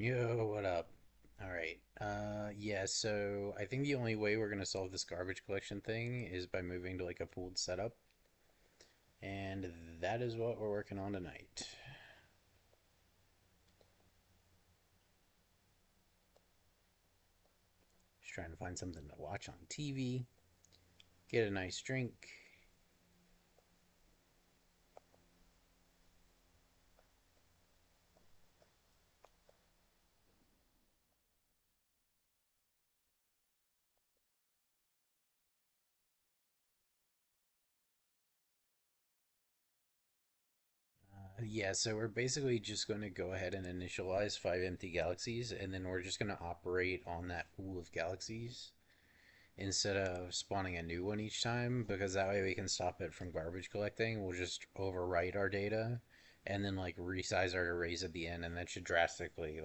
Yo, what up? All right. Yeah, so I think the only way we're gonna solve this garbage collection thing is by moving to like a pooled setup, and that is what we're working on tonight. Just trying to find something to watch on TV, get a nice drink. Yeah, so we're basically just going to go ahead and initialize 5 empty galaxies, and then we're just going to operate on that pool of galaxies instead of spawning a new one each time, because that way we can stop it from garbage collecting. We'll just overwrite our data and then like resize our arrays at the end, and that should drastically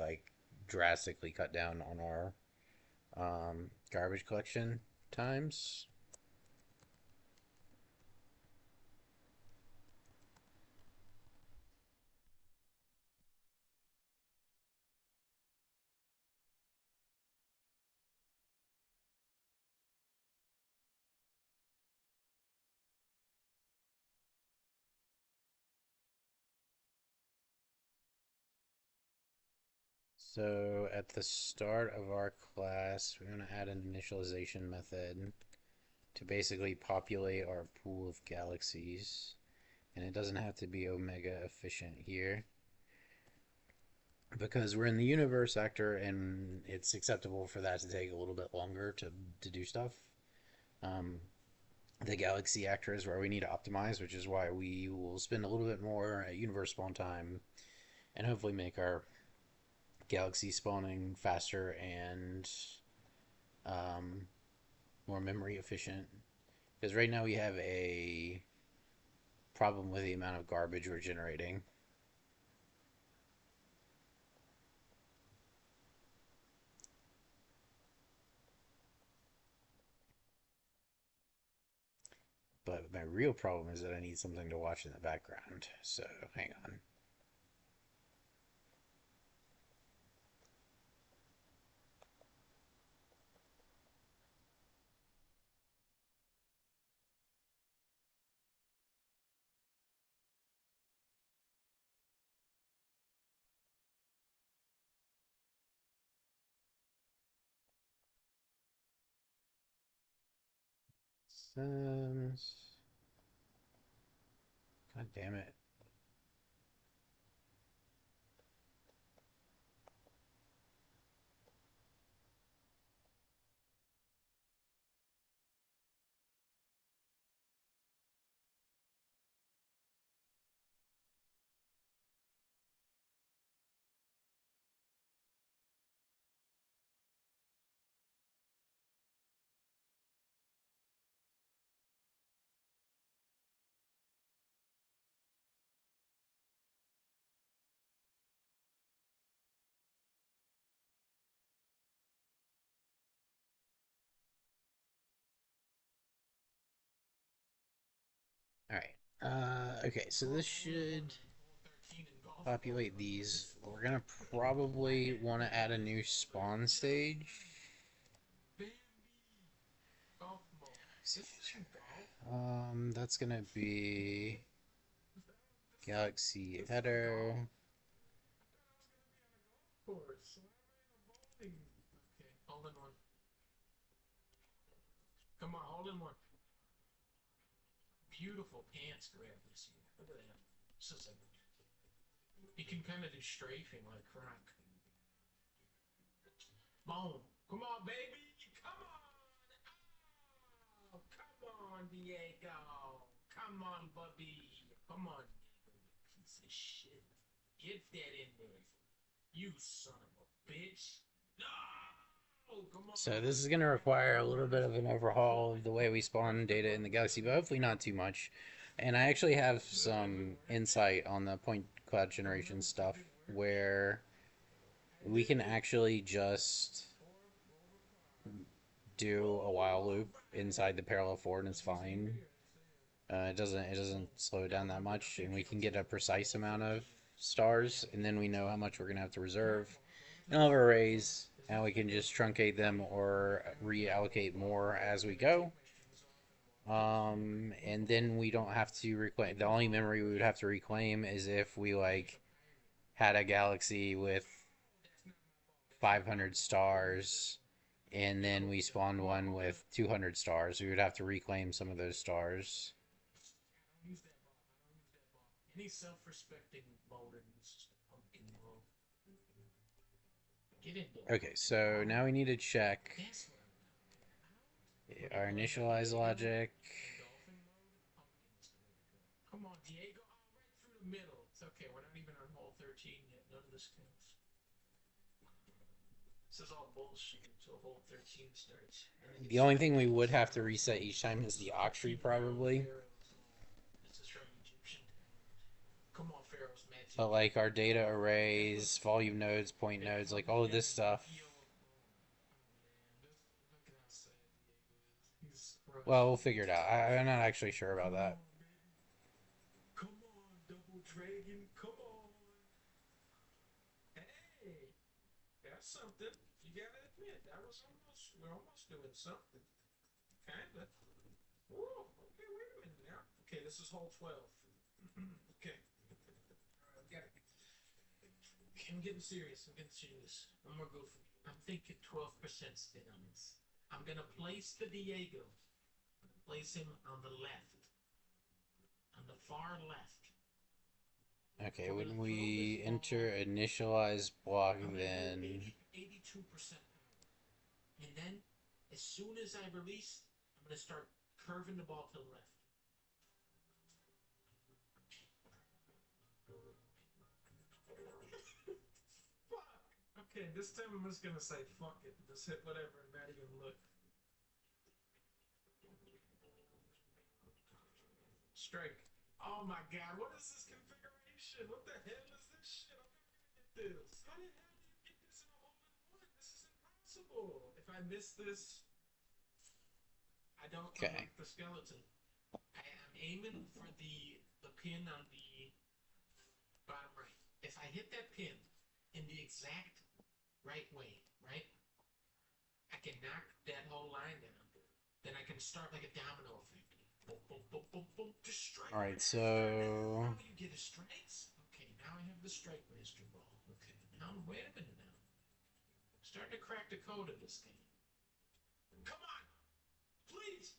cut down on our garbage collection times. So at the start of our class, we're going to add an initialization method to basically populate our pool of galaxies. And it doesn't have to be omega efficient here, because we're in the universe sector and it's acceptable for that to take a little bit longer to do stuff. Um, the galaxy actor is where we need to optimize, which is why we will spend a little bit more at universe spawn time and hopefully make our galaxy spawning faster and um, more memory efficient. Because right now we have a problem with the amount of garbage we're generating. But my real problem is that I need something to watch in the background. So hang on. Sims. God damn it. All right. Okay, so this should populate these. We're gonna probably want to add a new spawn stage. That's gonna be Galaxy Header. So this is going to require a little bit of an overhaul of the way we spawn data in the galaxy, but hopefully not too much. And I actually have some insight on the point cloud generation stuff where we can actually just do a while loop inside the parallel forward and it's fine. It doesn't slow it down that much, and we can get a precise amount of stars, and then we know how much we're gonna have to reserve, and I'll have arrays, and we can just truncate them or reallocate more as we go. And then we don't have to reclaim. The only memory we would have to reclaim is if we like had a galaxy with 500 stars, and then we spawned one with 200 stars. We would have to reclaim some of those stars. Any self-respecting motor uses the pumpkin mode. Get in there. Okay, so now we need to check That's what our initialize logic. dolphin mode. Pumpkin's the way to go. Come on, Diego. Oh, right through the middle. It's okay. We're not even on hole 13 yet. None of this counts. This is all bullshit until hole 13 starts. The only thing we would have to reset each time is the octree, probably. This is from Egyptian times. Come on, Pharaoh's magic. But like our data arrays, volume nodes, point nodes, like all of this stuff. Well, we'll figure it out. I'm not actually sure about that. Come on, double dragon. Come on. Hey, that's something. You gotta admit, that was we're almost doing something. Kinda. Whoa, okay, wait a minute now. Okay, this is hole 12. Okay. Alright, okay, I'm getting serious. I'm gonna go for, I'm thinking 12% spin on this. I'm gonna place the Diego. Place him on the left. On the far left. Okay, when we enter initialize block, then 82%. And then, as soon as I release, I'm going to start curving the ball to the left. Fuck! Okay, this time I'm just going to say fuck it. Just hit whatever and not even look. Strike. Oh my god, what is this configuration? What the hell is this shit? I'm never gonna get this. How the hell do you get this in a hole in one? This is impossible. If I miss this, I don't unlock the skeleton. I am aiming for the pin on the bottom right. If I hit that pin in the exact right way, right? I can knock that whole line down. Then I can start like a domino effect. Boom, boom, boom, boom, boom, strike. all right. So now you get a strikes. Okay, now I have the strike master ball. Okay, now wait a minute now. Starting to crack the code of this game. Come on, please.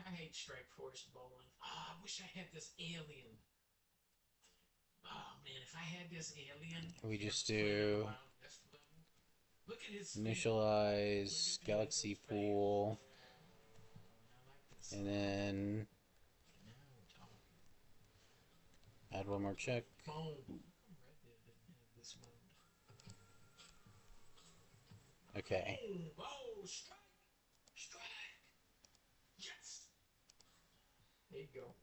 I hate Strike Force bowling. Oh, I wish I had this alien. Oh man, if I had this alien, we just do look at his initialize galaxy pool, and then add one more check. Okay. Oh, strike! Strike! Yes! There you go.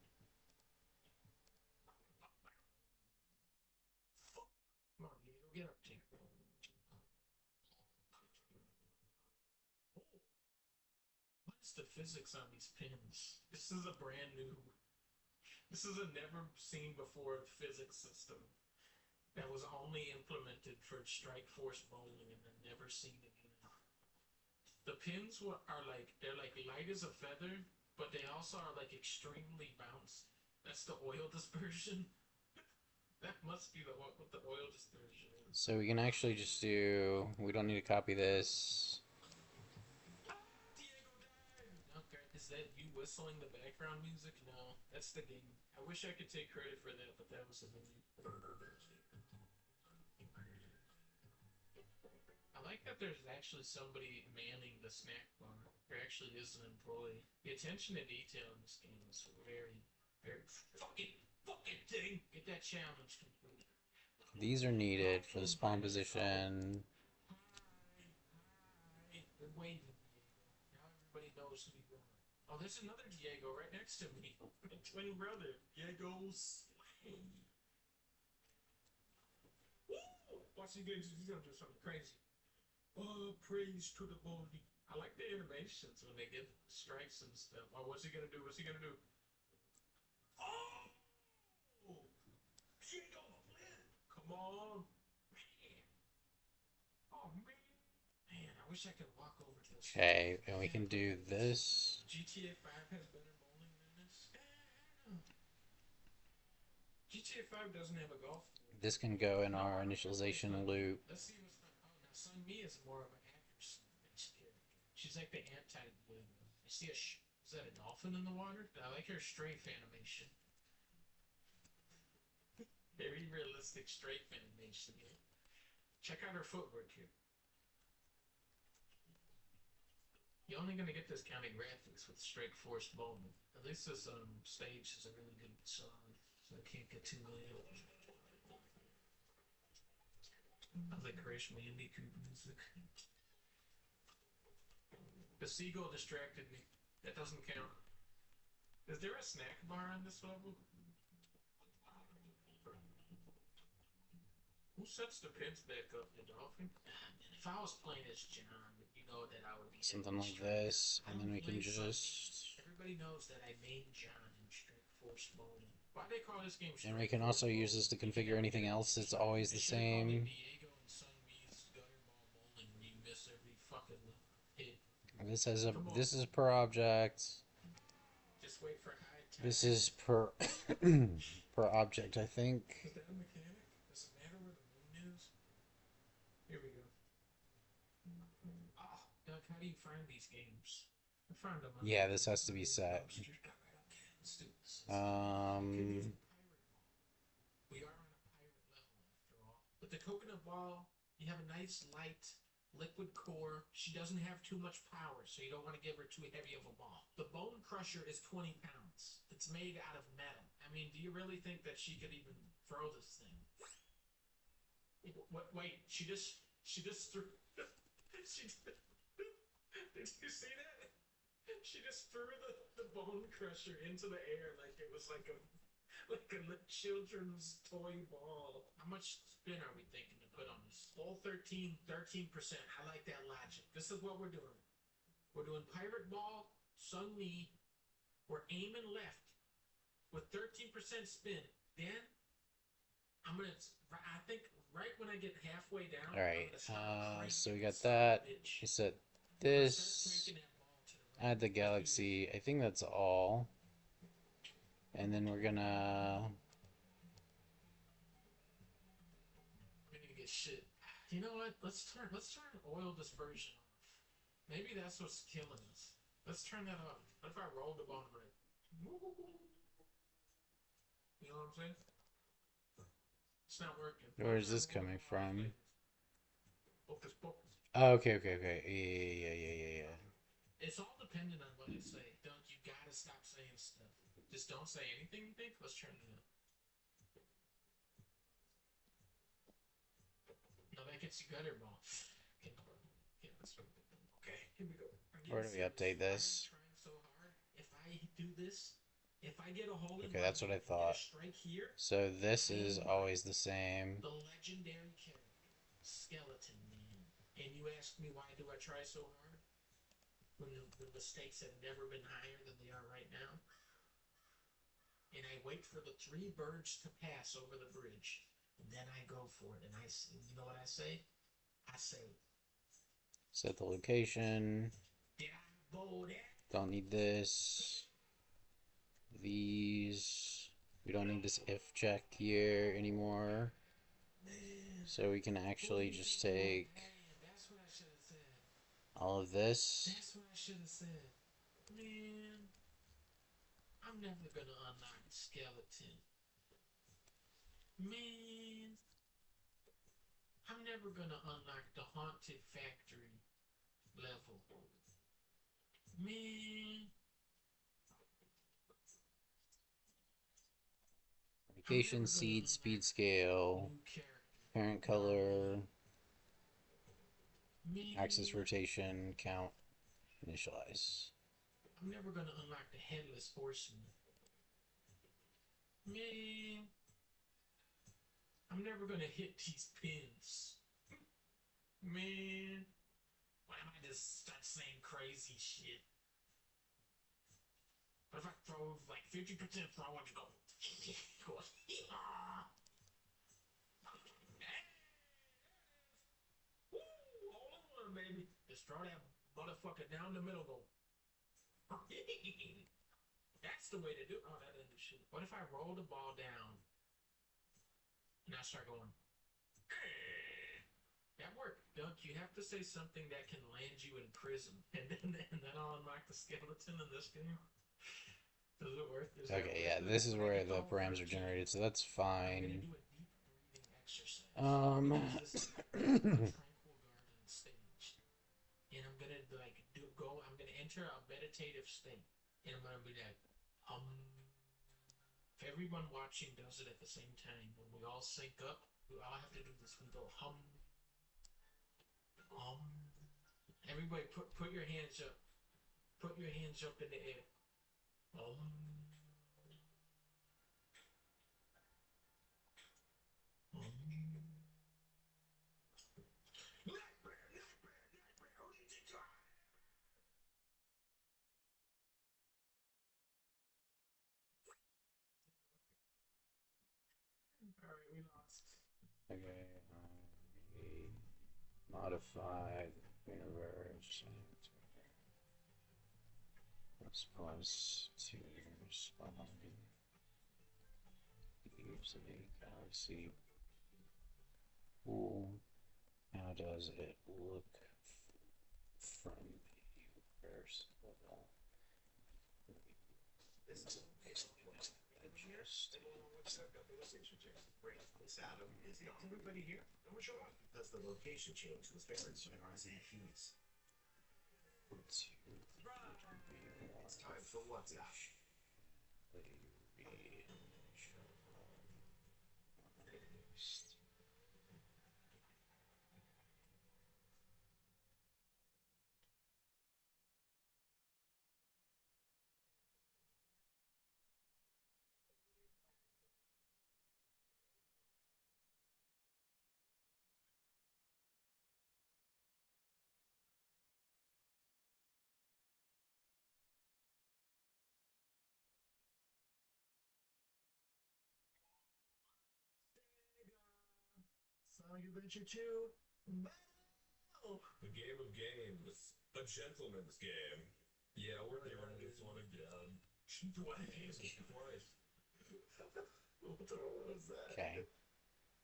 Come on, Diego, get up there. What is the physics on these pins? This is a brand new. This is a never seen before physics system that was only implemented for Strike Force bowling and then never seen again. The pins are like, they're like light as a feather, but they also are like extremely bounced. That's the oil dispersion. That must be what the oil dispersion is. So we can actually just do, we don't need to copy this. Diego died! Okay, is that you whistling the background music? No, that's the game. I wish I could take credit for that, but that was the game. I like that there's actually somebody manning the snack bar. There actually is an employee. The attention to detail in this game is very, very fucking thing. Get that challenge complete. These are needed for the spawn position. They're waving, Diego. Now everybody knows who you are. Oh, there's another Diego right next to me. My twin brother, Diego Slay. Woo! Watch him get, he's gonna do something crazy. Oh, praise to the bowling. I like the animations when they get strikes and stuff. Oh, what's he gonna do? What's he gonna do? Oh! Diego flip! Come on. wish I could walk over to this fucking Okay, and we man, can but do this. GTA 5 has better bowling than this. GTA 5 doesn't have a golf This course. can go in No, our I don't want to play initialization Sun Mi. loop. Let's see what's not. Oh, now Sun Mi is more of an accuracy-based character. She's like the anti-blue. I see a. Is that a dolphin in the water? I like her strafe animation. Very realistic strafe animation. Yeah. Check out her footwork here. You're only gonna get this kind of graphics with straight forced bowling. At least this stage is a really good song, so I can't get too mad. I like Crash Bandicoot music. The seagull distracted me. That doesn't count. Is there a snack bar on this level? Who sets the pins back up, the dolphin? And if I was playing as John, you know that I would be Something like this, I and then don't we can play just... Everybody knows that I main John in Strike Force Bowling. Why they call this game And we Strike can Force also use Bowling? this to If you configure never anything get it, else. It's always they the should have called it same. Diego and Sun Mi's Gutter Ball Bowling, where you miss every fucking hit. This has a... Come on, This is per object. just wait for high This tide. is per... per object, I think. Is that a mechanic? Does it matter where the moon is? Here we go. Oh, Doug, how do you find these games? I found them Yeah, this has to be set. dumpster. Let's do this. Um... We are on a pirate level after all. With the coconut ball, you have a nice light liquid core. She doesn't have too much power, so you don't want to give her too heavy of a ball. The bone crusher is 20 pounds. It's made out of metal. I mean, do you really think that she could even throw this thing? Wait, she just threw. she did you see that? She just threw the bone crusher into the air like it was like a children's toy ball. How much spin are we thinking to put on this? All 13%. I like that logic. This is what we're doing. We're doing Pirate Ball, Sun Mi. We're aiming left with 13% spin. Then I'm gonna. I think right when I get halfway down, I'm Alright, gonna start so cranking we the got son of that. a bitch. We set I'm gonna start this. cranking that ball to the right. Add the Let's do this. galaxy. I think that's all. And then we're gonna... We need to get shit. You know what? Let's turn oil dispersion off. Maybe that's what's killing us. Let's turn that off. What if I roll the bone right? You know what I'm saying? It's not working. Where is this coming from? Focus, focus. Oh, okay. Yeah. It's all dependent on what I say. Don't you gotta stop saying stuff. Just don't say anything you think. Let's turn it up. No, that gets you gutter ball. Okay, here we go. Where do we update this? Trying so hard. If I do this, if I get a hole in Okay, that's what I thought. strike here. So this is always the same. The legendary character, Skeleton Man. And you ask me why do I try so hard? When the stakes have never been higher than they are right now. And I wait for the 3 birds to pass over the bridge. And then I go for it. And you know what I say? I say, Set the location. did I bow that? Don't need this. These. We don't need this if check here anymore. Man, So we can actually just take that's what I should have said. all of this. That's what I should have said. Man, I'm never gonna unlock Skeleton. Man, I'm never gonna unlock the Haunted Factory level. Man, Location, seed, speed scale, parent color, axis rotation, count, initialize. I'm never gonna unlock the Headless Horseman. Man, I'm never gonna hit these pins. Man, why am I just start saying crazy shit? But if I throw like 50% throw, I just go. Hold on, baby. Just throw that motherfucker down the middle. Go. That's the way to do. Oh, that didn't do shit. What if I roll the ball down and I start going? That worked. Don't you have to say something that can land you in prison, and then I'll unlock the skeleton in this game? Does it work? Is that Okay, worth yeah, it? this is When I where get to the level params are 13, generated, so that's I'm gonna fine. do a deep breathing exercise Um, because this is the tranquil garden stage, and I'm gonna like go. I'm gonna enter a meditative state, and I'm gonna be like, If everyone watching does it at the same time, when we all sync up, we all have to do this. We go hum. Everybody, put your hands up. Put your hands up in the air. Um, um. All right, we lost. okay, modified universe plus two respond use a galaxy pool. How does it look from the universe level? This is Adam is everybody here? No one show up. That's the location change was parents are keys. It's time for WhatsApp. Sonic Adventure 2. Battle! The game of games. A gentleman's game. Yeah, we're doing this one again. Twice. What the hell was that? Okay.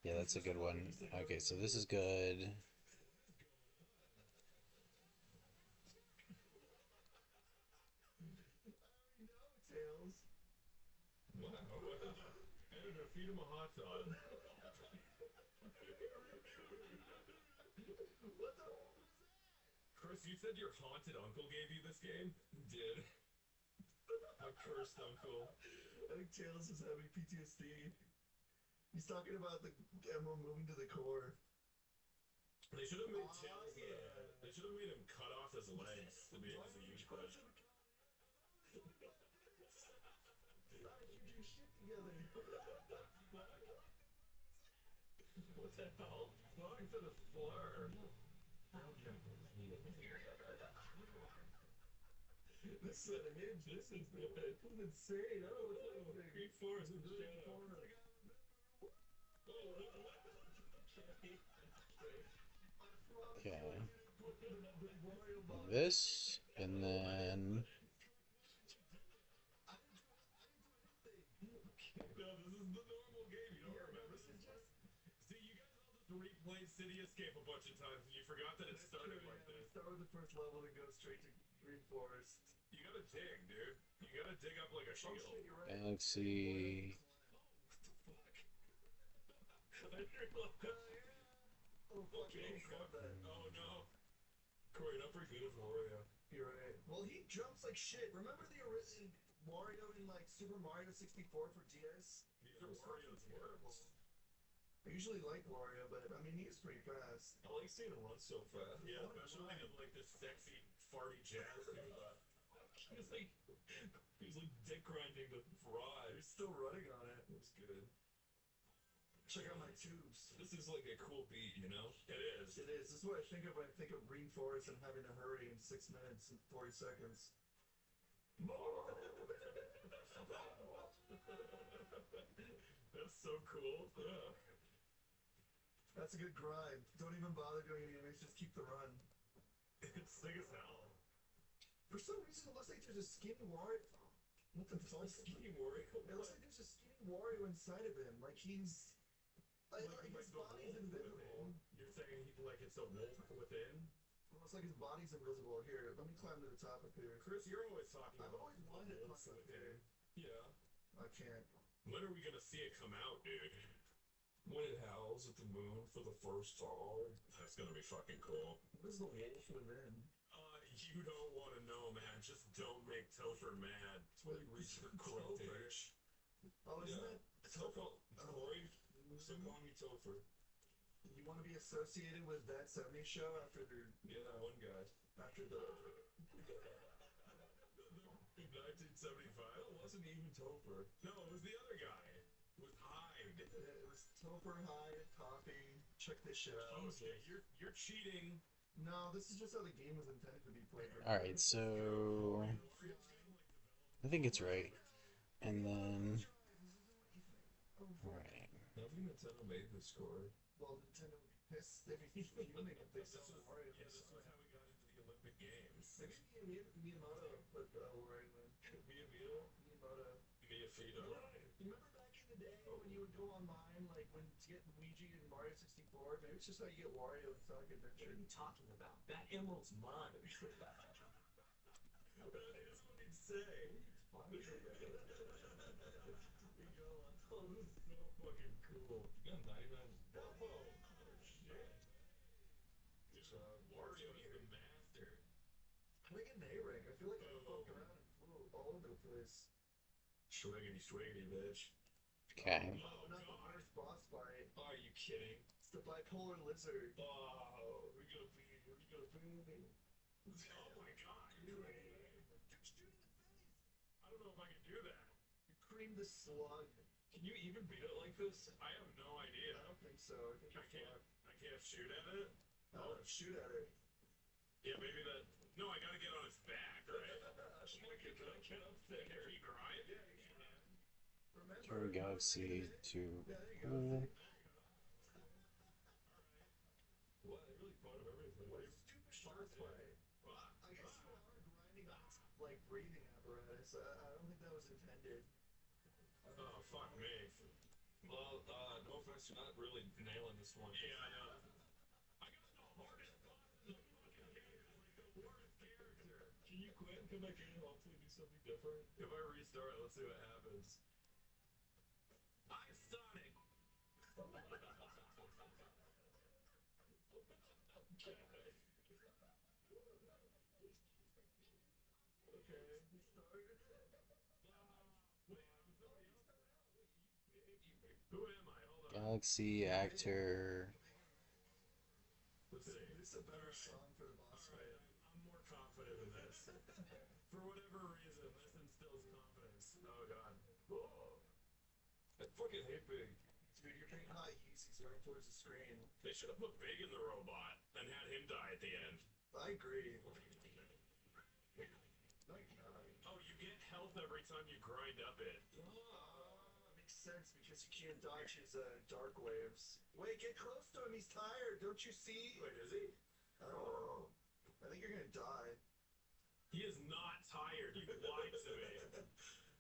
Yeah, that's a good one. Okay, so this is good. Tails. Wow. Editor, feed him a hot dog. What the hell was that? Chris, you said your haunted uncle gave you this game? Did. My cursed uncle. I think Tails is having PTSD. He's talking about the emerald moving to the core. They should have made Tails. Yeah. They should have made him cut off his legs to be able to use that. What the hell? Going to the floor. This is a hinge. This is good. This is insane. I don't know what's happening. Green Forest in the shadow. Okay. This, and then No, this is the normal game. You don't remember this? See, you guys all just replayed City Escape a bunch of times, and you forgot that it started like this. Start with the first level and go straight to Green Forest. You gotta dig, dude. You gotta dig up like a shield. Oh, shit, right. Galaxy. What the fuck? Oh, fuck. Oh, no. Corey, not very good at Wario. You're right. Well, he jumps like shit. Remember the original Wario in like Super Mario 64 for DS? These are Wario's words. I usually like Wario, but I mean, he's pretty fast. I like seeing him run so fast. Yeah, especially in like this sexy, farty jazz dude. He's like dick grinding the fry. He's still running on it. It's good. Check out my tubes. This is like a cool beat, you know? It is. It is. This is what I think of when I think of Green Forest and having to hurry in 6 minutes and 40 seconds. That's so cool. Yeah. That's a good grind. Don't even bother doing any damage, just keep the run. It's sick as hell. For some reason, it looks like there's a skinny Wario. What the fuck? Skinny Wario. It looks like there's a skinny Wario inside of him. Like he's. Like his the body's wolf invisible. within. You're saying like it's a wolf within? Almost like his body's invisible. Here, let me climb to the top of here. Chris, you're always talking I've about always wanted to wolves climb up within. here. Yeah. I can't. When are we gonna see it come out, dude? When it howls at the moon for the first time. That's gonna be fucking cool. What is the wolf within? You don't want to know, man. Just don't make Topher mad. It's when you reach your correct age. Oh, isn't Yeah. it? Still call Corey. Still calling me Topher. You want to be associated with that 70s show after Yeah, that one guy. after the 1975. It wasn't even Topher. No, it was the other guy. It was Hyde. it was Topher High Coffee. Check this shit out. Oh, okay, you're cheating. No, this is just how the game was intended to be played. All right, so I think it's right. And then, all right. Nobody Nintendo made this score. Well, Nintendo would be pissed. They'd be fuming if they saw Wario. Yeah, this was how we got into the Olympic Games. Maybe Miyamoto put Wario in. Miyamoto. Mia Fito. Remember back in the day when you would go online, like when to get Luigi in Mario 64? Maybe it's just how you get Wario in Sonic What Adventure. are you talking about? That emerald's mine. That is what he'd say. You go, oh, this is so fucking cool. You got 99 Bobo. Oh, shit. Wario is the master. How do I get an A rank? I feel like I fucked around and flew all over the place. Swiggity, swiggity, bitch. Okay. Oh, not the first boss fight. Are you kidding? It's the bipolar lizard. Oh, we're gonna be. Oh my god. I don't know if I can do that. You creamed the slug. Can you even beat it like this? I have no idea. I don't think so. I think I it's can't. fucked. I can't shoot at it. Shoot at it. Yeah, maybe that. No, I gotta get on its back, right? Can I get up there? Can you grind? Yeah, you can. For Galaxy 2. Yeah, there you go. Cool. What? I really thought of everything. What a stupid boss fight. I guess you are grinding on its, like, breathing apparatus. I don't think that was intended. Oh, fuck me. Well, no offense, you're not really nailing this one. Yeah, I know. I got the hardest boss in the fucking game. Like the worst character. Can you quit and come back in and hopefully do something different? If I restart, let's see what happens. I'm Sonic! Okay, start. Who am I? Hold on. Galaxy actor. Let's see. This is a better song for the boss fight. I'm more confident in this. For whatever reason, this instills confidence. Oh god. Oh. I fucking hate Big. Dude, you're getting hot Yeezys right towards the screen. They should have put Big in the robot and had him die at the end. I agree. No, you're not. Oh, you get health every time you grind up it. Makes sense because you can't dodge his dark waves. Wait, get close to him. He's tired. Don't you see? Wait, is he? I don't know. I think you're gonna die. He is not tired. You lied to me.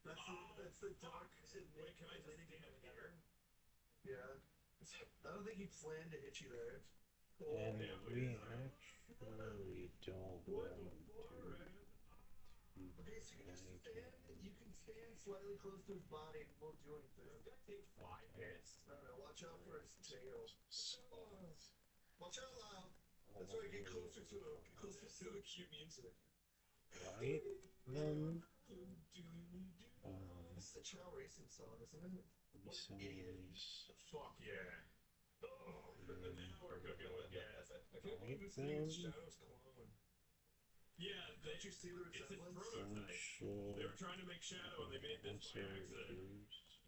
That's the dark. Wait, can I just stand here? Yeah. I don't think he planned to hit you there. And Yeah, we but- actually don't want to. Okay, so you can stand slightly close to his body and won't do anything. It's gonna take 5 minutes. I don't know, watch out for his tail. Watch out, Lyle. That's right, get closer to him. Get closer to the cute music. Right then, This is a Chow Racing song, isn't it? says, Fuck yeah. Oh, now we're cooking with gas. I can't believe this Right thing is then. Shadow's clone. Yeah, Don't you see the it's his resemblance? prototype. They should were trying to make Shadow and they made this also by accident. use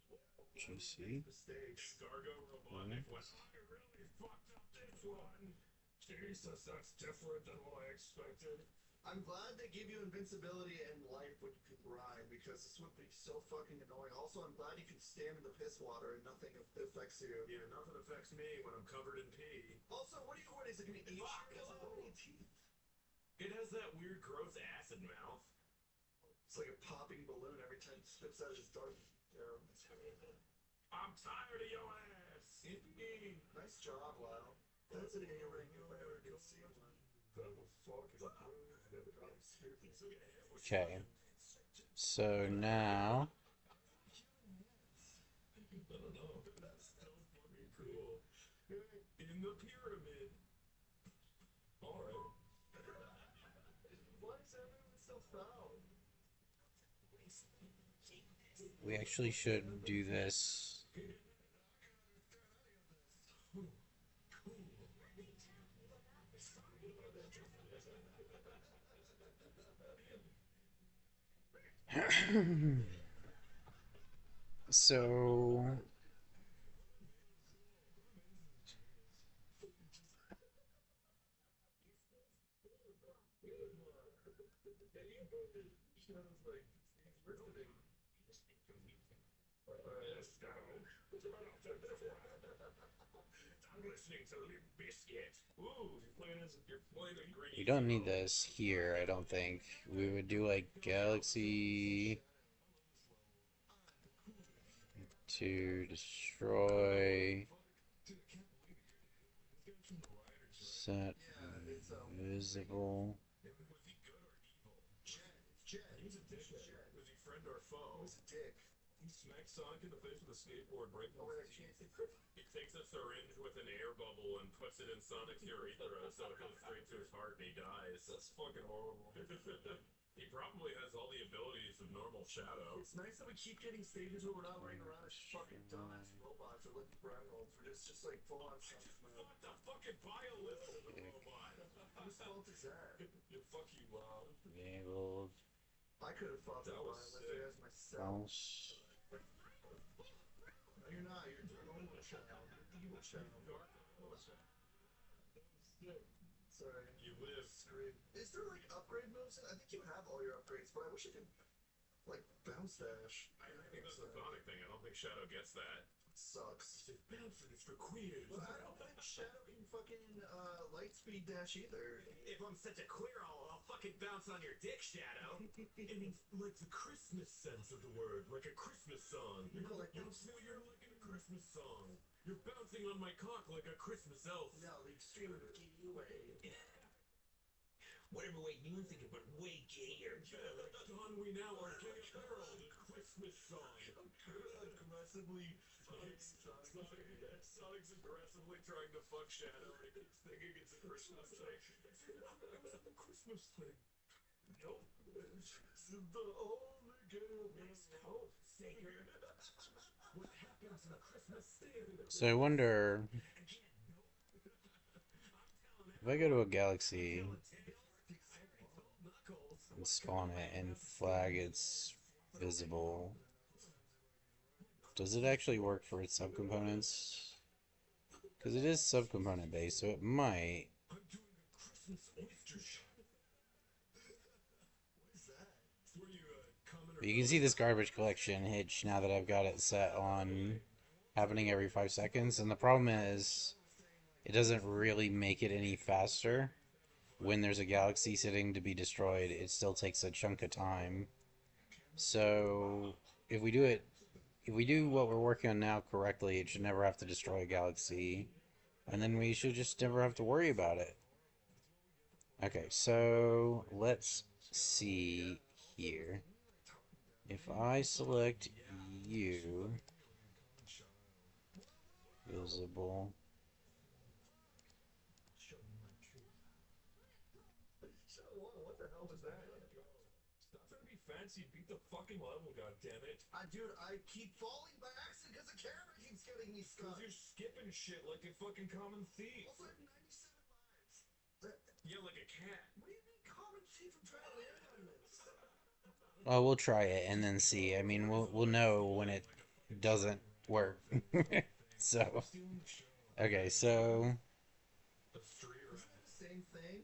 GC. Mistakes. Gargo Robotic went, I really fucked up this one. Jesus, that's different than what I expected. I'm glad they give you invincibility and life when you can grind because this would be so fucking annoying. Also, I'm glad you can stand in the piss water and nothing affects you. Yeah, nothing affects me when I'm covered in pee. Also, what is it gonna eat? It doesn't have any teeth. It has that weird, gross acid mouth. It's like a popping balloon every time it spits out his dart. Yeah. I'm tired of your ass. Yippee. Nice job, Lyle. That's an A-ring if I ever did see one. That was fucking Okay. So now I don't know. That's so fucking cool. In the pyramid. Alright. Why is everyone so foul? we actually should do this. So Sounds like he's listening. I'm listening to Limp Biscuit. Ooh, you're playing a green. we don't need this here, I don't think. We would do like galaxy to destroy, set visible. Was he good or evil? Jet. It's Jet. He was a dick. Was he friend or foe? Who's a dick? He smacks Sonic in the face with a skateboard, breaking Oh, wait, I his can't teeth. think. He takes a syringe with an air bubble and puts it in Sonic's urethra so it goes straight to his heart and he dies. That's fucking horrible. He probably has all the abilities of normal Shadow. It's nice that we keep getting stages where we're not running around as fucking dumbass robots or like brown rolls. We're just like full on stuff. What the fucking biolist of the robot? Whose fault is that? You fuck you, Lyle. Enabled I could have fought the That was violent as myself. mouse. No, you're not. You're the normal channel. You're the evil channel. Sorry. You live. Screwed. Is there like upgrade moves? I think you have all your upgrades, but I wish I could like bounce dash. I think that's the Sonic thing. I don't think Shadow gets that. Sucks. Bouncing is for queers. Well, I don't think Shadow can fucking light speed dash either. If I'm such a queer, I'll fucking bounce on your dick, Shadow. In like the Christmas sense of the word, like a Christmas song. You know, like You're like in a Christmas song. You're bouncing on my cock like a Christmas elf. no, the extreme of the gay way. Whatever way you think it, but way gayer. Yeah, like Don We Now Are Gay Carol, the Christmas song. Aggressively. Sonic's aggressively trying to fuck Shadow and he keeps thinking it's a Christmas thing. It was a Christmas thing. Nope. It's the only game. Oh, Sager. What happens in a Christmas theater? So I wonder if I go to a galaxy and spawn it and flag its visible, does it actually work for its subcomponents? Because it is subcomponent based, so it might. I'm doing a Christmas oyster shot. What is that? It's where you comment or But you can see this garbage collection hitch now that I've got it set on happening every 5 seconds, and the problem is it doesn't really make it any faster. When there's a galaxy sitting to be destroyed, it still takes a chunk of time. So if we do what we're working on now correctly, it should never have to destroy a galaxy, and then we should just never have to worry about it. Okay, so let's see here. If I select you, visible, What the hell was that? Stop trying to be fancy. Beat the fucking level, goddammit. Dude, I keep falling by accident because the camera keeps getting me stuck. Because you're skipping shit like a fucking common thief. Also, I have 97 lives. Yeah, like a cat. What do you mean common thief? I'm trying to land on this. well, we'll try it and then see. I mean, we'll know when it doesn't work. So, okay, so A street rat. Same thing.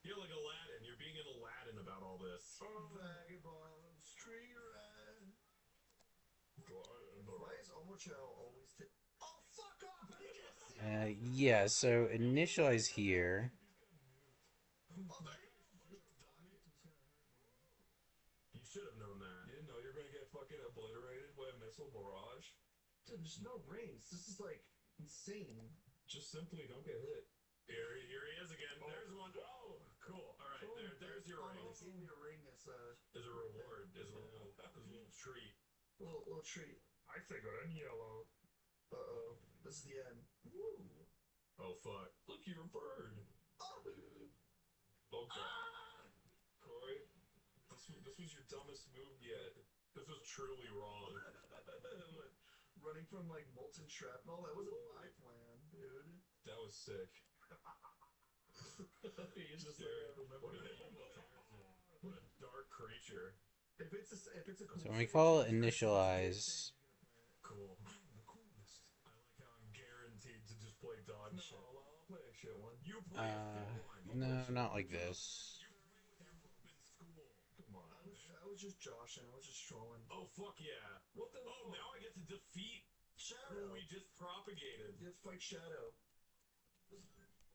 You're like Aladdin. You're being an Aladdin about all this. Vagabond, street rat. Why is Omocho always oh, fuck off! I can't see. yeah, so initialize here. Oh, there Dude, there's no rings. This is like insane. Just simply don't get hit. Here he is again. There's one. Oh, cool. All right, there's your ring. They gave me a ring as As a reward, as a little treat. little treat. I think I'm yellow. Uh-oh. This is the end. Woo. Oh fuck! Look, you're a bird. Oh god, Corey, this was your dumbest move yet. This was truly wrong. Running from like molten shrapnel. That wasn't my plan, dude. That was sick. He's just there. What a dark creature. If it's a cool So when we stage, call I'm sure it's initialize, Cool. The coolest. I like how I'm guaranteed to just play dog shit. I'll play a shit one. You play a fit one. no, not like this. You play with Emerald in school. Come on. I was just joshing. I was just trolling. Oh fuck yeah. What the? Oh, now I get to defeat Shadow. who we just propagated. You have to fight Shadow.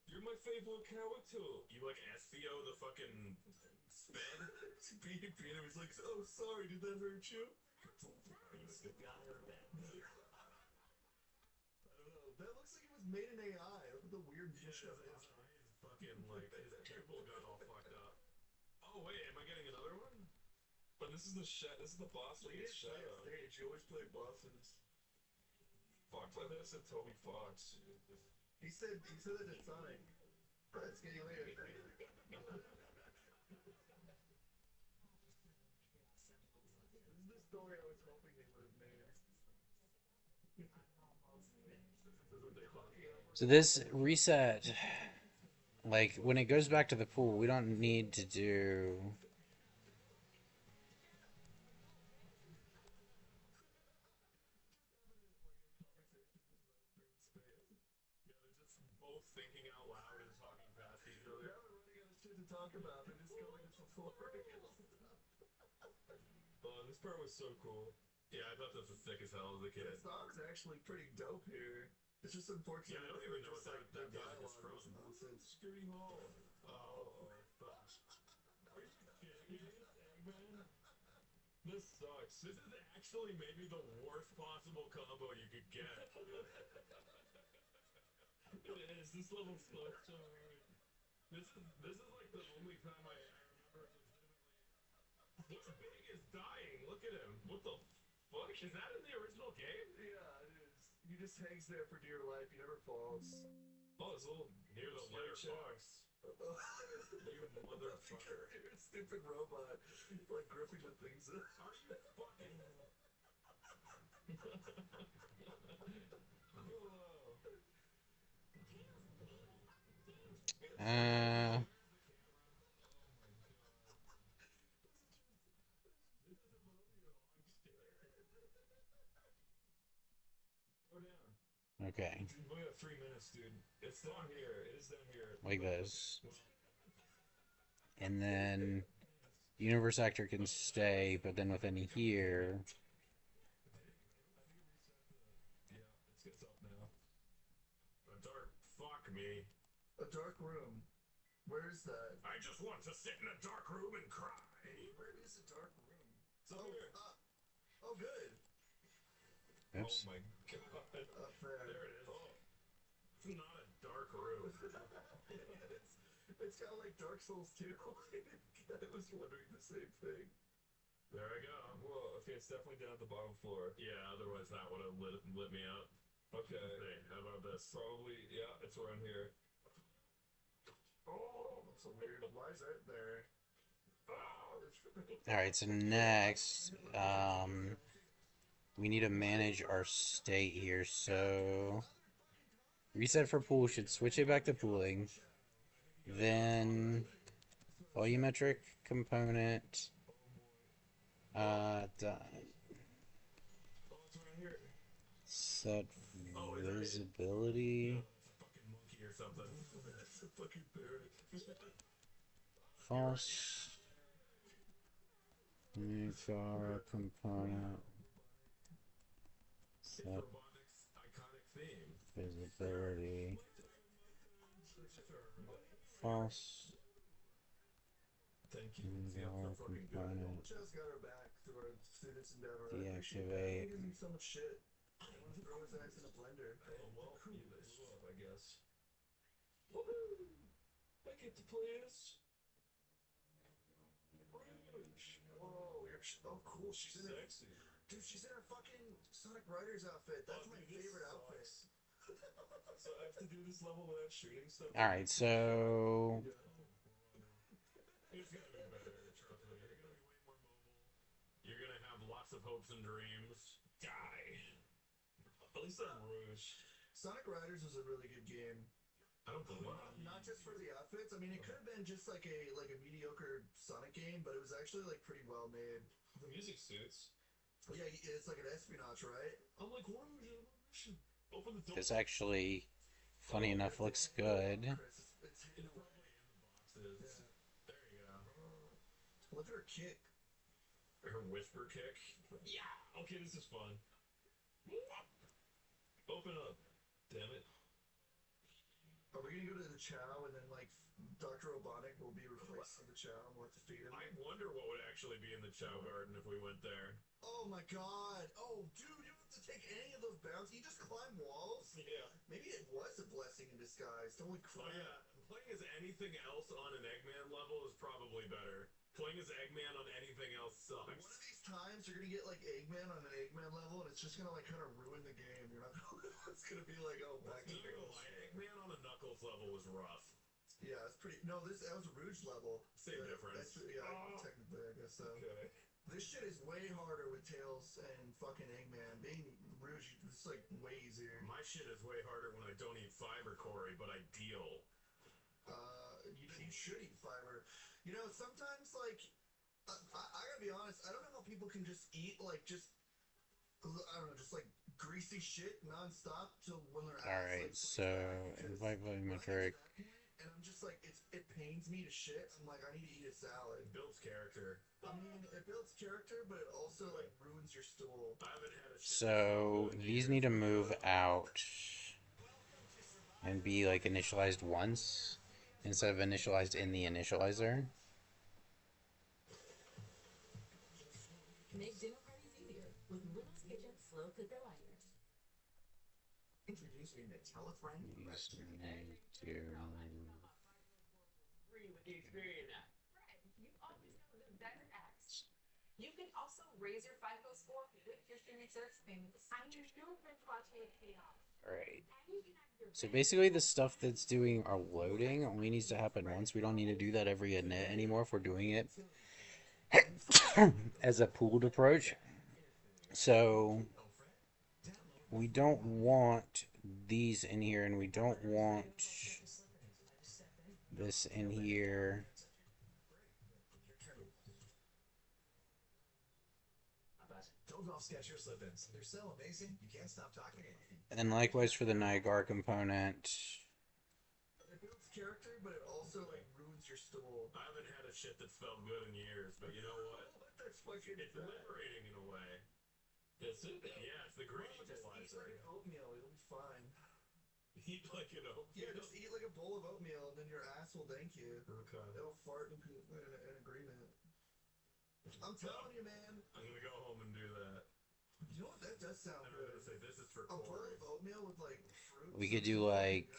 You're my favorite character. You like Espio the fucking sped? beat him. He's like, oh, sorry, did that hurt you? I don't know. That looks like it was made in AI. Look at the weird bush of it. His fucking like his pupil got all fucked up. Oh wait, am I getting another one? But this is the boss You league didn't play Shadow. a stage. You always play bosses. Fox, I think I said Toby Fox. He said that it's Sonic. It's getting later. This is the story I was hoping they would have made. So this reset, like when it goes back to the pool, we don't need to do. Yeah, they're just both thinking out loud and talking past each other. Now we're running out of shit to talk about. They're just going to tutorials. This part was so cool. Yeah, I thought this was sick as hell as a kid. The song's actually pretty dope here. It's just unfortunate. Yeah, I don't even know just what like that the music is dialogue from. was nonsense. Scooty Hall. Oh, fuck. Are you kidding me, Eggman? This sucks. This is actually maybe the worst possible combo you could get. It is. This level sucks so hard. This is like the only time I remember legitimately. This pig is dying. Look at him. What the fuck? Is that in the original game? Yeah, it is. He just hangs there for dear life. He never falls. Oh, it's a little near the letterbox. You motherfucker. Stupid robot. Like gripping the things. Are you fucking... Uh, Go down. okay, We have 3 minutes, dude. It's down here. It is down here. like this, and then universe actor can stay, but then within here. Yeah, it's up now. A dark fuck me. A dark room. Where is that? I just want to sit in a dark room and cry. Where is a dark room? It's up here. Oh, good. Oops. Oh my god. Up there. There it is. Oh. It's not a dark room. It's kind of like Dark Souls 2. I was wondering the same thing. There I go. Well, okay, it's definitely down at the bottom floor. Yeah, otherwise that would have lit me up. Okay. Hey, how about this? Probably, yeah, it's around here. Oh, that's so weird. Why is that there? All right, so next, we need to manage our state here. So reset for pool should switch it back to pooling. Then volumetric component. Done. Oh, it's around here. Set Oh, is that it? visibility. It's a fucking monkey or something. That's a fucking parrot. False. Car component. It's Set robotics iconic theme. visibility. False. Thank you. Car Yeah, so fucking good. component. Just got her back through our students' endeavor. Deactivate. He gives me so much shit. I want to throw his ass in a blender. Oh, well, you blew up, I guess. Woohoo! I get to play as Rouge. Whoa, oh cool. She's in her, Sexy. dude. She's in her fucking Sonic Riders outfit. That's Oh, my dude, this favorite outfit. sucks. So I have to do this level without shooting stuff. All right, so Yeah. It's gonna be better, trust me. You're gonna be way more mobile. You're gonna have lots of hopes and dreams. Die. At least I'm Rouge. Sonic Riders was a really good game. I don't believe Not just for the outfits. I mean, it could have been just like a mediocre Sonic game, but it was actually like pretty well made. the music suits. Yeah, it's like an espionage, right? I'm like Rouge on a mission. Open the door. this actually, funny enough, looks good. Chris, it's It's hidden probably away. in the boxes. Yeah. There you go. Look at her kick. Her whisper kick. Yeah. Okay, this is fun. Open up. Damn it. Are we gonna go to the Chow and then like Dr. Robotnik will be replaced in the Chow and we'll have to feed him? I wonder what would actually be in the Chow Garden if we went there. Oh my god! Oh, dude, you don't have to take any of those bounds. You just climb walls. Yeah. Maybe it was a blessing in disguise. Holy Oh crap! yeah. Playing as anything else on an Eggman level is probably better. Playing as Eggman on anything else One of sucks. these times you're gonna get like Eggman on an Eggman level, and it's just gonna like kind of ruin the game. You're not gonna. It's gonna be like, oh, back to Not gonna Knuckles. lie, Eggman on a Knuckles level was rough. Yeah, it's pretty. No, that was a Rouge level. Same difference. Yeah, Oh. technically, I guess so. Okay. This shit is way harder with Tails and fucking Eggman. Being Rouge, it's like way easier. My shit is way harder when I don't eat fiber, Corey, but I deal. You should eat fiber. You know, sometimes like I gotta be honest. I don't know how people can just eat like just I don't know, just like greasy shit nonstop till when they're All right, so invite volumetric. and I'm just like it pains me to shit. I'm like I need to eat a salad. It builds character. I mean, it builds character, but it also like ruins your stool. I haven't had a shit So these need to move out and be like initialized once instead of initialized in the initializer. Make dinner parties easier with Little's Kitchen Slow Cooker Liners. Introduce me to Telefriend. These need to Free with the experience. Right. You always know the better apps. You can also raise your FICO score with your streaming service payments. I'm your girlfriend watching it pay off. Alright. And you can have your So basically the stuff that's doing our loading only needs to happen once. We don't need to do that every init anymore if we're doing it as a pooled approach. So we don't want these in here and we don't want this in here. Don't off sketch your slip-ins. They're so amazing, you can't stop talking. And then likewise for the Nigar component. It builds character, but it also like ruins your stool. I haven't had a shit that's felt good in years, but you know what? That's fucking It's liberating in a way. Is it? Yeah, it's the green Just eat equalizer. like an oatmeal, it'll be fine. Eat like an oatmeal. Yeah, just eat like a bowl of oatmeal, and then your ass will thank you. Okay. It'll fart in agreement. I'm telling you, man. I'm gonna go home and do that. You know what? That does sound And I'm good. gonna say this is for A bowl Corey. of oatmeal with like fruit. We could do like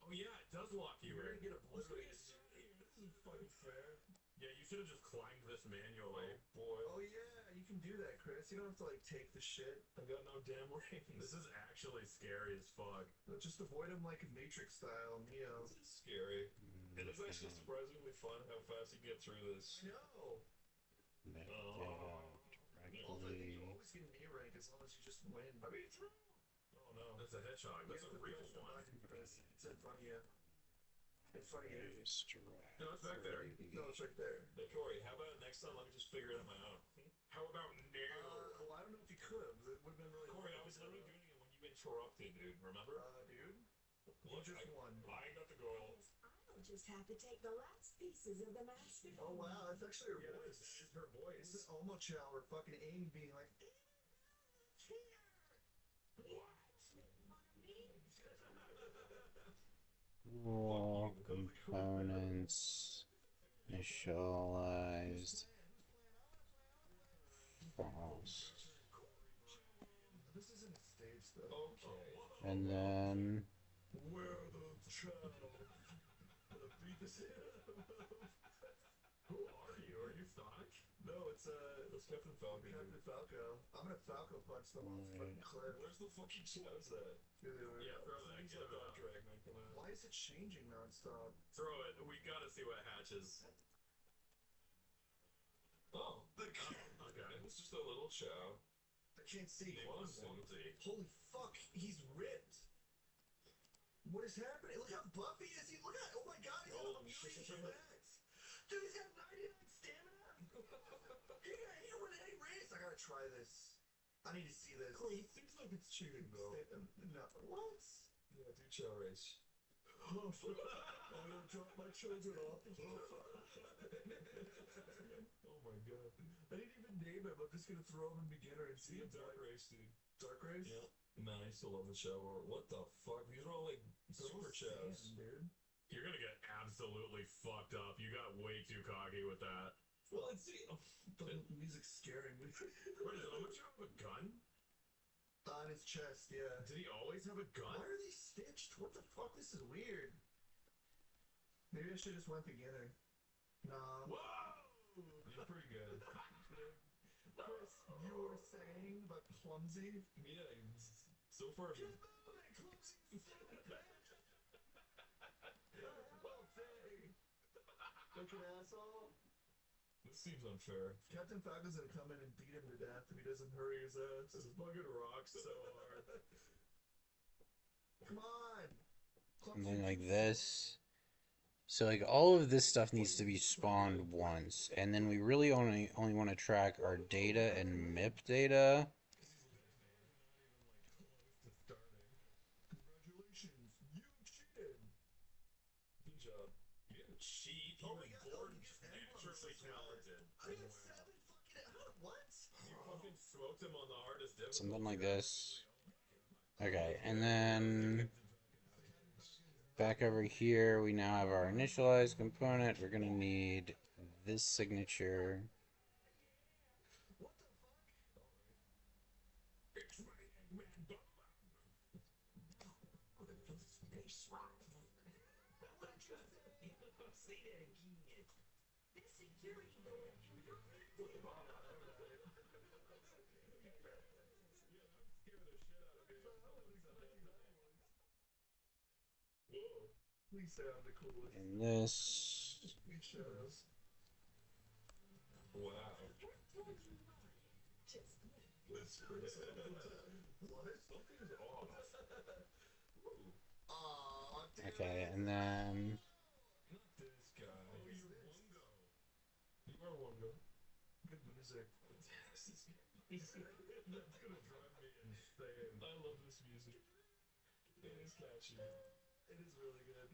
Oh yeah, it does lock you You're in. gonna get a Let's go blue. get shit here. This isn't fucking fair. Yeah, you should have just climbed this manually. Oh boy. Oh yeah, you can do that, Chris. You don't have to like take the shit. I got no damn rings. This is actually scary as fuck. Just avoid them like Matrix style, Neo. This is scary. It is actually surprisingly fun how fast you get through this. I know. Also, I think you always get an A rank as long as you just win. I mean, true. Oh no, that's a hedgehog. That's a real one. Chris. It's in front of you. In front of you. No, it's back there. No, it's right there. Hey, Corey, how about next time let me just figure it out on my own? How about no? Well, I don't know if you could have. It would have been really Corey, I was literally doing it when you interrupted, dude. Remember? dude. You Look, just won. I got the goal. I'll just have to take the last pieces of the master. Oh wow, that's actually her Yeah, voice. this is her This is voice. Omo Chow or fucking Amy being like, Raw components initialized false. Okay. And then Where the child? Gonna beat the shit out of him. Who are you? Are you Sonic? No, it's Captain Falcon. Captain Falco. I'm gonna Falco punch them off the fucking cliff. Where's the fucking chest at? Yeah, throw that. Please Get let it on. Dark Dragon come out. Why is it changing nonstop? Throw it. We gotta see what hatches. Oh, okay. It's just a little chow. I can't see. Clumsy. Holy fuck, he's ripped. What is happening? Look how buffy is he? Look at, oh my god, he's got a million attacks. Dude, he's got 99 stamina. He got hit with any race. I gotta try this. I need to see this. It seems like it's cheating though. No, what? Yeah, do chow race. I'm gonna drop my children off. Oh my god. I didn't even name him. I'm just gonna throw him in beginner and see him. Dark race, dude. Dark race? Yeah. Man, I used to love the shower. What the fuck? These are all like super chows. Dude. You're gonna get absolutely fucked up. You got way too cocky with that. Well, let's see. The music's scaring me. Wait, does Omocho have a gun? On his chest, yeah. Did he always have a gun? Why are they stitched? What the fuck? This is weird. Maybe I should just went beginner. Nah. Whoa! You're pretty good. Chris, you were saying about clumsy? Yeah, so far. Get moving, clumsy! Fucking asshole. This seems unfair. Captain Falcon's gonna come in and beat him to death if he doesn't hurry his ass. This fucking rocks so hard. Come on! something like this. So like all of this stuff needs to be spawned once, and then we really only want to track our data and MIP data. Congratulations, you cheated! Good job. You didn't cheat. You Oh were my God, born you get naturally emblems. talented. I got 7 fucking... What? You fucking smoked him on the hardest difficulty. Something like this. Okay, and then back over here, we now have our initialize component. We're gonna need this signature. What the fuck? It's my Eggman Bubba. Space rock. What did you say? Say that again. This security door. Whoa. Please say I'm the coolest. And this. Please show us. Wow. Just This What? something's off. Aw, damn. Okay, and then Not this guy. Oh, you're Wongo. You are Wongo. Good music. That's gonna drive me insane. I love this music. It is catchy. It is really good.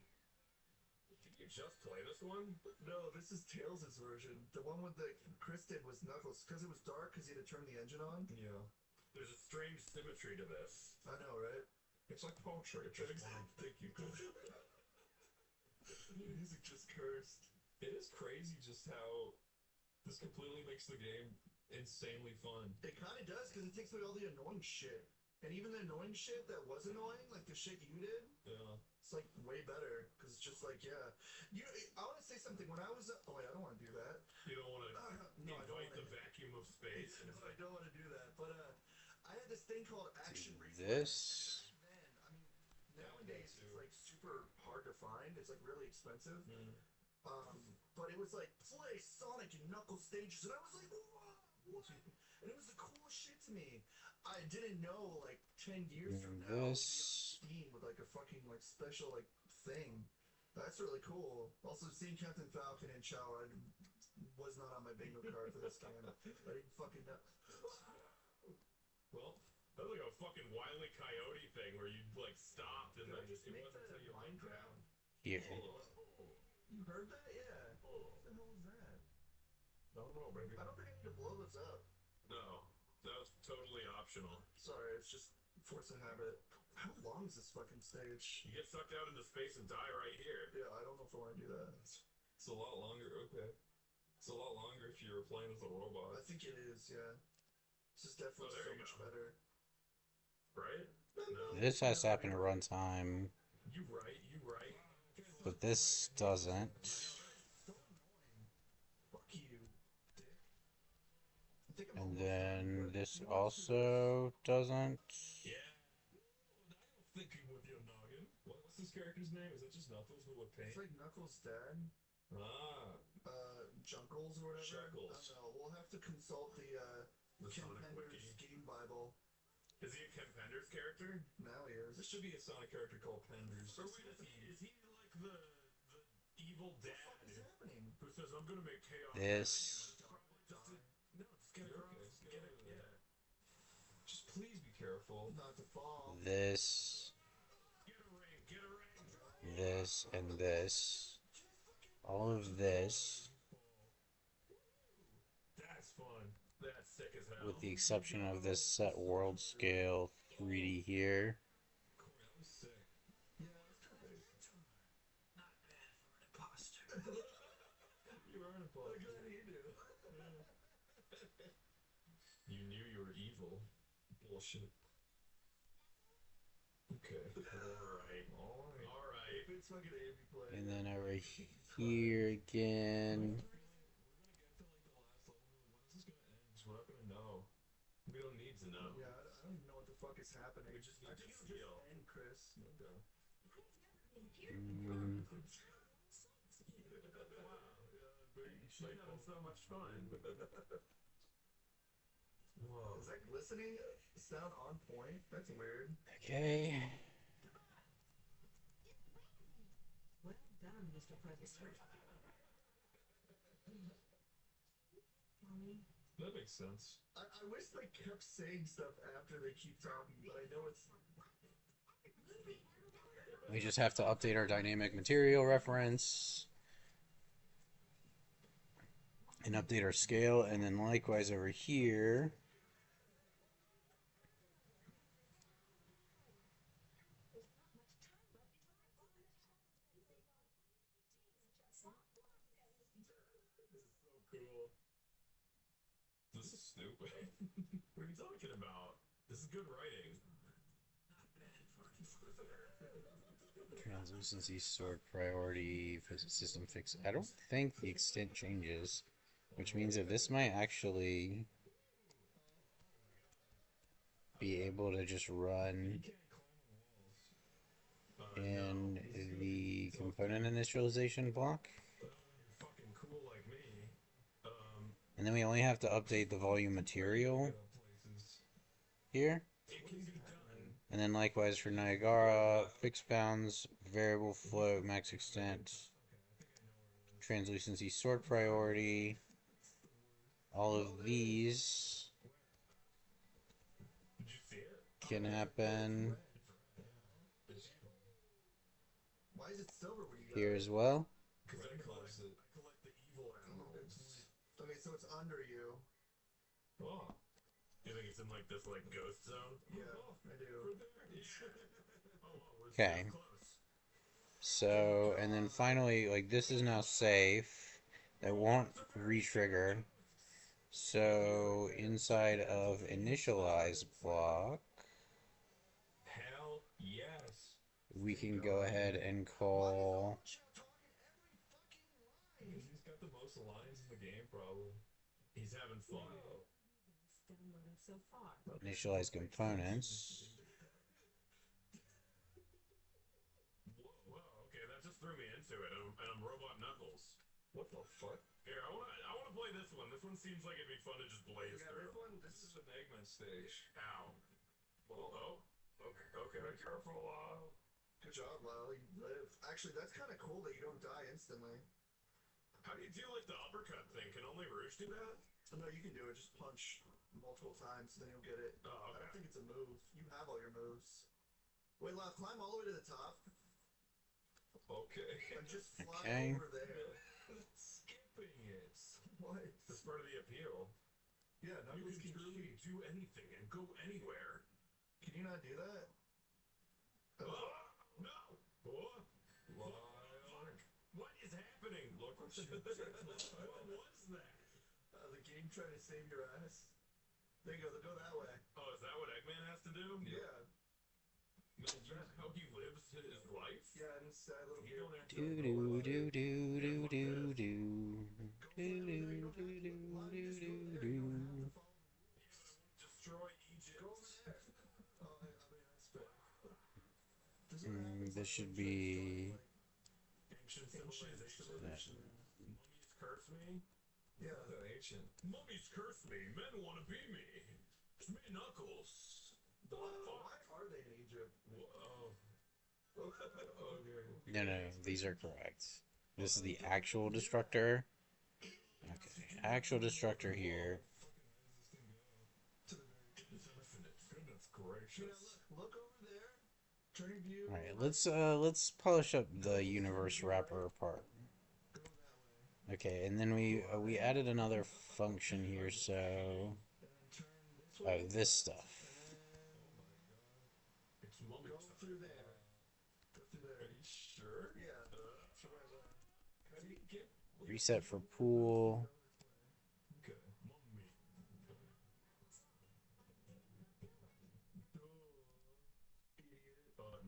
Did you just play this one? No, this is Tails' version. The one with the Chris did was Knuckles, because it was dark, because he had to turn the engine on. Yeah. There's a strange symmetry to this. I know, right? It's like poetry. It's just Thank you. Music just cursed. It is crazy just how this completely makes the game insanely fun. It kind of does, because it takes away all the annoying shit. And even the annoying shit that was annoying, like the shit you did, Yeah. it's like way better. Because it's just like, yeah. You know, I want to say something. When I was. Oh, wait, I don't want to do that. You don't want to No, I don't invite the wanna- vacuum of space. No, I don't want to do that. But I had this thing called Action Reflex. this. Back then, I mean, nowadays it's like super hard to find. It's like really expensive. But it was like play Sonic and Knuckles stages, and I was like, what? And it was the coolest shit to me. I didn't know like 10 years from now I'll be on This. Steam with like a fucking like special like thing. That's really cool. Also, seeing Captain Falcon and Chow was not on my bingo card for this game. I didn't fucking know. Well, that was like a fucking Wile E. Coyote thing where you like stopped and Did I then just it make wasn't that until you in went down. Minecraft? Here. You heard that? Yeah. What the hell was that? I don't know, baby. I don't think I need to blow this up. No, that was totally optional. Sorry, it's just force of habit. How long is this fucking stage? You get sucked out into space and die right here. Yeah, I don't know if I want to do that. It's a lot longer. Okay. It's a lot longer if you were playing as a I robot, think it is, yeah. This is definitely Oh, there so you much go. better. right? No. This has to happen at runtime, You right. You right. but this doesn't. So annoying. Fuck you, dick. I think I'm And almost done, then but this you want to see this? also doesn't. Yeah. Now thinking with your noggin. What's this character's name? Is that just Knuckles with paint? It's like Knuckles' dad. Ah, Junkles or whatever. Shuckles. I don't know. We'll have to consult The Ken Sonic Pender's Wiki. game Bible. Is he a Ken Penders character? Now he There is. should be a Sonic character called Penders. Or wait, is he like the evil What the dad fuck is happening? who says I'm gonna make chaos? This. Probably just to, no, just get across, get it, yeah. Just please be careful. Not to fall. This. Get a ring, get a ring. This. And this. All of this. That's fun. That's sick as hell. With the exception of this set world scale 3D here. Corey, that was sick. Yeah, it's kind of Not bad for an imposter. You are an What imposter. good did he do? You knew you were evil. Bullshit. Okay. Alright. Alright. It's fucking Amy play. And then over here again. We're not gonna know. We don't need to know. Yeah, I don't even know what the fuck is happening. We just need I to think it'll feel. just end, Chris. Okay. Mm, Wow. She's having so much fun. Whoa. Is that glistening sound on point? That's weird. okay. Well done, Mr. President. That makes sense. I wish they kept saying stuff after they keep talking, but I know it's. We just have to update our dynamic material reference. And update our scale. And then likewise over here. Cool. This is stupid. What are you talking about? This is good writing. Translucency, sort, priority, system fix. I don't think the extent changes. Which means that this might actually be able to just run in the component initialization block. You're fucking cool like me. And then we only have to update the volume material Places. here. It can be done. And then likewise for Niagara, fixed bounds, variable float, max extent, translucency, sort priority. All of these Did you see it? can happen Why is it silver when you got here it? as well. Because I collect the evil animals. Okay, so it's under you. Oh. You think it's in like this like ghost zone? Yeah, I do. We're Okay. close. So, and then finally, like, this is now safe. That won't re-trigger. So, inside of initialize block, Hell yes. we can go ahead and call He's He's got the most lines in the game, probably. He's having fun. Downloaded so far. initialize components. Whoa, okay, that just threw me into it, and I'm Robot Knuckles. What the fuck? Here, I wanna play this one. This one seems like it'd be fun to just blaze through. This is an Eggman stage. Ow. Oh, okay. Be careful, Good job, Lyle. You lived. Actually, that's kind of cool that you don't die instantly. How do you do like the uppercut thing? Can only Rouge do that? No, you can do it. Just punch multiple times, then you'll get it. Oh, I don't okay. think it's a move. You have all your moves. Wait, Lyle, climb all the way to the top Okay. and just fly Okay. over there. Skipping it. What? That's part of the appeal. Yeah, You Knuckles can can truly cheat. do anything and go anywhere. Can you not do that? Oh, no! Oh, Lyle. What is happening? Look what what was that? The game trying to save your ass. There you go. Go that way. Oh, is that what Eggman has to do? Yeah. that how he lives his life? Yeah, in his sad little. You don't have to Do like, go do about it. do do Yeah, do fuck do this. do Go do fly over there. You do don't have do to. Why don't you just go do there? do You don't have to do. follow the rules. Destroy Egypt. Go over there. Oh, I mean, that's fair. This is what happens This like when should you try to start be like Ancient ancient civilization. that. civilization. Mummies curse me. Yeah. The ancient. Mummies curse me. Men want to be me. It's me, Knuckles. The Why fuck? are they in Egypt? Whoa. Okay. No, no, these are correct. This is the actual destructor. Okay, actual destructor here. To the very. Infinite. Goodness You know, gracious. look over there. Turn your view. All right, let's polish up the universe wrapper part. Go that way. Okay, and then we added another function here, so And then turn this way. oh, this stuff. It's mummy Go time. through there. Go through Are there. you sure? Yeah. Sure as How do you get? Reset for pool. Okay. Mummy.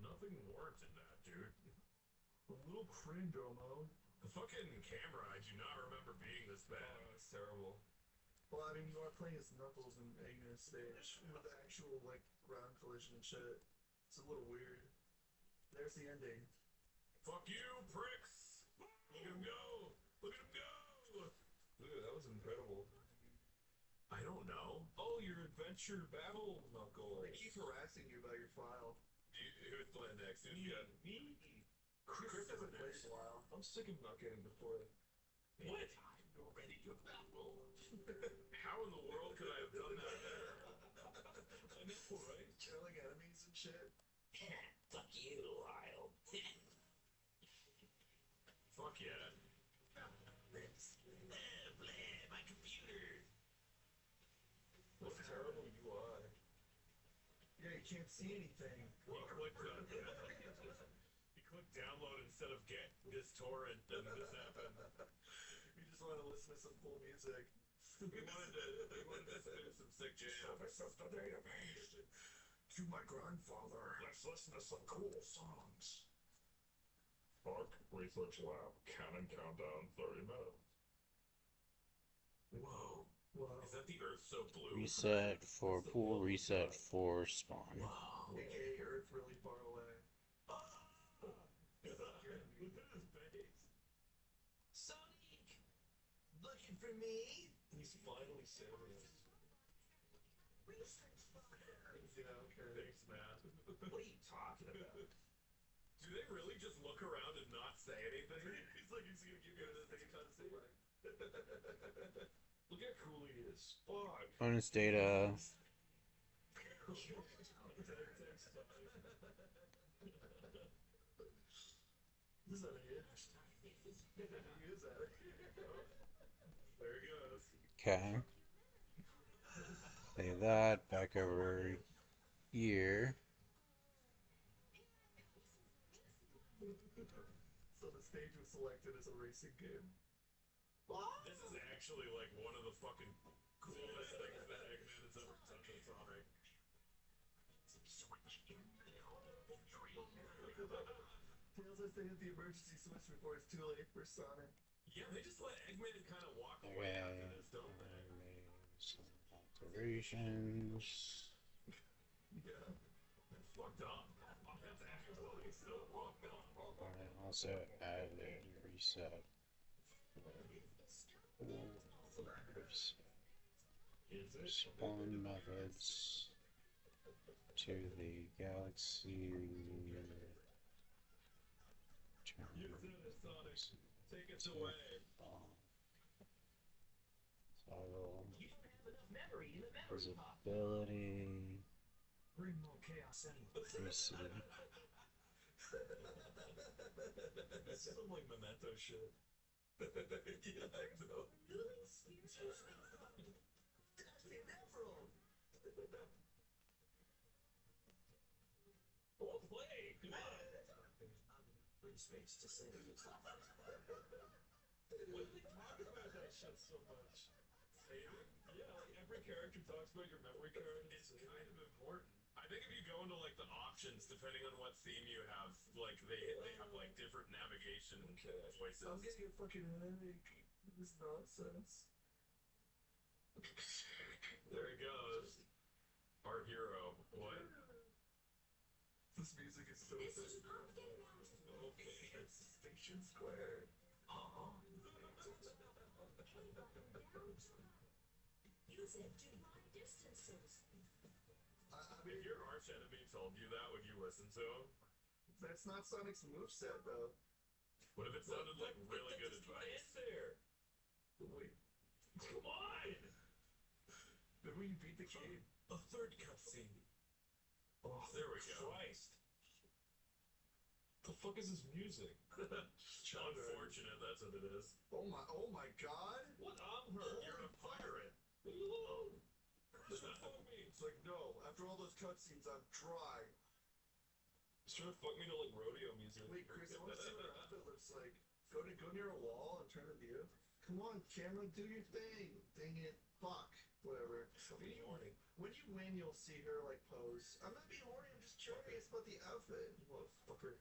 Nothing warranted that, dude. A little cringe, Omo. The fucking camera, I do not remember being this bad. It's terrible. Well, I mean, you are playing as Knuckles and Eggman stage with the actual, like, ground collision and shit. It's a little weird. There's the ending. Fuck you, pricks! Look at him go! Look at him go! Dude, that was incredible. I don't know. Oh, your adventure battle knuckle. They keep harassing you about your file. Who's playing next? Who's got me? Chris hasn't played in a while. I'm sick of not getting to play. What? You're ready to battle. How in the world could I have done that? I know, right? Killing enemies and shit. Fuck you, Lyle. Fuck yeah. My computer. What a terrible UI. Yeah, you can't see anything. He clicked download instead of get this torrent, and this happened. You just want to listen to some cool music. We wanted to spin some sick jams. This is the database. To my grandfather. Let's listen to some cool songs. Spark Research Lab. Cannon countdown 30 minutes. Whoa. Wow. Is that the Earth so blue? Reset for pool. Reset for spawn. Wow. AKA Earth really far away. Look at his face. Sonic! Looking for me? He's finally serious. Yeah, okay. Thanks, man. What are you talking about? Do they really just look around and not say anything? He's like, he's gonna give you this thing cutscene. Look how cool he is. Fuck. Bonus data. Is that it? He is at it. There he goes. Okay. Save that back over here. So the stage was selected as a racing game. This is actually like one of the fucking coolest things that Eggman has ever touched on Sonic. Tails has to hit the emergency switch before it's too late for Sonic. Yeah, they just let Eggman kind of walk away Okay. after this, don't they? Some alterations. Yeah. That's fucked up. That's actually so fucked up. I also added reset. Is it? Spawn methods to the galaxy. Use it, Sonic. Take us away. Toggle You don't have enough memory in the memory pop. visibility. Bring more chaos anyway. Reset. That's some like memento shit. Yeah, I know. That's the Emerald! We'll play. Come on. Free space to save. Why do they talk about that shit so much? Saving? Yeah, like every character talks about your memory card. It's kind of important. I think if you go into like the options, depending on what theme you have, like they have like different navigation choices. I'm getting a fucking headache. This nonsense. There he goes. Our hero. What? This music is so This sick. is Pumpkin Mountain. Okay, it's Station Square. Use it to long distances. I If mean, your arch enemy told you that, would you listen to him? that's not Sonic's moveset, though. What if it sounded like really good advice? There. Wait, Come on. then when you beat the game, A third cutscene. oh, There we go. Christ. The fuck is this music? Unfortunate, that's what it is. oh my god. What? I'm her. You're a pirate. Leave me alone. Fuck me. It's like, no, after all those cutscenes, I'm dry. He's trying to fuck me to like rodeo music. Wait, Chris, I want to see what her outfit looks like. Go near a wall and turn the view. Come on, camera, do your thing. Dang it. Fuck. Whatever. When you, When you win, you'll see her, like, pose. I'm not being horny, I'm just curious about the outfit. you motherfucker.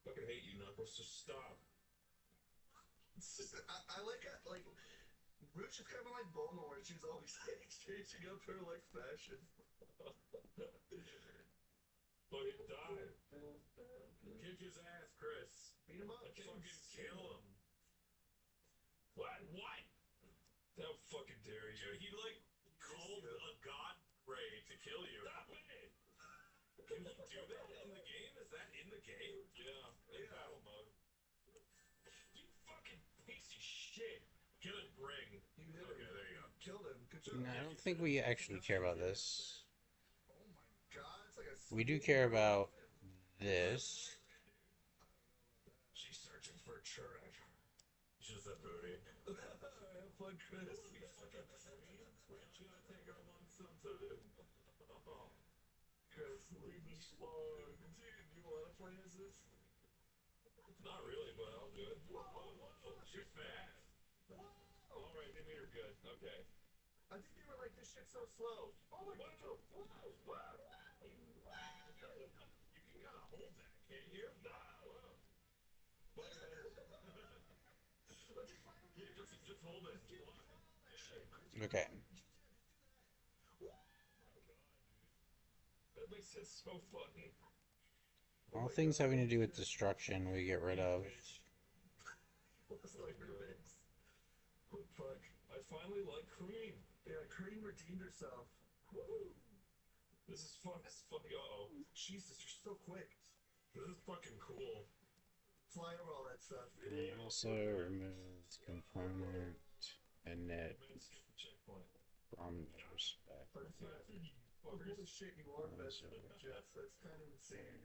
Fucking hate you, Knuckles. Just stop. It's just, I like it, like, Rouge is kind of like Bulma, where she's always, like, changing up her, like, fashion. Fucking die. Kick his ass, Chris. Beat him up. Fucking kill him. What? What? How fucking dare you? Dude, he like called a god ray to kill you. Stop it! Can he do that in the game? Is that in the game? Yeah, in battle mode. You fucking piece of shit. Kill it, Ring. You hit Okay, him. there you go. Killed him. Good job. No, I don't think we actually care about this. Oh my god, it's like a We do care about this. She's searching for a treasure. Just a booty. Have fun, Chris. We're gonna take him on something. Chris, leave me alone. Dude, you want to play as this? Not really, but I'll do it. You're fast. Alright, maybe you're good. Okay. I think they were like, this shit's so slow. Oh my god. You can kind of hold that, can't you? Yeah, just hold it. Okay. That makes it so funny. All things having to do with destruction we get rid of. What's like her mix? What the fuck? I finally like Cream. Yeah, Cream redeemed herself. Woo! This is fun as fuck. Uh-oh. Jesus, you're so quick. This is fucking cool. Fly over all that stuff. It also removes component and net Skip the checkpoint. from the respect. But it's not. Holy shit, you are better than Jeff. That's kind of insane.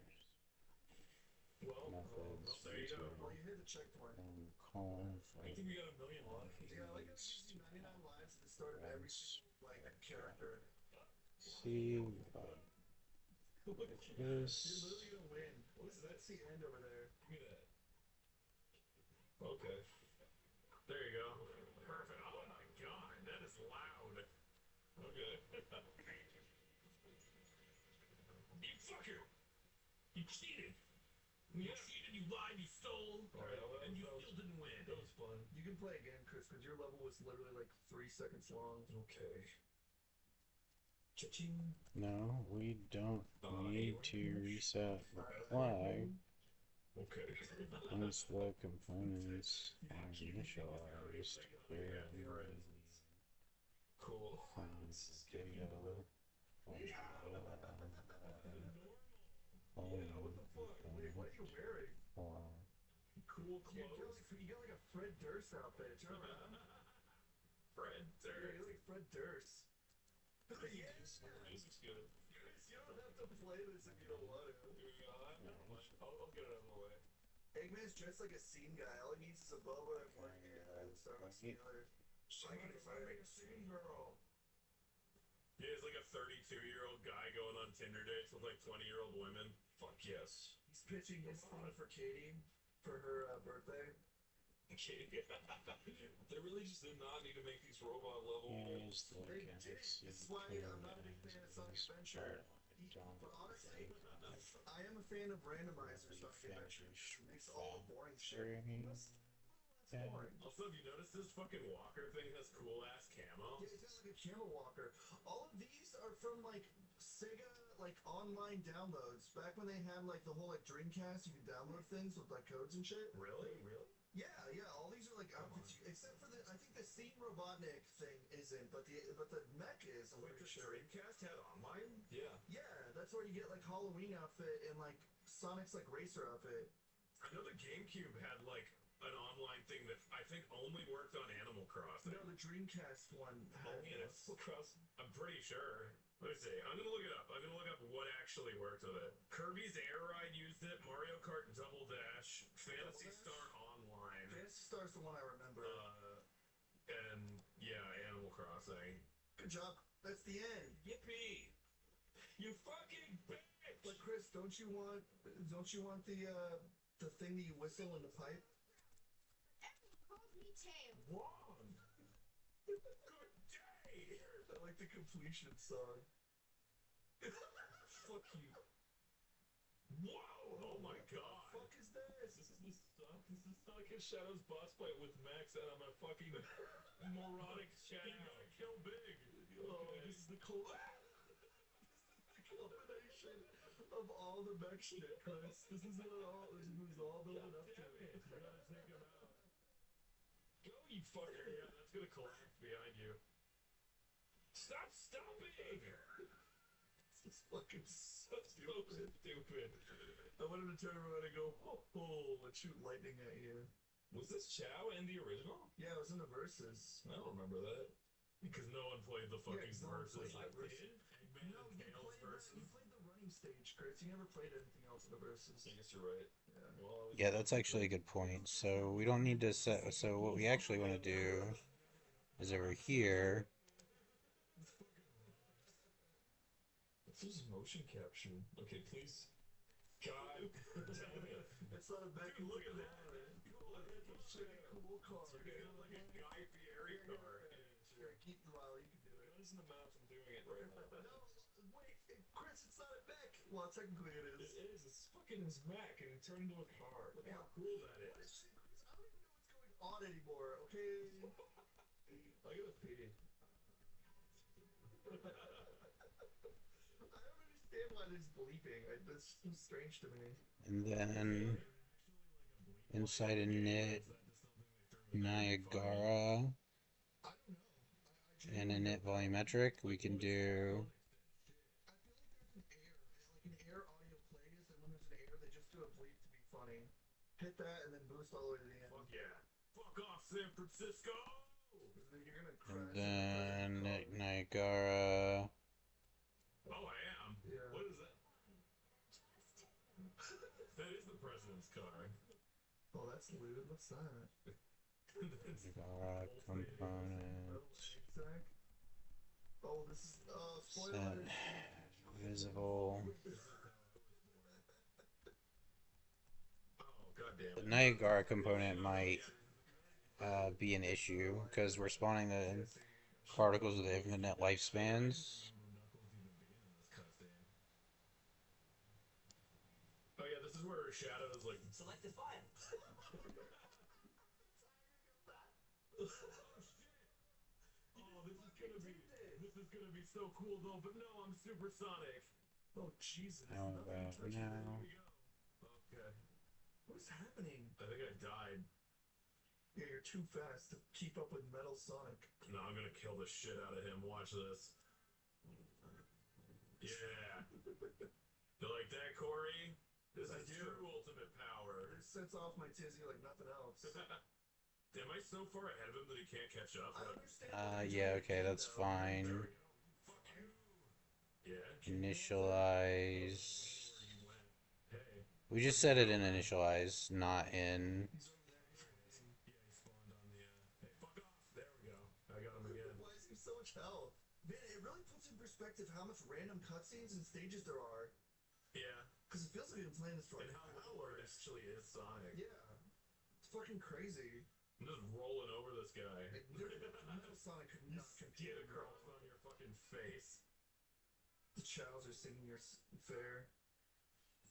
Well, Methods, there you go. Well, you hit the checkpoint. and call I think we got a million lives. Yeah, like it gives you 99 lives at the start of every single like character. see You're this. literally gonna win. That's the end over there. Give me that. Okay. There you go. Perfect. Oh my god, that is loud. Okay. You fucker! You cheated! You cheated, you lied, you stole, Alright, and you still didn't win. That was fun. You can play again, Chris, because your level was literally like 3 seconds long. Okay. Cha-ching. No, we don't need to reset the flag Okay. once the components are initialized. Cool. Finds data. Yeah, what the fuck? Wait, what are you wearing? Cool You clothes. got like a Fred Durst outfit. Turn around. Fred Yeah, Durst. you look like Fred Durst. Yeah. Music's good. You don't have to play this if you don't want to. Here we go. I'll get it out of the way. Eggman's dressed like a scene guy. All he needs is a boba and one hair and Starbucks together. Somebody find me a scene girl. Yeah, he's like a 32-year-old guy going on Tinder dates with like 20-year-old women. Fuck yes. He's pitching his theme for Katie for her birthday. Okay. They really just did not need to make these robot level. Here's the They did. galaxy It's why I'm not a big fan of Sonic adventure. But honestly, I am a fan of randomizers on the adventure. It makes all the boring shit less boring. Also, have you noticed this fucking walker thing has cool ass camo? Yeah, it's got like a camel walker. All of these are from like Sega like online downloads. Back when they had like the whole like Dreamcast, you could download things with like codes and shit. Really? Really? Yeah, yeah. All these are like outfits, except for the I think the Steam Robotnik thing isn't, but the mech is. I'm Wait, pretty the sure. Dreamcast had online? Yeah. Yeah, that's where you get like Halloween outfit and like Sonic's like racer outfit. I know the GameCube had like an online thing that I think only worked on Animal Crossing. No, the Dreamcast one had Only this. Animal Crossing? I'm pretty sure. Let me see. I'm gonna look it up. I'm gonna look up what actually worked with it. Kirby's Air Ride used it. Mario Kart Double Dash. Phantasy Dash? Star Online. Phantasy Star's the one I remember. And yeah, Animal Crossing. Good job. That's the end. Yippee! You fucking bitch! But Chris, don't you want the thing that you whistle in the pipe? Everyone calls me Tail. Wrong! Good day! I like the completion song. Fuck you. Whoa! Oh my god! What the fuck is this? This is the stuff. This is Sonic Shadows boss fight with Max, and I'm a fucking moronic shadow. You gotta kill big. Oh, Okay. this is the culmination of all the mech shit, Chris. This is what this was all building up to. Damn it! You gotta take him out. Go, you fucker! Yeah, that's gonna collapse behind you. Stop stopping! This is fucking so So stupid. stupid. I wanted to turn around and go, ho, and shoot lightning at you. Was this Chow in the original? Yeah, it was in the verses. I don't remember that. Because no one played the fucking no one verses. played I the verses. did. Eggman No, and you Tails versus. played the running stage, Chris. You never played anything else in the verses. I guess you're right. Yeah. Well, Yeah, that's actually a good point. So we don't need to set. So what we actually want to do is over here. this is motion capture. Okay, please. God damn it. It's not a back. Dude, look at that. Cool, it's like a cool car. It's like a Guy Fieri car. Here, keep well, you can do it. Notice in the maps, I'm doing it right now. No, wait, Chris, it's not a mech. Well, technically it is. It is. It's fucking his Mac, and it turned into a car. Look how cool that What is. is it, Chris? I don't even know what's going on anymore, okay? I gotta pee. I don't understand why there's bleeping. That's so strange to me. And then inside of knit Niagara I don't know. and a knit volumetric, we can do. I feel like there's an air audio plays, and when there's an air, they just do a bleep to be funny. Hit that and then boost all the way to the end. Fuck yeah. Fuck off, San Francisco! Then you're gonna And crash. then knit Niagara. Oh, I am? Yeah. What is that? That is the president's car. Oh, that's lewd. What's that? Niagara component. Zach? Oh, this is Set spoilers. visible. Oh, goddamn The it. Niagara component might be an issue because we're spawning the particles with infinite lifespans. Oh yeah, this is where Shadow is like. Select the file. Oh, this is gonna be so cool though. But no, I'm supersonic. Oh, Jesus. How about now? Okay. What's happening? I think I died. Yeah, you're too fast to keep up with Metal Sonic. No, I'm gonna kill the shit out of him. Watch this. Yeah. You like that, Corey? This I is do. true ultimate power. It sets off my tizzy like nothing else. Am I so far ahead of him that he can't catch up? I understand. what you're Yeah, trying to okay, do, that's though. fine. Fuck you. Yeah. Initialize. Hey. We just set it in initialize, not in. He's over there. He's crazy. Yeah, he spawned on the. Hey, fuck off. There we go. I got him again. Why is he so much health? Man, it really puts in perspective how much random cutscenes and stages there are. Yeah. Because it feels like we've been playing this for And like how little it hours. actually is Sonic. Yeah. It's fucking crazy. I'm just rolling over this guy. Like, literally, Metal Sonic could not compete Get with Metal. across on your fucking face. chows are singing your fair.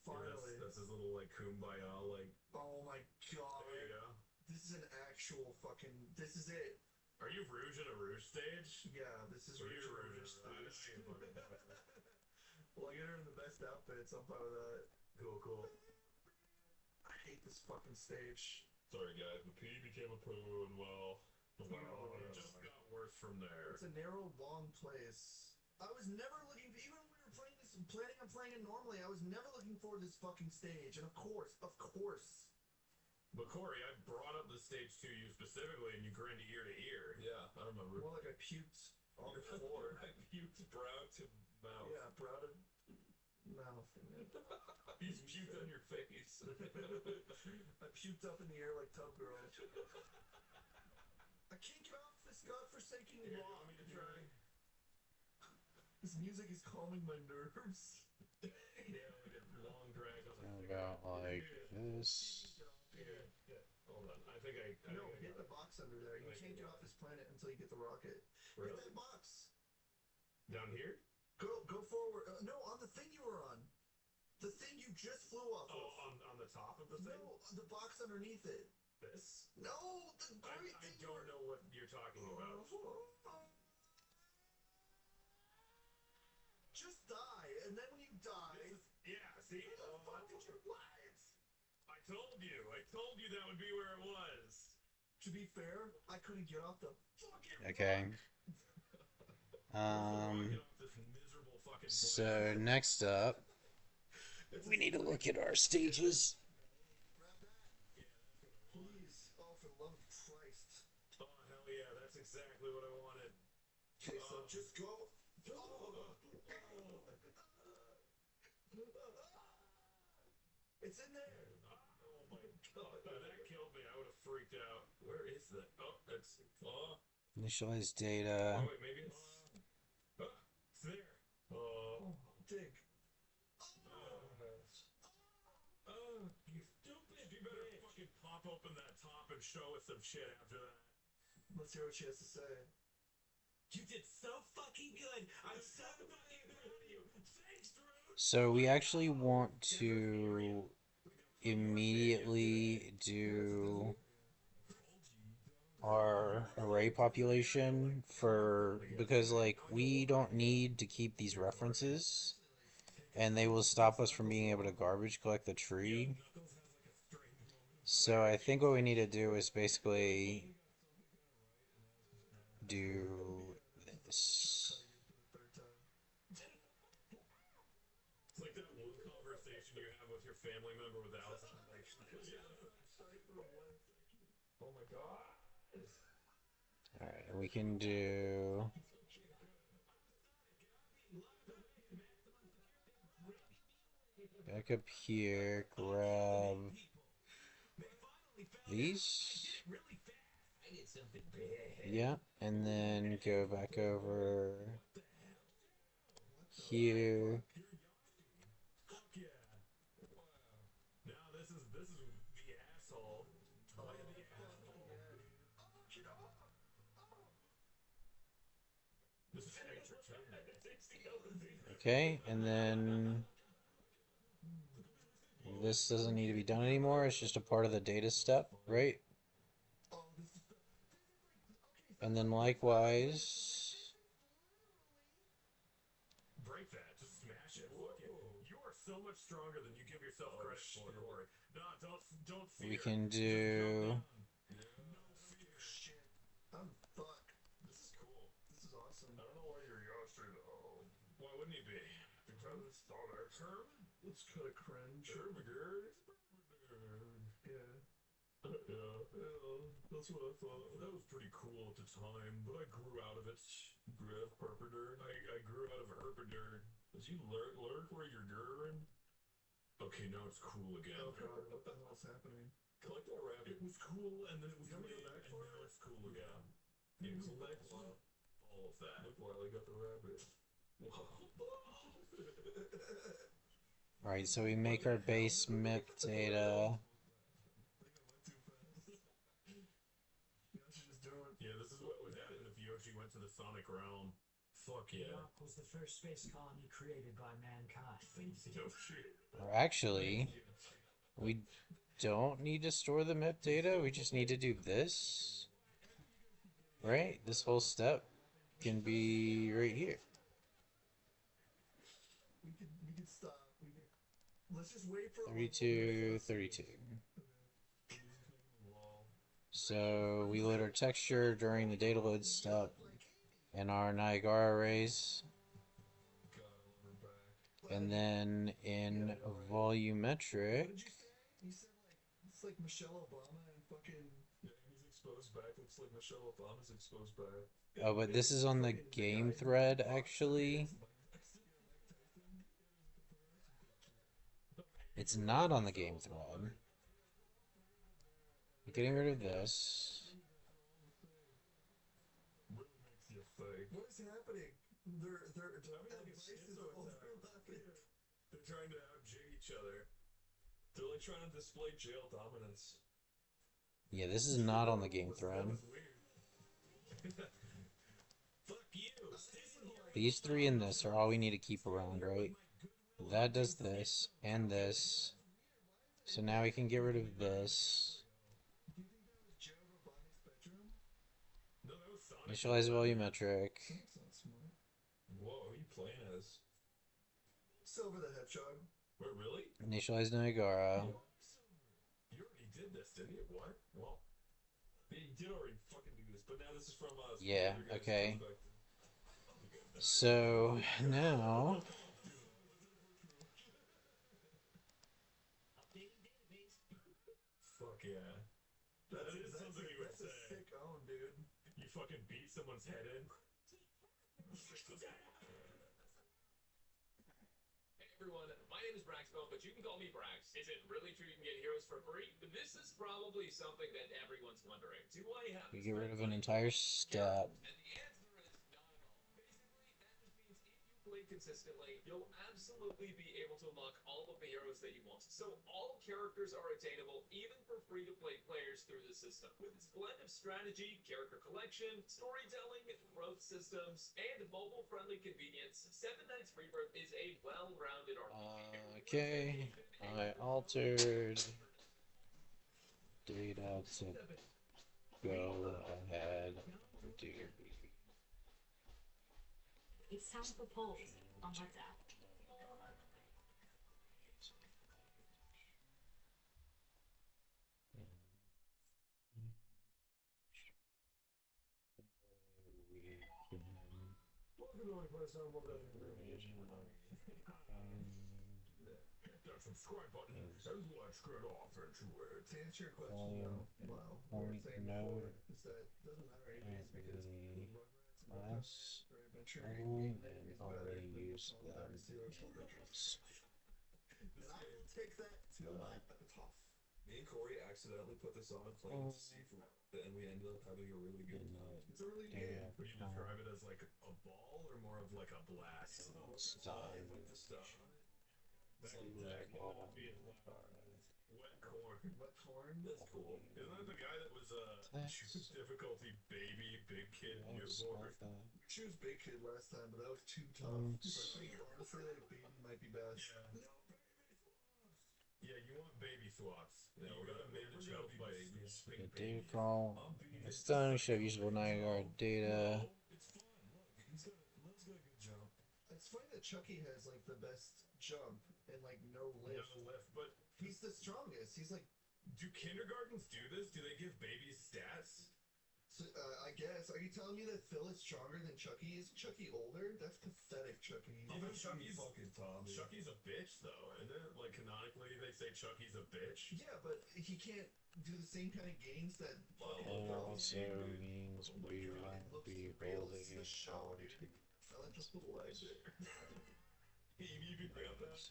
Yeah, Finally. that's his little like kumbaya like. Oh my god. There you go. This is an actual fucking. This is it. Are you Rouge in a Rouge stage? Yeah, this is So Rouge you're Rouge Rouge. I stage. ain't fucking doing that. Well, I get her in the best outfits. I'm fine with that. Cool, cool. I hate this fucking stage. Sorry guys, the P became a poo and well, it just got worse from there. It's a narrow, long place. I was never looking. Even when we were playing this, planning on playing it normally, I was never looking for this fucking stage. And of course. But Corey, I brought up the stage to you specifically, and you grinned ear to ear. Yeah, I remember. More like I puked on the floor. I puked brow to mouth. Yeah, brow to mouth. You puked on your face. I puked up in the air like Tub Girl. I can't get off this godforsaken Here, you log. want me to try? This music is calming my nerves. Yeah, like a long drag on the About like this. Yeah. Hold on. I think I No, got hit the it. box under there. You can't get off this planet until you get the rocket. Really? Hit that box. Down here? Go forward. No, on the thing you were on. The thing you just flew off Oh, of. on the top of the thing? No, the box underneath it. This? No, the great I thing. don't know what you're talking about. Just die, and then when you die, Yeah, see? where the fuck did you live? I told you that would be where it was. To be fair, I couldn't get off the fucking. Okay. So next up, we need to look at our stages. Grab that. Please. Oh, for the love of Christ. Oh, hell yeah, that's exactly what I wanted. Okay, so just go. It's in there. Oh my god, that killed me. I would have freaked out. Where is that? Oh, it's. Initialize data. Oh, wait, maybe it's. It's there. Dig. You stupid. You better fucking pop open that top and show us some shit after that. Let's hear what she has to say. You did so fucking good. I'm so fucking proud of you. Thanks, Drew. So we actually want to immediately do our array population because like we don't need to keep these references and they will stop us from being able to garbage collect the tree. So I think what we need to do is basically do this. It's like that one conversation you have with your family member without. Oh my god. Alright, we can do back up here, grab these. Yeah, and then go back over here. Fuck yeah. Wow. Now this is the asshole. Oh yeah, the asshole. This is entertainment. Okay, and then this doesn't need to be done anymore. It's just a part of the data step, right? And then likewise, Break that. Just smash it. Fuck it. You are so much stronger than you give yourself credit for, Corey. No, don't fear. we can do Shit. I'm fucked. This is cool. This is awesome. I don't know why you're Yoshi though. Why wouldn't he be? Because it's Sonic. It's kind of cringe. Hermigerd. Yeah. Yeah, that's what I thought. That was pretty cool at the time, but I grew out of it. Griff, Herpeder. I grew out of Herpeder. Did you learn where you're Gurren? Okay, now it's cool again. Oh god, what the hell's happening? Collect that rabbit. It was cool, and then it was You want me to lame, go back and for now it? it's cool again. You collect all of that. Look while I got the rabbit. Alright, so we make our base MIP data. Yoshi's just doing. Yeah, this is what would happen if Yoshi went to the Sonic realm. Fuck yeah. Europe was the first space colony created by mankind. No shit. Or actually, we don't need to store the map data. We just need to do this. Right? This whole step can be right here. We could stop. Let's just wait for 32, 32. So we load our texture during the data load step in our Niagara arrays. And then in volumetric, What did you say? You said like it's like Michelle Obama and fucking. Yeah, he's exposed back. Looks like Michelle Obama's exposed back. oh, but this is on the game thread actually. It's not on the game thread. Getting rid of this. Really makes you think. What is happening? They're Having like a advice is schizo attack. overlapping. They're trying to outjig each other. They're like trying to display jail dominance. Yeah, this is not on the game thread. That was weird. Fuck you. These three and this are all we need to keep around, right? That does this and this. So now we can get rid of this. Do you think that was Joe Robotics' bedroom? No, that was Sonic. Initialize volumetric. That's not smart. Whoa, who you playing as? Silver the Hedgehog. Wait, really? Initialize Niagara. You already did this, didn't you? What? Well, yeah, you did already fucking do this, but now this is from us. Yeah, okay. So now Fuck yeah. That is something you would That's a say. sick own, dude. You fucking beat someone's head in. Hey everyone, my name is Braxbone, but you can call me Brax. Is it really true you can get heroes for free? This is probably something that everyone's wondering. Do I have we to get rid spend of an money entire for step. heroes? And the answer is not at all. Basically, that just means if you play consistently, you'll absolutely be able to unlock all of the heroes that you want. So all characters are attainable, even for free-to-play players through the system. With its blend of strategy, character collection, storytelling, growth systems, and mobile-friendly convenience, Seven Knights Rebirth is a well-rounded RPG. Okay, I altered data to go ahead and do. It's time for polls on WhatsApp. Welcome to my place. I'm over there. That subscribe button is let's get off into it. To answer your question, well, what we were saying before is that it doesn't matter anyways because Class or adventure and is only better than use all the them Steelers once. And I will take that to my epitaph. Me and Corey accidentally put this on playing to see from and we ended up having a really good time. It's a really good Yeah, game. Would you describe it as like a ball or more of like a blast? Style. With the stuff on it. That's See like that ball guy. being wet corn. Wet corn. That's cool. Isn't that the guy that was That's- difficulty baby big kid Looks newborn? like that. We chose Big Kid last time, but that was too tough. So I think honestly, like Baby might be best. Yeah, you want baby swaps. Yeah, we're gonna manage out babies. The data call. It's done. Show usable Niagara data. It's fun. Look, Leo's got a good jump. It's funny that Chucky has like the best jump and like no lift. No lift, but He's the strongest. He's like, do kindergartens do this? Do they give babies stats? so, I guess. Are you telling me that Phil is stronger than Chucky? Is Chucky older? That's pathetic, Chucky. Even Chucky's fucking Tommy. Chucky's a bitch, though, isn't it? Like canonically, they say Chucky's a bitch. Yeah, but he can't do the same kind of games that. And also means we won't be holding it out. I like the little leg there. You can grab that.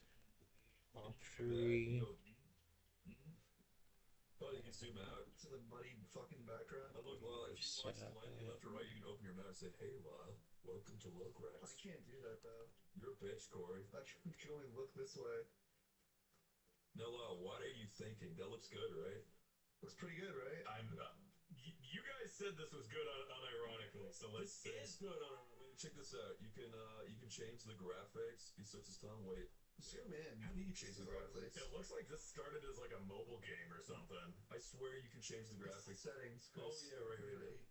Tree. Oh, you can zoom out. To the muddy fucking background. Oh, look, Lyle, if you Set watch up slightly left or right, you can open your mouth and say, "Hey, Lyle, welcome to I Rugrats." can't do that though. You're a bitch, Corey. I can only look this way. No, Lyle, what are you thinking? That looks good, right? Looks pretty good, right? I'm. You guys said this was good unironically, so let's This see. is good on check this out. You can change the graphics. He starts his time. Wait. Zoom in. How do you change the graphics? It looks like this started as like a mobile game or something. I swear you can change the graphics. Settings. Oh yeah, right.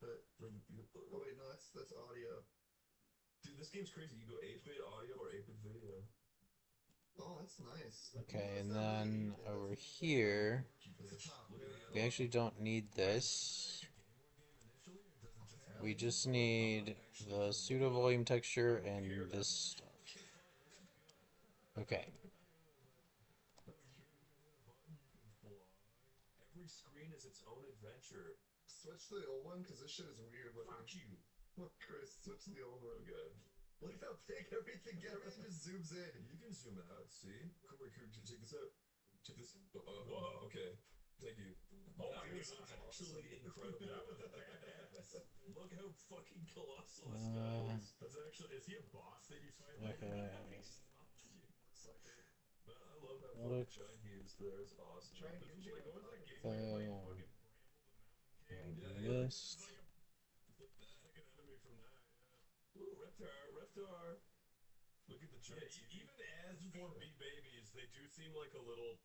8-bit. Bring Oh wait, no, that's audio. Dude, this game's crazy. You go 8-bit audio or 8-bit video. Oh, that's nice. Okay, and then over here, we actually don't need this. We just need the pseudo volume texture and this stuff. Okay. Every screen is its own adventure. Switch to the old one, because this shit is weird looking. Fuck you. Look, Chris, switch to the old one. Okay. Look at how big everything gets. Everything just zooms in. You can zoom out. See? Corey, check this out. Check this. Okay. Thank you. Oh my god, that's actually incredible. Look how fucking colossal this guy is. That's actually, is he a boss that you fight? Okay. I love how fucking giant he is there. It's awesome. Try and get you. Like, what was that game where you played fucking This. like an enemy from that? Yeah. Ooh, Reptar. Look at the giant. Yeah, even as 4B babies, they do seem like a little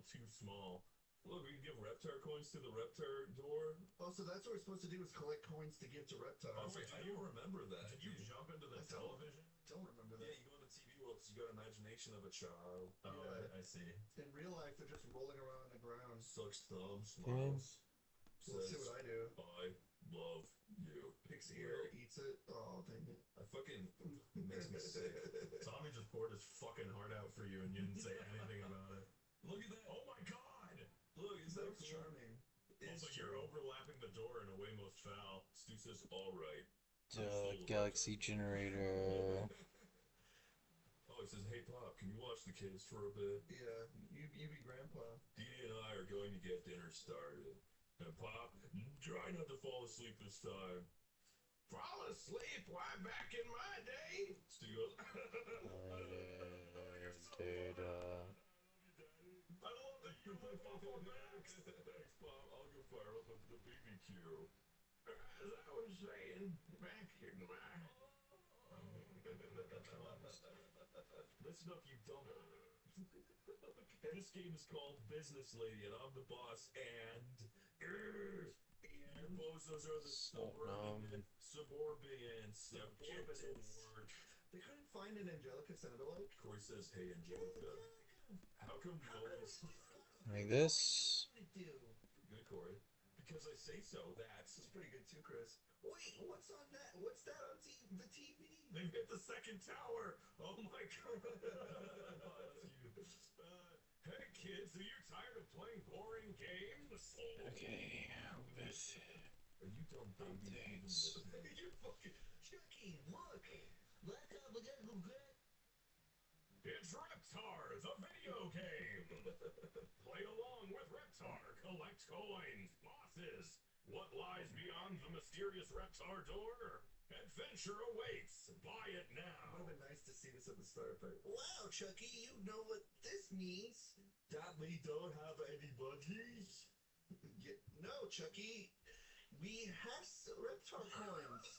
too small. Look, we can give Reptar coins to the Reptar door. Oh, so that's what we're supposed to do is collect coins to give to Reptar. Oh, Wait, I don't remember that. Did you jump into the I don't- television? Don't remember Yeah, that. you go in the TV world because you got imagination of a child. Oh, Yeah. I see. In real life, they're just rolling around on the ground. Sucks thumbs, smiles. Let's see what I do. I love you. Picks ear, eats it. Oh, dang it. I fucking it makes me sick. Tommy just poured his fucking heart out for you and you didn't say anything about it. Look at that. Oh my god! Look, is that That's cool? charming. Also, you're overlapping the door in a way most foul. Stu says, all right. Galaxy generator. Oh, he says, hey, Pop, can you watch the kids for a bit? Yeah, you be grandpa. Dee and I are going to get dinner started. And Pop, try not to fall asleep this time. Fall asleep? Why, back in my day? Stu goes, Data. I love that you live off our backs. Thanks, Pop. I'll go fire up the BBQ. As I was saying, back in my... Listen up, you dumb. This game is called Business Lady, and I'm the boss, and bozos are the suburban word. They couldn't find an Angelica sound alike. Corey says, hey, Angelica. How come you always... Like this. Good, Corey. Because I say so, that's... This is pretty good too, Chris. Wait, what's on that? What's that on the TV? They hit the second tower. Oh my god. Hey kids, are you tired of playing boring games? Okay. With Are you dumb baby? updates. You fucking Chucky, look. Laptop, we gotta go get. It's Reptar, the video game. Play along with Reptar. Collect coins, bosses. What lies beyond the mysterious Reptar door? Adventure awaits. Buy it Would now. have been nice to see this at the start, but wow, Chucky, you know what this means? That we don't have any budgies? No, Chucky, we have Reptar coins.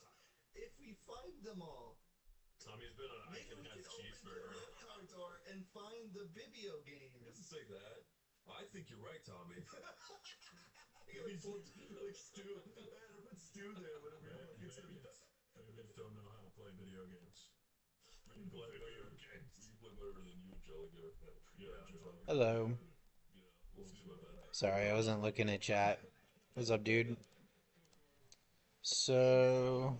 If we find them all, Tommy's been on maybe Ike we and can has open the cheeseburger. Reptar door and find the Bibio He game. doesn't say that. I think you're right, Tommy. He's like Stu. Put Stu there whenever he gets Maybe just don't know how to play video games. We play video games. You play better than you, Angelica. Yeah, Angelica. Hello. Yeah, we'll see about that. Sorry, I wasn't looking at chat. What's up, dude? So,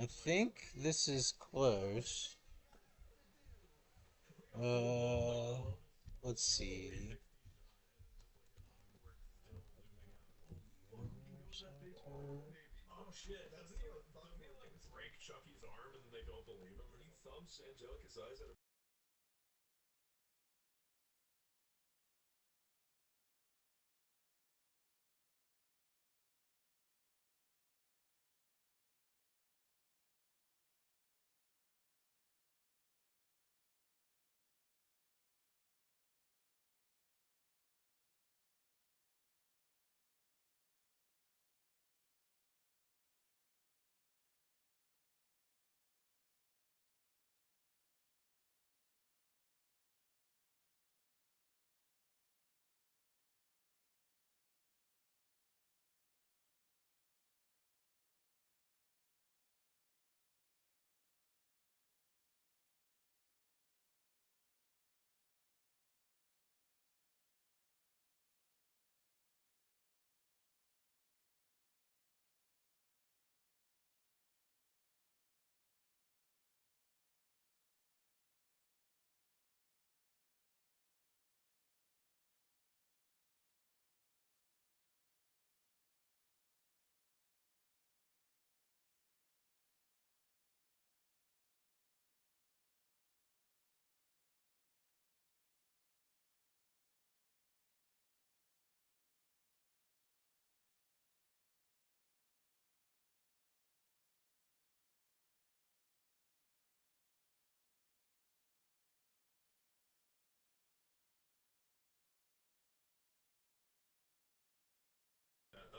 I think this is close. Let's see. Oh shit, doesn't he like break Chucky's arm and then they don't believe him? He thumps Angelica's eyes out of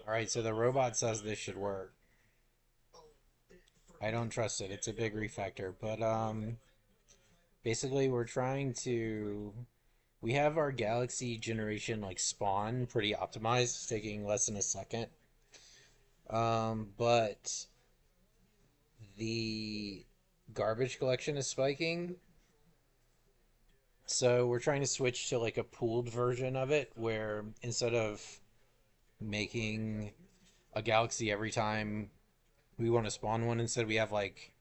All right, so the robot says this should work. Oh, for I don't me, trust it. It's a big refactor, but basically we're trying to we have our galaxy generation like spawn pretty optimized, taking less than a second. But the garbage collection is spiking, so we're trying to switch to like a pooled version of it where instead of making a galaxy every time we want to spawn one, instead we have like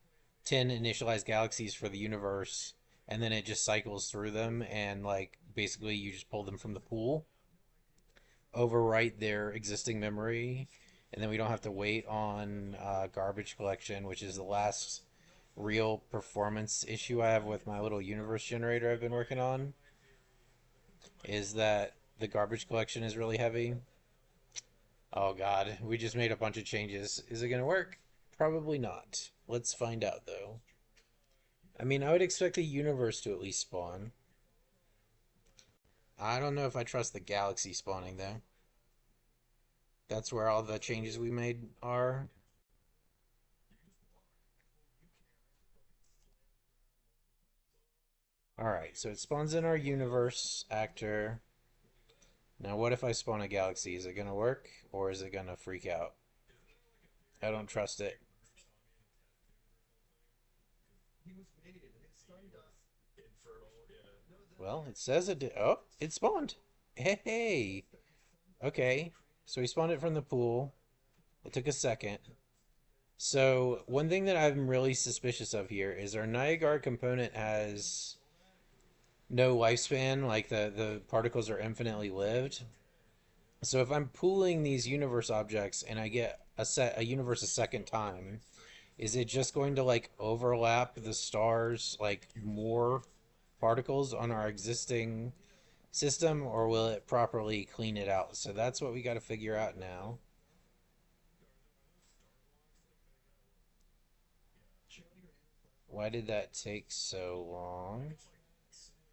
10 initialized galaxies for the universe, and then it just cycles through them, and like basically you just pull them from the pool, overwrite their existing memory, and then we don't have to wait on garbage collection, which is the last real performance issue I have with my little universe generator I've been working on, is that the garbage collection is really heavy. Oh god, we just made a bunch of changes. Is it gonna work? Probably not. Let's find out though. I mean, I would expect the universe to at least spawn. I don't know if I trust the galaxy spawning though. That's where all the changes we made are. Alright, so it spawns in our universe actor. Now, what if I spawn a galaxy? Is it gonna work? Or is it gonna freak out? I don't trust it. he was made. His sun dust. Infernal, yeah. No, the Well, it says it did. Oh, it spawned. Hey! Okay, so we spawned it from the pool. It took a second. So, one thing that I'm really suspicious of here is our Niagara component has no lifespan, like the particles are infinitely lived. So if I'm pooling these universe objects and I get a universe a second time, is it just going to like overlap the stars like more particles on our existing system, or will it properly clean it out? So that's what we got to figure out now. Why did that take so long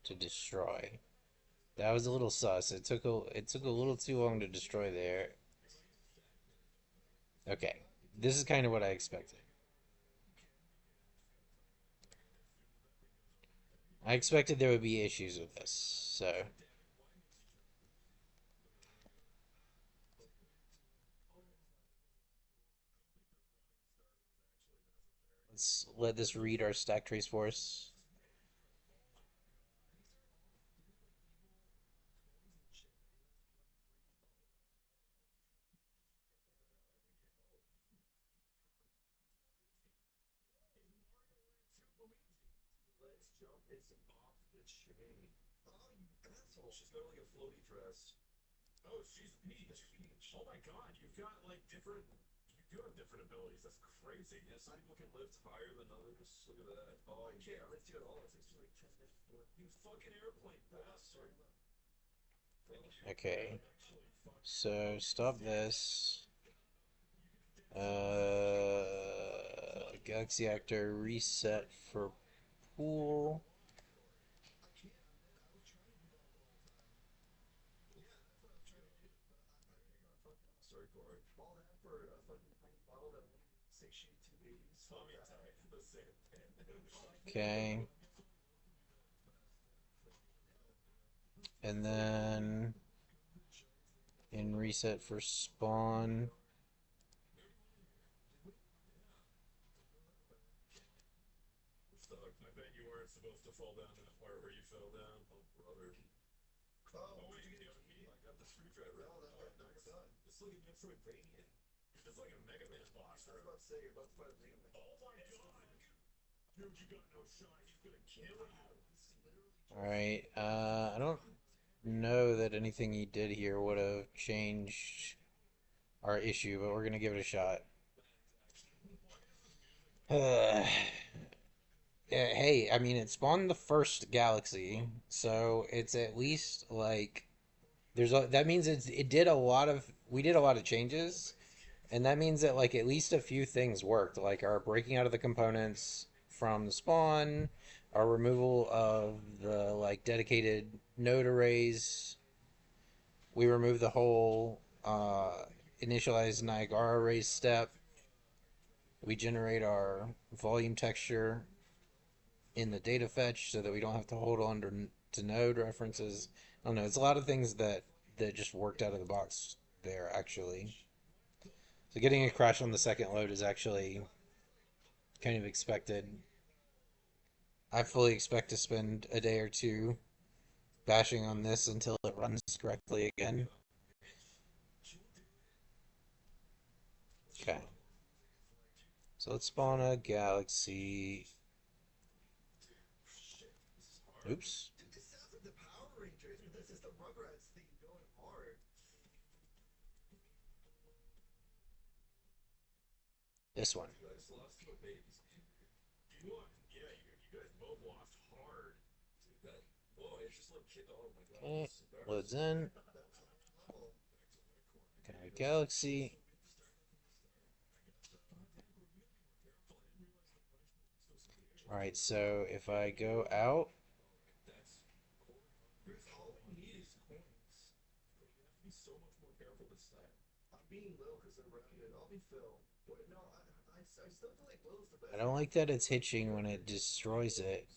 to destroy? That was a little sus. It took a little too long to destroy there. Okay. This is kind of what I expected. I expected there would be issues with this. So, let's let this read our stack trace force. Let's jump is off the chain. oh, you Well, asshole. she's got like a floaty dress. Oh, she's Peach. That's Peach. Oh my god, you've got like different. You do have different abilities. That's crazy. Yeah, some people can lift higher than others. Look at that. Oh, I you can't can't lift lift you you at at all. all. It It takes takes you me like like 10 minutes. you fucking airplane bastard. Thank you. Okay. Actually, fuck. So, stop this. Galaxy Actor reset for pool. I can't. I was trying to do that the whole time. Yeah, that's what I was trying to do. But Sorry, Corey. all that for a fucking tiny bottle that won't satiate two babies. Tommy tied the same pin. Okay. And then in reset for spawn. Stuck. I bet you weren't supposed to fall down to the part where you fell down. Oh, brother. Oh, Oh, wait, did you get you the key? I got the screwdriver. No, Alright, that's nice. done. It's like a Metroidvania. It's like a Mega Man boss I was room. about to say, you're about to fight a Mega Man. Oh my god! Dude, you got no shot. He's gonna kill you. Alright, I don't know that anything he did here would have changed our issue, but we're gonna give it a shot. Hey, I mean, it spawned the first galaxy, so it's at least like that means it did a lot of we did a lot of changes, and that means that like at least a few things worked, like our breaking out of the components from the spawn, our removal of the like dedicated node arrays. We removed the whole initialize Niagara raise step. We generate our volume texture in the data fetch so that we don't have to hold on to node references. I don't know. It's a lot of things that just worked out of the box there actually. So getting a crash on the second load is actually kind of expected. I fully expect to spend a day or two bashing on this until it runs correctly again. Okay. So let's spawn a galaxy. Oops. Dude, this sounds like the Power Rangers, but this is the Rugrats theme going hard. This one. You guys lost to a babies game. You won. Yeah, you guys both lost hard. Dude, that. Whoa, it's just like kid. Oh my god. Okay. This is Loads embarrassing. in. Level. Okay, galaxy. Alright, so if I go out, That's Chris, all we need is coins. But you have to be so much more careful this time. I'm being Lil because they're rounded. I'll be Phil. But no, I still feel like Lil's the best. I don't like that it's hitching when it destroys it.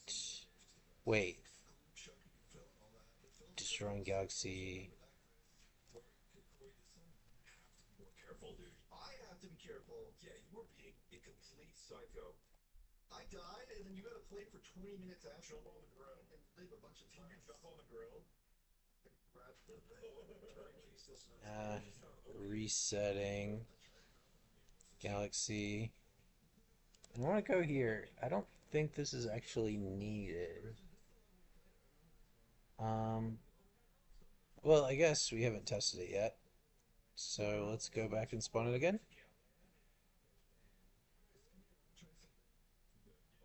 Wait, Chucky, Phil, and all that. But Phil's destroying galaxy. More careful, dude. I have to be careful. Yeah, you were being a complete psycho. I died, and then you gotta play for 20 minutes after Jump on the grill. and live a bunch of times. Jump on the grill. Grab the Resetting. Galaxy. I want to go here. I don't think this is actually needed. Um, well, I guess we haven't tested it yet. So let's go back and spawn it again.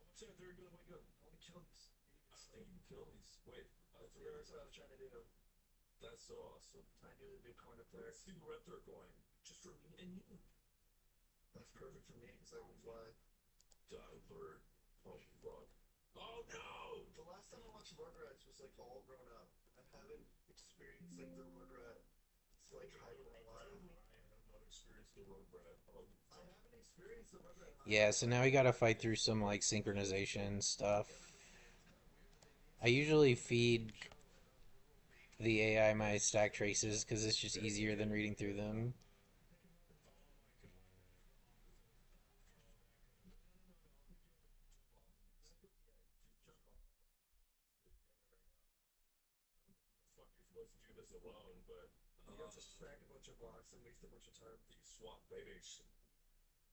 Watch out, they're gonna wake up. I wanna kill these. I think you can kill these. Wait, that's Yeah, that's what I was trying to do. That's so awesome. I knew there'd be a coin up there. Let's see what they're going. Just for me and you. That's perfect for me because I can fly. Die, bird. Oh, fuck. Oh, no! The last time I watched Rugrats was like all grown up. I haven't experienced like the Rugrat. It's like hype in a while. I have not experienced the Rugrat. I haven't experienced the Rugrat. Yeah, so now we gotta fight through some like synchronization stuff. I usually feed the AI my stack traces because it's just easier than reading through them. Fuck, you're supposed to do this alone, but. You have to stack a bunch of blocks and waste a bunch of time. You swap babies.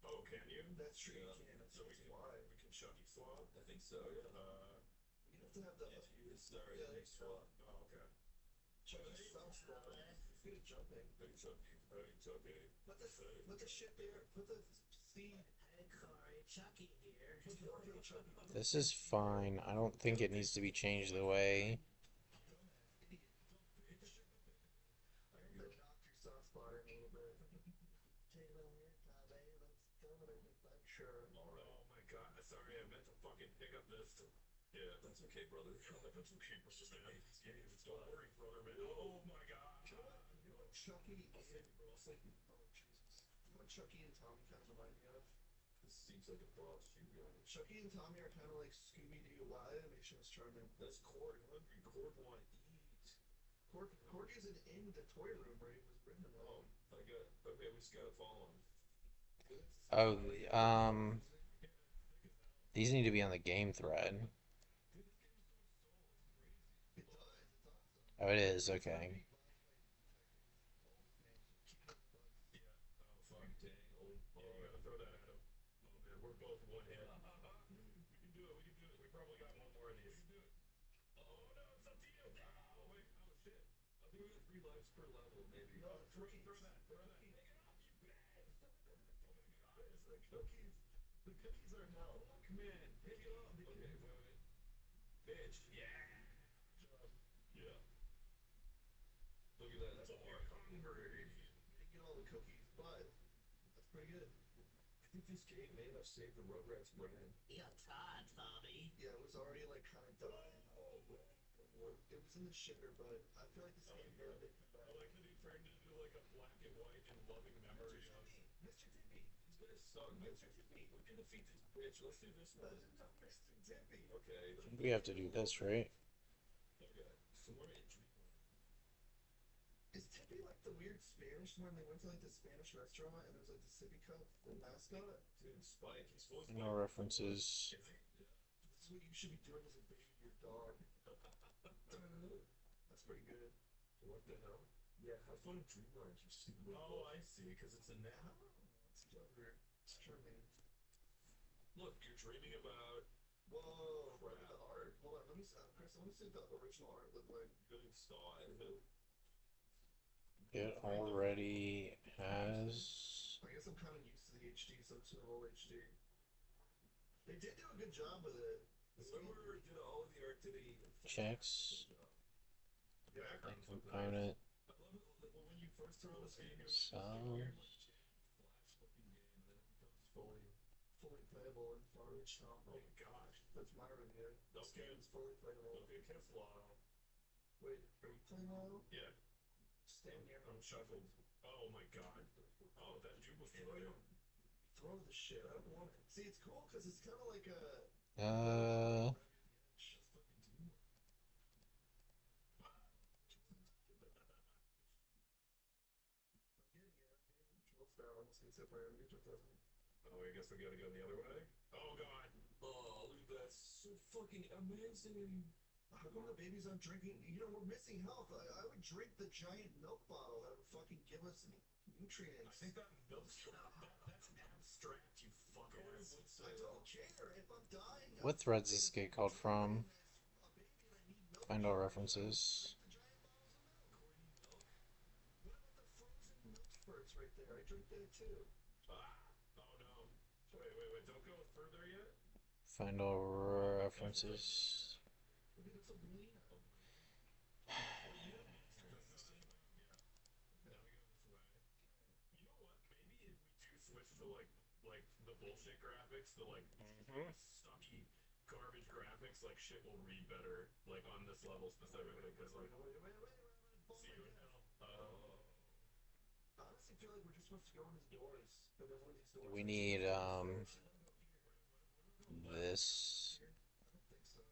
Oh, can you? That's true. Yeah. You can. That's So we can, why. we can Chucky swap? I think so, yeah. You have to have the. If you start, Yeah, then you swap. Oh, okay. Chucky sucks though. It's good at jumping. Hey, Chucky. Hey, Chucky. Put the shit there. Put the seed. Hey, Corey, Chucky here. Put the okay, Chucky. This is fine. I don't think it needs to be changed the way. I hope that knocked your soft spot in a little bit. I'm sure. Oh my god. Sorry, I meant to fucking pick up this. Yeah, that's okay, brother. That's okay, brother, man. Don't worry, brother, man. Oh my god. You know what Chucky and oh Jesus. You know what Chucky and Tommy kind of remind me of? This seems like a boss you really. Chucky and Tommy are kind of like Scooby Doo. Why animation was charming. That's Cord. Hungry Cord want to eat. Cord isn't in the toy room where he was written alone. I got. Okay, we just gotta follow him. Oh, these need to be on the game thread. It does. It's awesome. Oh, it is. Okay. Oh, fuck. Dang. Oh, Yeah, you gotta throw that at him. Oh man, we're both one hit. We can do it. We can do it. We probably got one more of these. Oh, no, it's up to you. Oh, wait. Oh, shit. I think we got 3 lives per level, maybe. No, the Throw cookies. that. Throw that. Pick it up, you bad. The cookies. The cookies are hell. Come in. Pick it up. Okay, wait, wait. Bitch. Yeah. Yeah. Look at that. That's a hard. Hungry. We didn't get all the cookies, but that's pretty good. I think this game may have saved the Rugrats brand. You're tired, Tommy. Yeah, it was already like kind of dying. It was in the shitter, but I feel like this game really did come I back. like that he turned into like a black and white and loving memory of. Mr. Tippy! These guys suck. Mr. Tippy! We can defeat this bitch. Let's do this one. No, Mr. Tippy! Okay. We have to do this, right? Okay. Some more intrigue. Is Tippy like the weird Spanish when they went to like the Spanish restaurant and there's like the sippy cup, the mascot? Dude, Spike. He's fully No Spike. references. This is what you should be doing as a baby to your dog. That's pretty good. What the hell? Yeah, have fun with Dreamlines, you stupid. Oh, I see, because it's a nap. It's clever. It's charming. Look, you're dreaming about. Whoa, look at Crap. the art. Hold on, Chris, let me see what the original art looked like. You don't even saw it. It already has. I guess I'm kind of used to the HD, so I'm just gonna roll HD. They did do a good job with it. Whoever did all of the art today. Checks. Yeah, And component. I love it like, when you first turn on this game, you're So. weird, like, flash looking game, and then it becomes Fully playable and far. Oh my gosh. That's my review. This Okay. game's fully playable. Okay, Keflano. Wait, are you playing now? Yeah. Stand near I'm me. shuffled. Oh my god. Oh, that dude was right. Throw the shit. I don't want it. See, it's cool because it's kind of like a. Just fucking teamwork. I'm getting control style. I'm just gonna sit where it doesn't. Oh, I guess we gotta go the other way. Oh god. Oh, look at that. So fucking amazing. How come the babies aren't drinking? You know, we're missing health. I would drink the giant milk bottle that would fucking give us nutrients. I think that milk's that's abstract, you fucker. I don't care if I'm dying. What threads is this get called from? Find all references. What about the frozen milk spurts right there? I drink that too. Ah. Oh no. Wait. Don't go further yet. Find all references. Maybe that's a Melina. Now we go this way. You know what? Maybe if we do switch to like the bullshit graphics, the like sucky garbage graphics, like shit will read better, like on this level specifically, because like see you in hell. I honestly feel like we're just supposed to go in these doors, but there's one of these doors. We need this. I don't think so.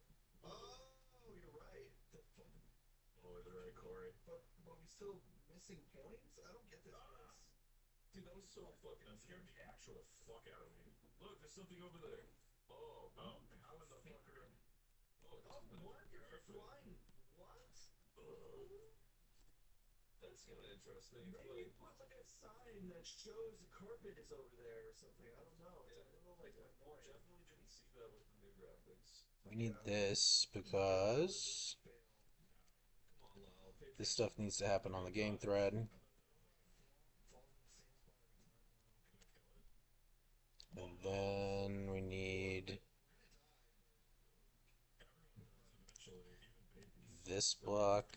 Oh, you're right. Oh, is it right, Corey? But we still missing points? I don't get this, guys. Dude, that was so fucking. That scared the actual fuck out of me. Look, there's something over there. Oh, how in the fuck are? Oh, Markers are flying. What? That's kind of interesting. Maybe put like a sign that shows the carpet is over there or something. I don't know. It's a little like annoying. Definitely didn't see that with the new graphics. We need this because Come on, Lyle. this stuff needs to happen on the game thread. And then we need this block.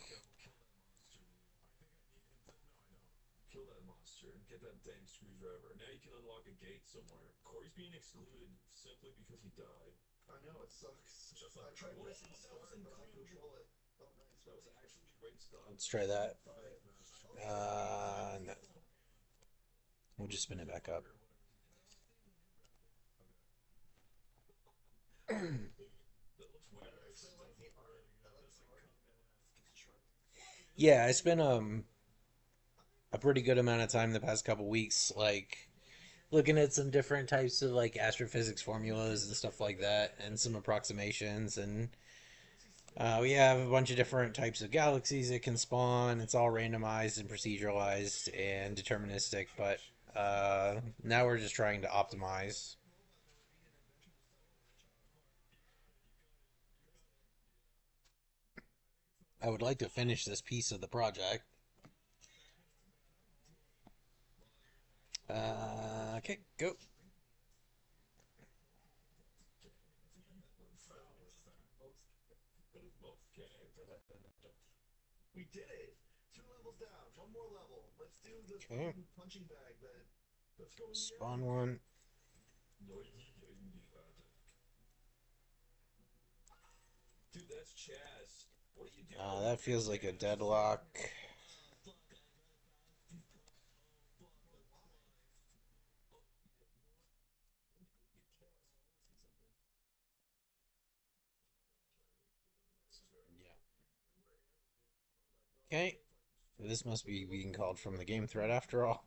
Kill that monster and get that damn screwdriver. Now you can unlock a gate somewhere. Corey's being excluded simply because he died. I know, it sucks. Just I like, tried whoa, pressing that start, was but I incredible. control it. Oh, nice. That was actually great stuff. Let's try that. No. We'll just spin it back up. Yeah, I spent a pretty good amount of time the past couple weeks, like looking at some different types of like astrophysics formulas and stuff like that, and some approximations. And we have a bunch of different types of galaxies it can spawn. It's all randomized and proceduralized and deterministic, but now we're just trying to optimize. I would like to finish this piece of the project. Okay, go. We did it! 2 levels down. One more level. Let's do the Okay. fucking punching bag then. Let's go in the Spawn area. one. Dude, that's Chaz. What are you doing? That feels like a deadlock. Yeah. Okay. This must be being called from the game thread after all.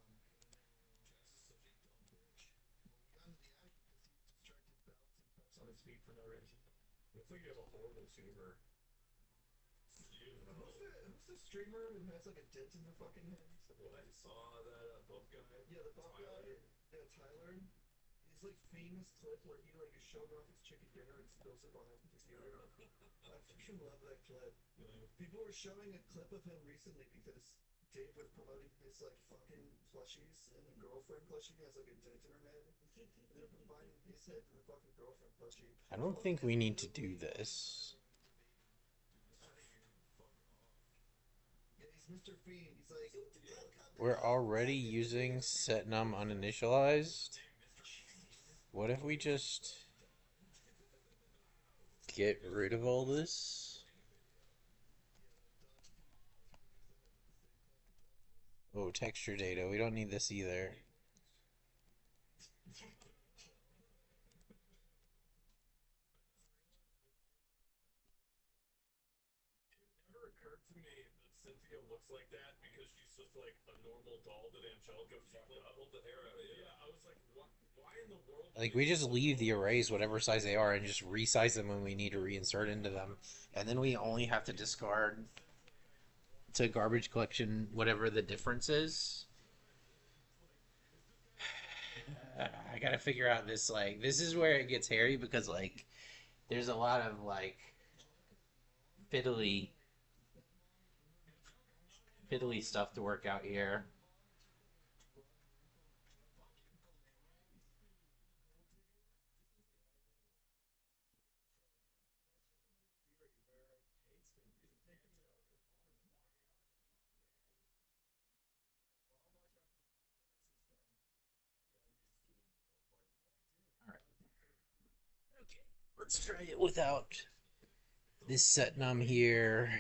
On his feet for no reason. Looks like you have a horrible tumor. You know. Who's the streamer who has like a dent in their fucking head? Well, I saw that buff guy. Yeah, the buff guy. Tyler. Yeah, Tyler. His like famous clip where he like is showing off his chicken dinner and spills it behind the computer. I fucking love that clip. People were showing a clip of him recently because Dave was promoting his like fucking plushies, and the girlfriend plushie has like a dent in her head. And they're combining his head to the fucking girlfriend plushie. I don't think we need to do this. Yeah, he's Mr. Fiend. He's like, We're already using setnum uninitialized. What if we just get rid of all this? Oh, texture data. We don't need this either. Never occurred to me that Cynthia looks like that because she's just like a normal doll that Angelica fucked up. Pulled the hair out of you. Yeah, I was like, why in the world? Like, we just leave the arrays whatever size they are and just resize them when we need to reinsert into them. And then we only have to discard to garbage collection whatever the difference is. I gotta figure out this, like, this is where it gets hairy because, like, there's a lot of, like, fiddly, fiddly stuff to work out here. Alright. Okay, let's try it without this setnum here.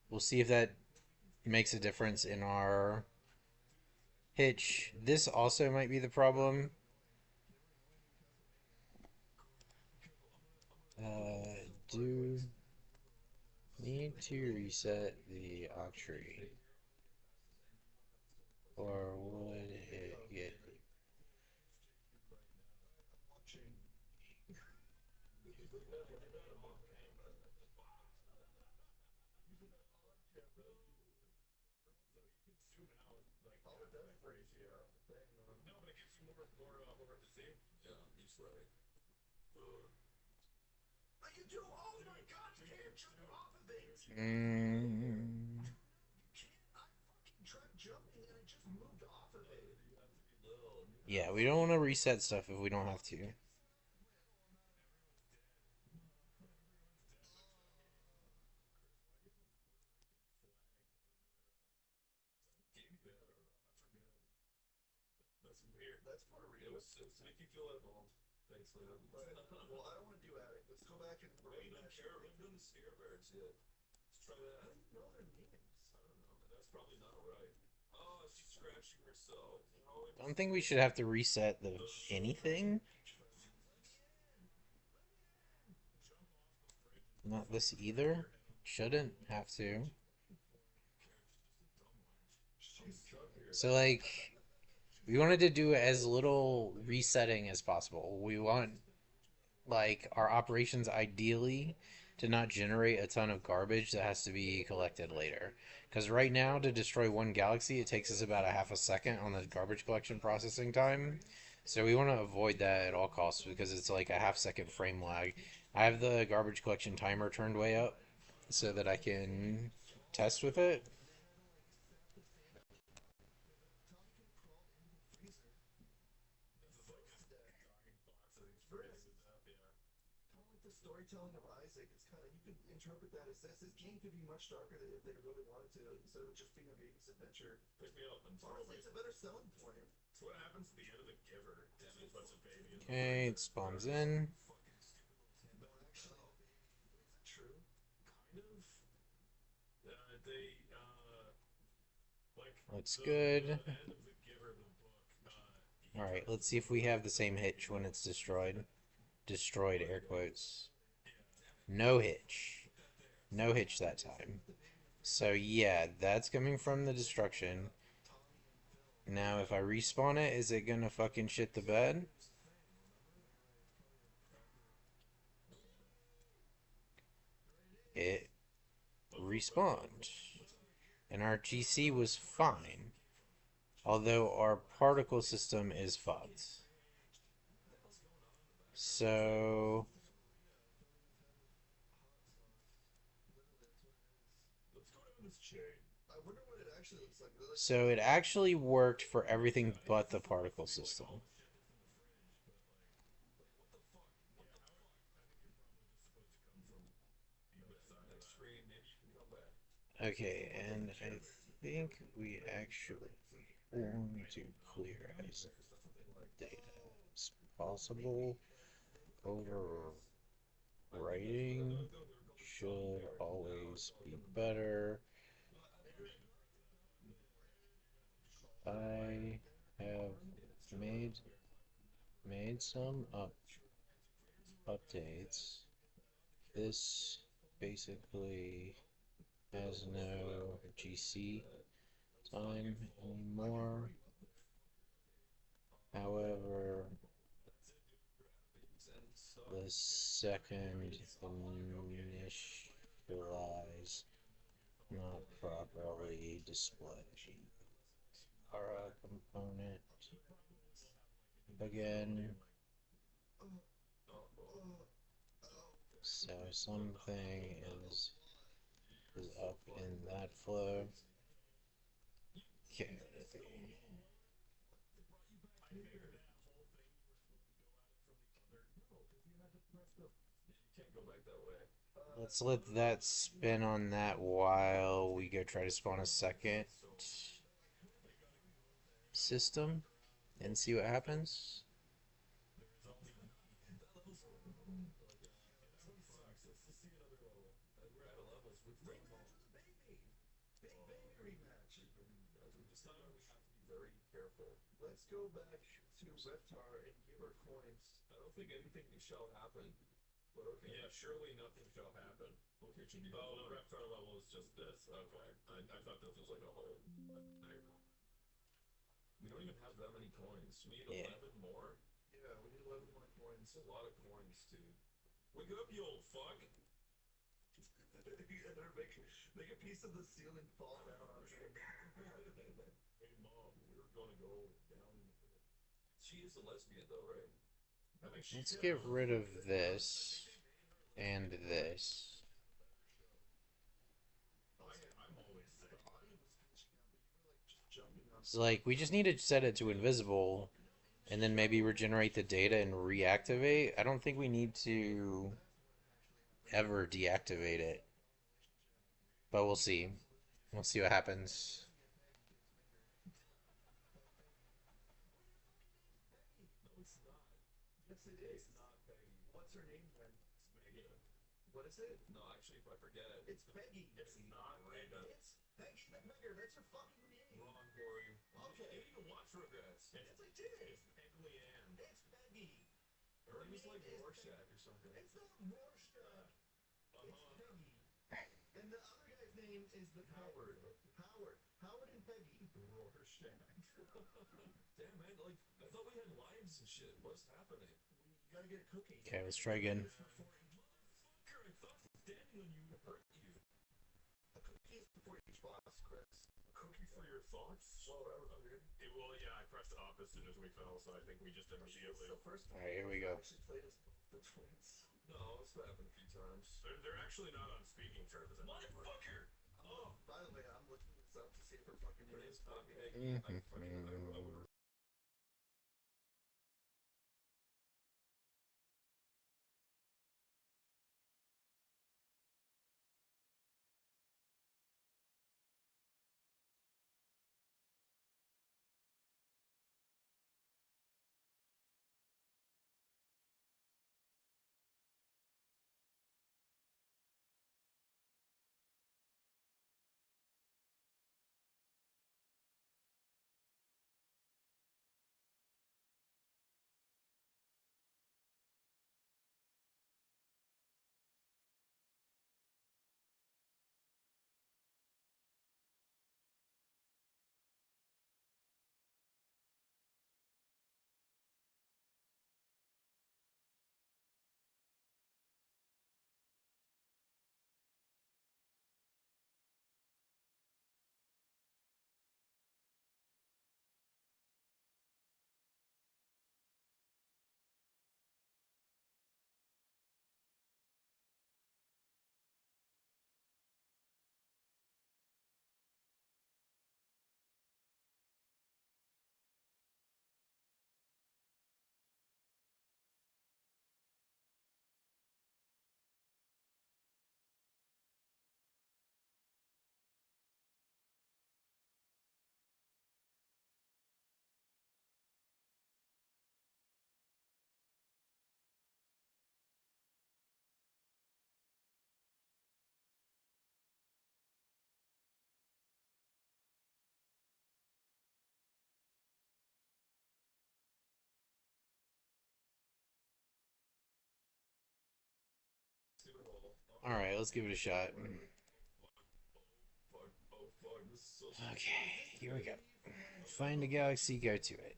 We'll see if that makes a difference in our hitch. This also might be the problem. Do need to reset the tree, or would it get? No, but it gives you more to see. Yeah, he's right. what you do? Oh my god, you can't jump off of it! Mm, I fucking tried jumping and I just moved off of it. yeah, we don't want to reset stuff if we don't have to. That's weird. That's Puerto Rico. It was to make you feel at home. Thanks, man. Well, I don't want to do Attic. Let's go back and We haven't done the scare birds yet. Let's try that. I don't know their names. I don't know. That's probably not right. Oh, she's scratching herself. I don't think we should have to reset the anything. Not this either. Shouldn't have to. So, like, we wanted to do as little resetting as possible. We want, like, our operations ideally to not generate a ton of garbage that has to be collected later. Because right now, to destroy one galaxy, it takes us about a half a second on the garbage collection processing time. So we want to avoid that at all costs because it's like a half second frame lag. I have the garbage collection timer turned way up so that I can test with it. The storytelling of Isaac is kind of, you could interpret that as this. This game could be much darker than if they really wanted to, instead of just being a baby's adventure. Pick me up and Honestly, it's a better selling point. So what happens at the end of The Giver? Disney puts a baby in the Okay, it spawns in. They like Looks the good. end of the Giver, the book. Alright, let's see if we have the same hitch when it's destroyed. Destroyed, air quotes. No hitch. No hitch that time. So yeah, that's coming from the destruction. Now if I respawn it, is it gonna fucking shit the bed? It respawned. And our GC was fine. Although our particle system is fucked. So Let's go down this chain. I wonder what it actually looks like. so it actually worked for everything but the particle system. Okay, and I think we actually want to clear as data as possible. Overwriting should always be better. I have made some updates. This basically has no GC time anymore. However, the second initialize not properly display our component again. So something is up in that flow. Okay. Let's let that spin on that while we go try to spawn a second system and see what happens. Let's go back to Reptar and give her coins. I don't think anything shall happen. But okay. Yeah, surely nothing shall happen. Okay, oh, the Reptar level is just this. Okay. I thought this was like a whole thing. We don't even have that many coins. We need 11 more. Yeah, we need 11 more coins. It's a lot of coins, dude. Wake up, you old fuck! Make a piece of the ceiling fall down on her. Hey, Mom, we're gonna go down. She is a lesbian, though, right? Let's get rid of this and this. So like we just need to set it to invisible and then maybe regenerate the data and reactivate. I don't think we need to ever deactivate it. But we'll see. We'll see what happens. Yes, it is. Not Peggy. What's her name then? It's Megan. What is it? No, actually, if I forget it. It's Peggy. It's not Megan. It's Peggy the Beggar. That's her fucking name. Wrong, Corey. Okay. You didn't even watch Regrets. Yes, I did. It's Peg Leanne. It's Peggy. Her name was like is Rorschach or something. It's not Rorschach. It's Peggy. And the other guy's name is the Howard. Howard and Peggy. Rorschach. Damn, man, like, I thought we had lives and shit. What's happening? You gotta get a cookie. Okay, let's try again. Motherfucker, I thought standing on you would hurt you. A cookie is before each boss, Chris. A cookie for your thoughts? Well, yeah, I pressed up as soon as we fell, so I think we just immediately. So first time Alright, here we go. actually played as the twins. No, it's happened a few times. They're actually not on speaking terms. Motherfucker! Oh, By the way, I'm looking this up to see if her fucking name is Peggy. Mm-hmm. I would Alright, let's give it a shot. Fuck. Oh fuck. This is so Okay, here we go. Find a galaxy, go to it.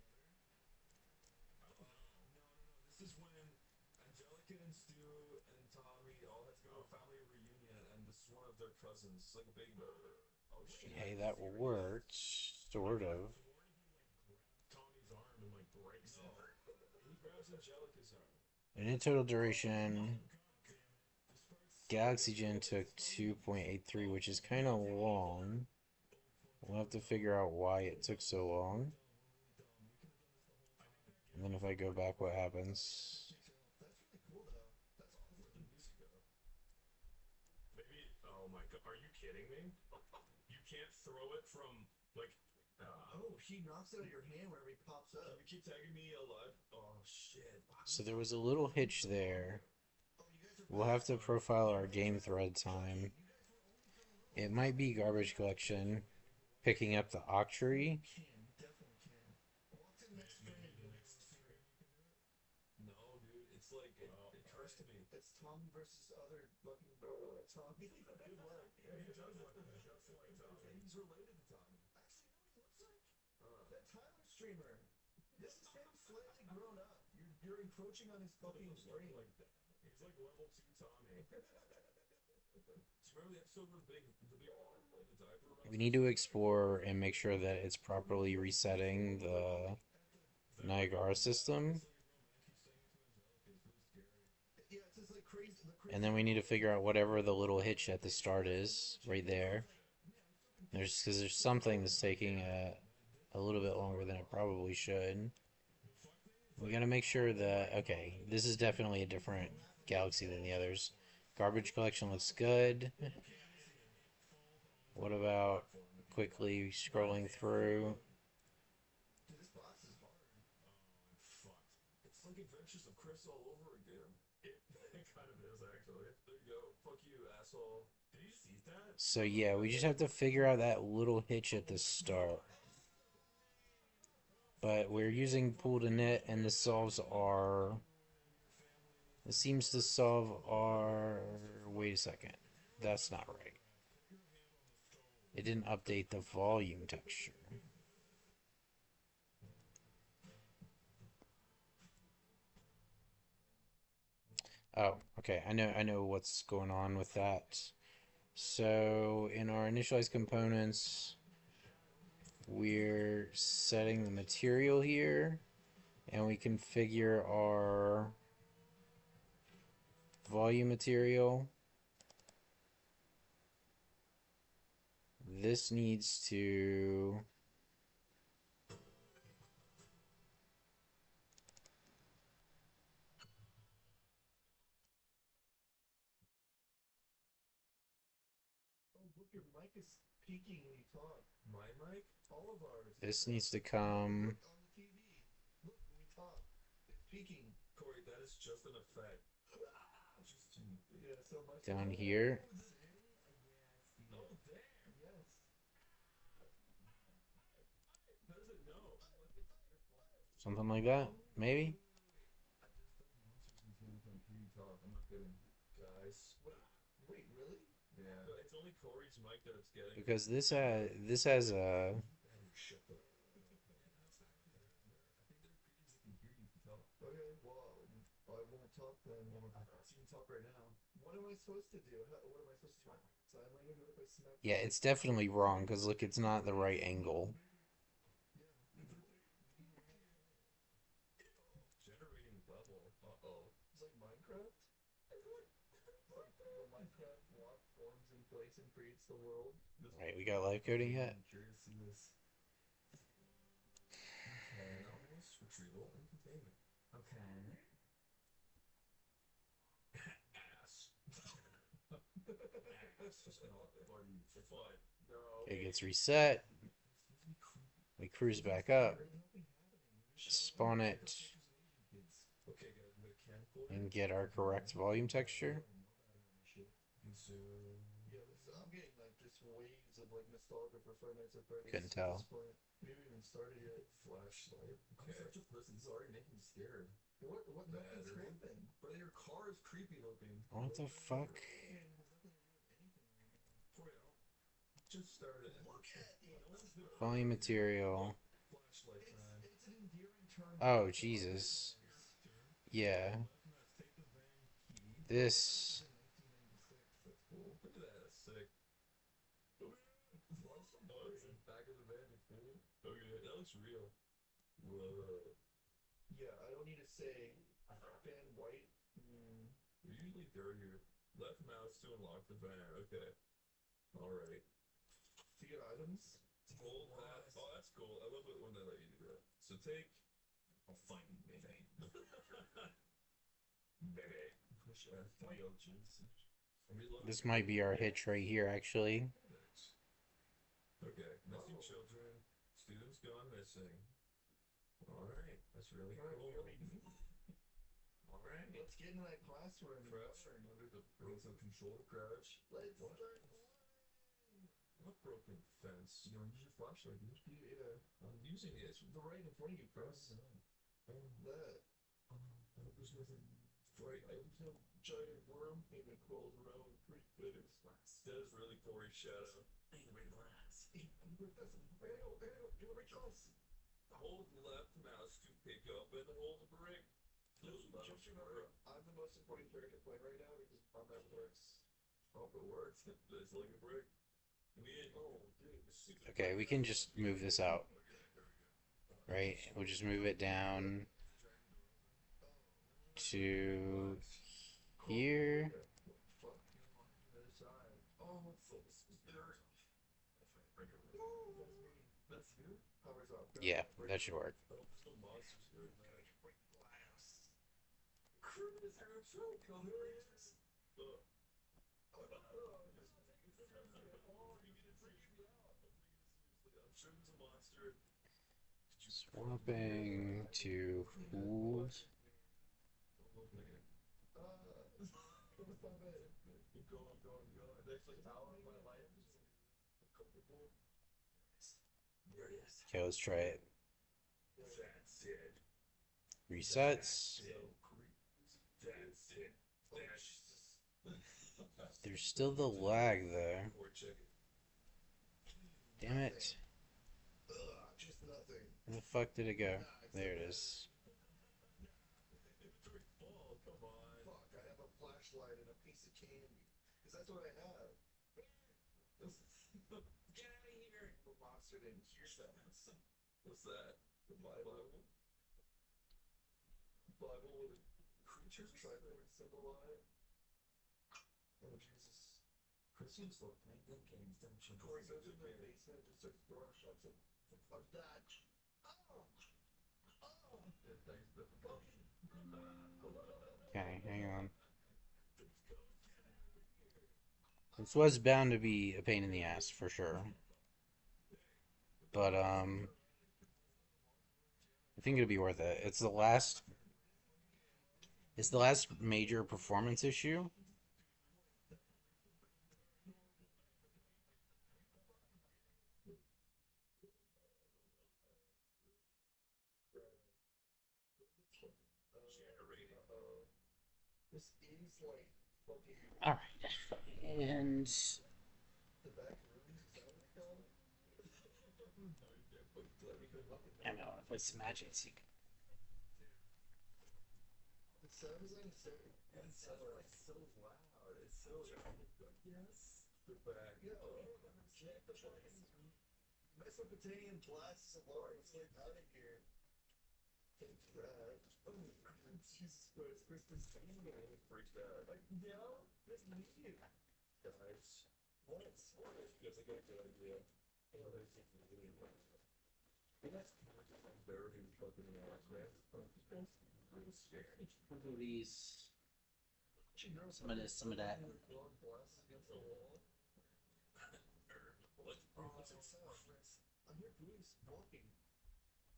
This is when Angelica and Stu and Tommy all had to go to a family reunion, and this is one of their cousins. It's like a big. Oh shit. Hey, that will work. Sort of. Tommy's arm and like breaks it. He grabs Angelica's arm. And in total duration, Galaxy Gen took 2.83, which is kind of long. We'll have to figure out why it took so long. And then if I go back, what happens? Maybe. Oh my god. Are you kidding me? You can't throw it from like. Oh, he knocks it out of your hand whenever he pops up. Can you keep tagging me alive? Oh shit. So there was a little hitch there. Oh, you guys are We'll have to profile our game thread time. It might be garbage collection, picking up the octree. definitely can. Walk to the next frame. No, dude. It's like it occurs to me. It's Tommy versus other fucking Tommy. Good luck. Yeah, he does look just like Tommy. He's related to Tommy. Actually, you know what he looks like? That Tyler streamer. This is him slightly grown up. You're encroaching on his fucking brain. Like that. He's like level 2 Tommy. So remember the episode where the big diaper? We need to explore and make sure that it's properly resetting the Niagara system. Yeah, it's just like crazy. And then we need to figure out whatever the little hitch at the start is, right there. Because there's something that's taking a little bit longer than it probably should. We gotta make sure that, okay, this is definitely a different galaxy than the others. Garbage collection looks good. What about quickly scrolling through? Dude, this box is hard. Fucked. It's like Adventures of Chris all over again. It kind of is actually. There you go. Fuck you, asshole. Did you see that? So yeah, we just have to figure out that little hitch at the start. But we're using pool to knit, and this solves our... This seems to solve our... Wait a second. That's not right. It didn't update the volume texture. Oh, okay. I know what's going on with that. So in our initialized components, we're setting the material here, and we configure our volume material. This needs to... Oh, look, your mic is peaking when you talk. My mic? All of ours. This needs to come... Look on the TV. Look, when we talk, it's peaking. Corey, that is just an effect. Yeah, so much. down here. Oh, damn. Yes. How does it know? Something like that, maybe? I'm not kidding. Guys. Wait, really? Yeah. It's only Corey's mic that it's getting. Because this has a... Shut the. Okay, well, I won't talk then. So you can talk right now. What am I supposed to do? What am I supposed to do? Sign language? What if I smack? Yeah, it's definitely wrong, because look, it's not the right angle. Generating level. Uh-oh. It's like Minecraft. The Minecraft block forms in place and creates the world. Right, we got live coding yet? I'm curious to see this. Anomalous retrieval and containment. Okay. Ass. Ass. Just party. It's fine. No. It gets reset. We cruise back up. Spawn it. Okay, guys, mechanical. And get our correct volume texture. Consume. Yeah, I'm getting like just waves of like nostalgia for Five Nights at Freddy's. Couldn't at tell. this point. We haven't even started yet. Flashlight. I'm such a person. This is already making me scared. What nothing's Better. happened? But your car is creepy looking. What the fuck? just started. Look at it. Volume material. Flashlight time. It's an endearing term. Oh, Jesus. Yeah. Take the van key. This. 1996. That's cool. Look at that. That's sick. What's the bugs in back of the van? Okay, that looks real. Whoa. Yeah, I don't need to say fan white. They're usually dirtier. Left mouse to unlock the van. Okay. Alright. To get items. Hold that. Oh, that's cool. I love it when they let you do that. So take. I'll find you, baby. Baby. Push that. This might be our hitch right here, actually. Okay. Missing children. Students gone missing. Alright. That's really cool. Alright. Let's get in that classroom. Crouch under the parental control. Crouch. Let's What? start. What broken fence? You know, use your flashlight, dude. Yeah, I'm using it. It's the right in front of you, Chris. that. There's nothing. Right, I just have a giant worm and it crawls around pretty big. That is really gory shadow. Relax. Hold left mouse to pick up and hold the brick. Just remember, I'm the most important character playing right now because my map works. Oh, it works. It's like a brick. Okay, we can just move this out. Right? We'll just move it down to here. Yeah, that should work. Swapping to hold. Okay, let's try it. Resets. There's still the lag there. Damn it. Just nothing. Where the fuck did it go? There it is. Fuck, I have a flashlight and a piece of candy. Because that's what I have. Get out of here! The monster didn't hear that. What's that? The Bible? Bible with creatures? Tripod symbol on it. Oh, Jesus. Christians love playing good games, don't you? Corey goes in the basement and just starts throwing shots at fuck that. Oh! Oh! Okay, hang on. This was bound to be a pain in the ass, for sure. But, I think it'll be worth it. It's the last major performance issue. This is like fucking Alright. And the back rooms. Is that what they call it? I know, if it's magic, so you can... It sounds like so. It sounds like so loud. It's so yes. The back. Yeah, Mesopotamian blasts of Lawrence, get out of here. It's rad. Oh, Jesus Christ, Christmas Eve. Freaked out. Like, no, this is you. Guys. What? Because I got a good idea. Very fucking ass, man. I'm scared. These... Some of this, some of that. Blasts against the wall. What? What's it sound? I hear Goose walking.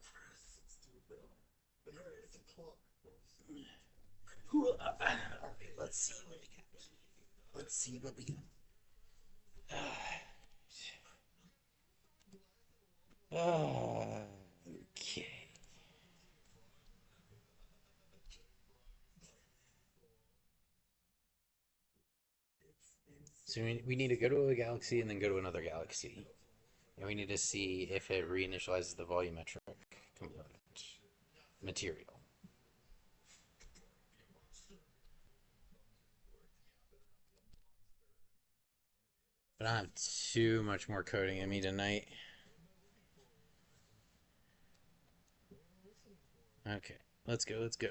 Chris, it's too big. There, it's a clock. Alright, let's see what we got. Let's see what we got. Okay. It's insane. So we need to go to a galaxy and then go to another galaxy. And we need to see if it reinitializes the volumetric component material. But I have too much more coding in me tonight. Okay, let's go, let's go.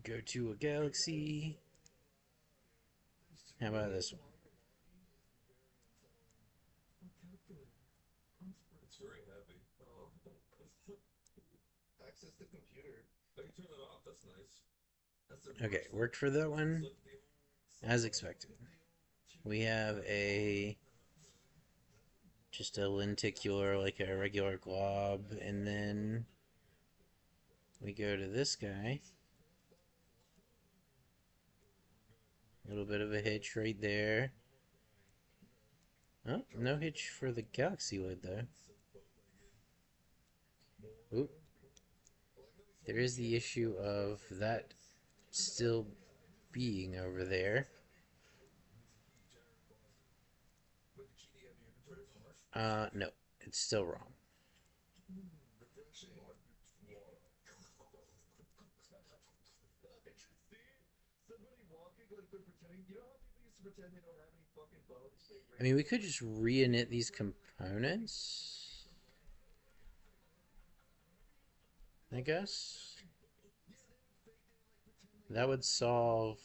Go to a galaxy. How about this one? It's very heavy. Access the computer. I can turn that off. That's nice. Okay, worked for that one as expected. We have just a lenticular, like a regular glob, and then we go to this guy. A little bit of a hitch right there. Oh, no hitch for the galaxy lid though. Oop. There is the issue of that still being over there. No, it's still wrong. I mean, we could just re-init these components, I guess. That would solve...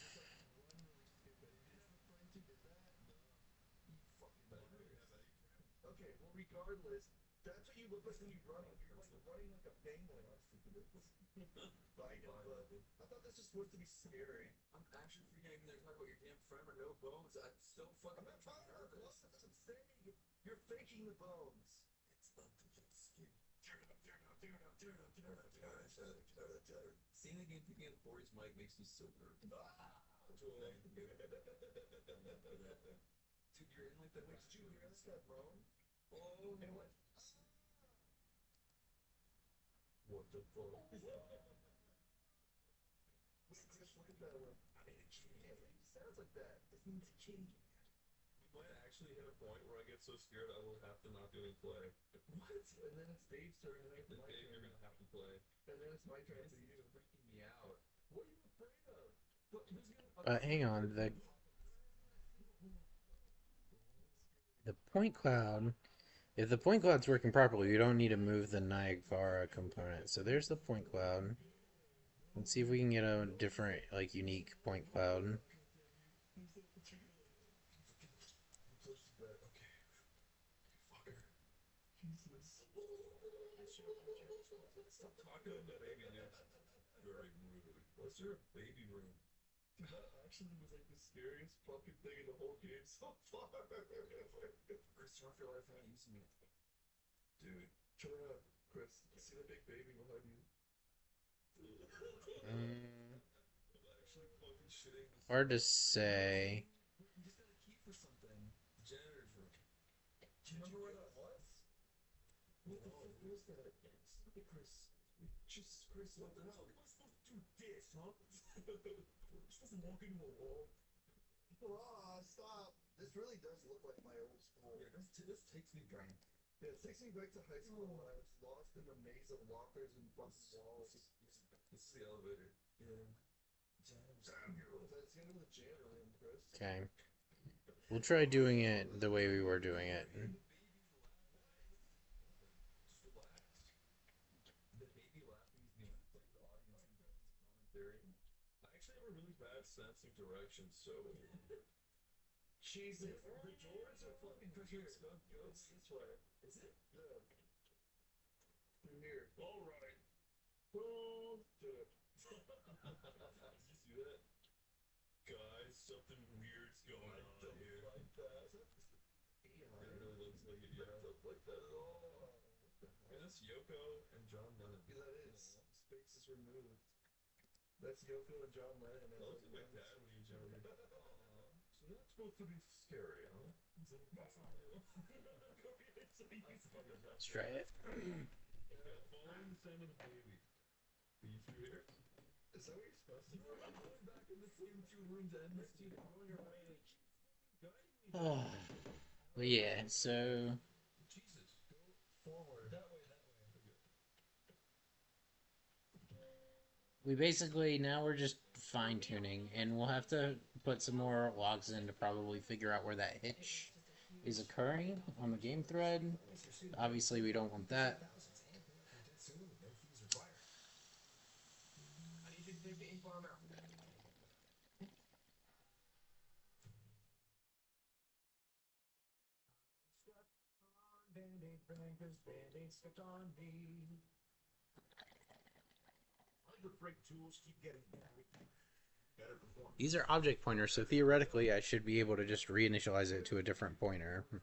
Okay, well, regardless, that's what you look like when you run. You're like running like a penguin. I thought this was supposed to be scary. I'm actually freaking there talking about your damn friend or no bones. I'm so fucking. I'm not talking about bones. That's what I'm saying. You're faking the bones. It's not the skin. Turn it up, turn it up, turn it up, turn it up, turn it up, turn it up, turn it up, turn it up, turn it up. Seeing the game picking up Corey's mic makes me so nervous. Dude, you're in like that. Wait, did you hear that bone? Oh, And what? What the fuck? Chris, look at that one. It sounds like that. It means changing. We might actually hit a point where I get so scared I will have to not do any play. What? And then it's Dave's turn, and then it's Then my Dave, turn. you're gonna have to play. And then it's my turn. So you're freaking me out. What are you afraid of? What, who's hang on. The point cloud... If the point cloud's working properly, you don't need to move the Niagara component. So there's the point cloud. Let's see if we can get a different, like, unique point cloud. Okay. Fucker. Stop talking to the baby, dude. Very rude. What's your baby room? Dude, that actually was like the scariest fucking thing in the whole game so far. Chris, turn off your life. You're not using it. Dude. Turn around, Chris. See the big baby behind you. I'm actually fucking shitting. Hard to say. You just got a key for something. The janitor's room. Do you remember where that was? What the fuck was that? Stop it, Chris. Jesus Christ, what the hell? Am I supposed to do this, huh? You're supposed to walk into a wall. Stop. This really does look like my old school. Yeah, this takes me back. Yeah, it takes me back to high school when I was lost in a maze of lockers and fucking walls. This is the elevator. Yeah. That's the end of the janitor room, Chris. Okay. We'll try doing it the way we were doing it. Just relax. The baby laughing is like the audience commentary. I actually have a really bad sense of direction, so. Jesus, the doors are fucking here. Go this way. Is it? Yeah. Through here. Alright. Boom. Did it. Did you see that? Guys, something weird's going on here. Like that. It really looks like it, yeah. Don't like that at all. And that's Yoko and John Lennon. Yeah, that is. Space is removed. That's Yoko and John Lennon. That looks like my dad when he was younger. So that's supposed to be scary, huh? Let's try it. Following the sound of the baby. Are you through here? Is that what you're supposed to do? I'm going back in the same two rooms and this team. Going your way. Guiding me. But yeah, so Jesus, go forward. That way, that way. we basically now we're just fine tuning, and we'll have to put some more logs in to probably figure out where that hitch is occurring on the game thread. Obviously, we don't want that. I need you to take the ink bottom out. Band-aid bangers, band-aid stuck on me. All your brake tools keep getting better performance. These are object pointers, so theoretically, I should be able to just reinitialize it to a different pointer. 10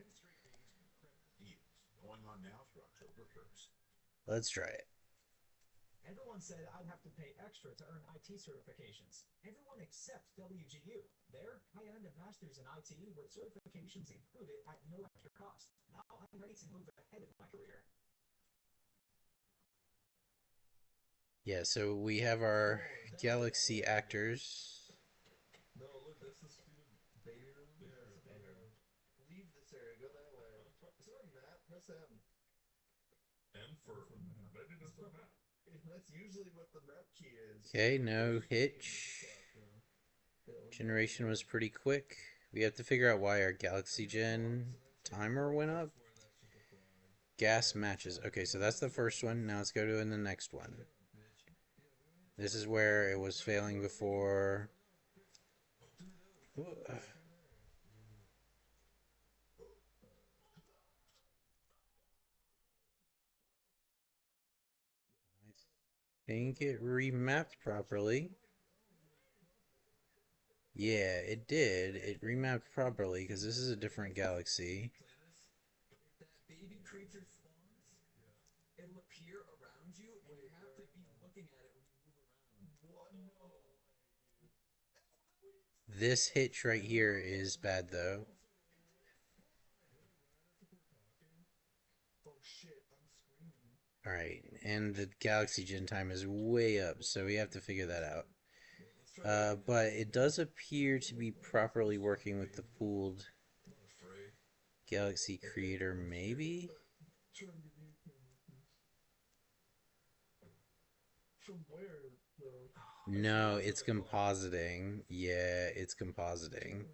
straight days of incredible deals going on now through October 1st. Let's try it. Everyone said I'd have to pay extra to earn IT certifications. Everyone except WGU. There, I earned a master's in IT with certifications included at no extra cost. Now I'm ready to move ahead in my career. Yeah, so we have our Galaxy actors. No, look, that's the stupid baby room. There. Leave this area. Go that way. Is there a map? Press M. M for. But I did this for that. That's usually what the map key is. Okay, no hitch. Generation was pretty quick. We have to figure out why our Galaxy Gen timer went up. Gas matches. Okay, so that's the first one. Now let's go to the next one. This is where it was failing before. I think it remapped properly. Yeah, it did. It remapped properly because this is a different galaxy. If that baby creature spawns, it'll appear around you, and you have to be looking at it when you move around. What? No. This hitch right here is bad though. Oh shit, I'm screaming. Alright, and the Galaxy Gen time is way up, so we have to figure that out. But it does appear to be properly working with the pooled Galaxy Creator, maybe? From where, though? No, it's compositing. Yeah, it's compositing.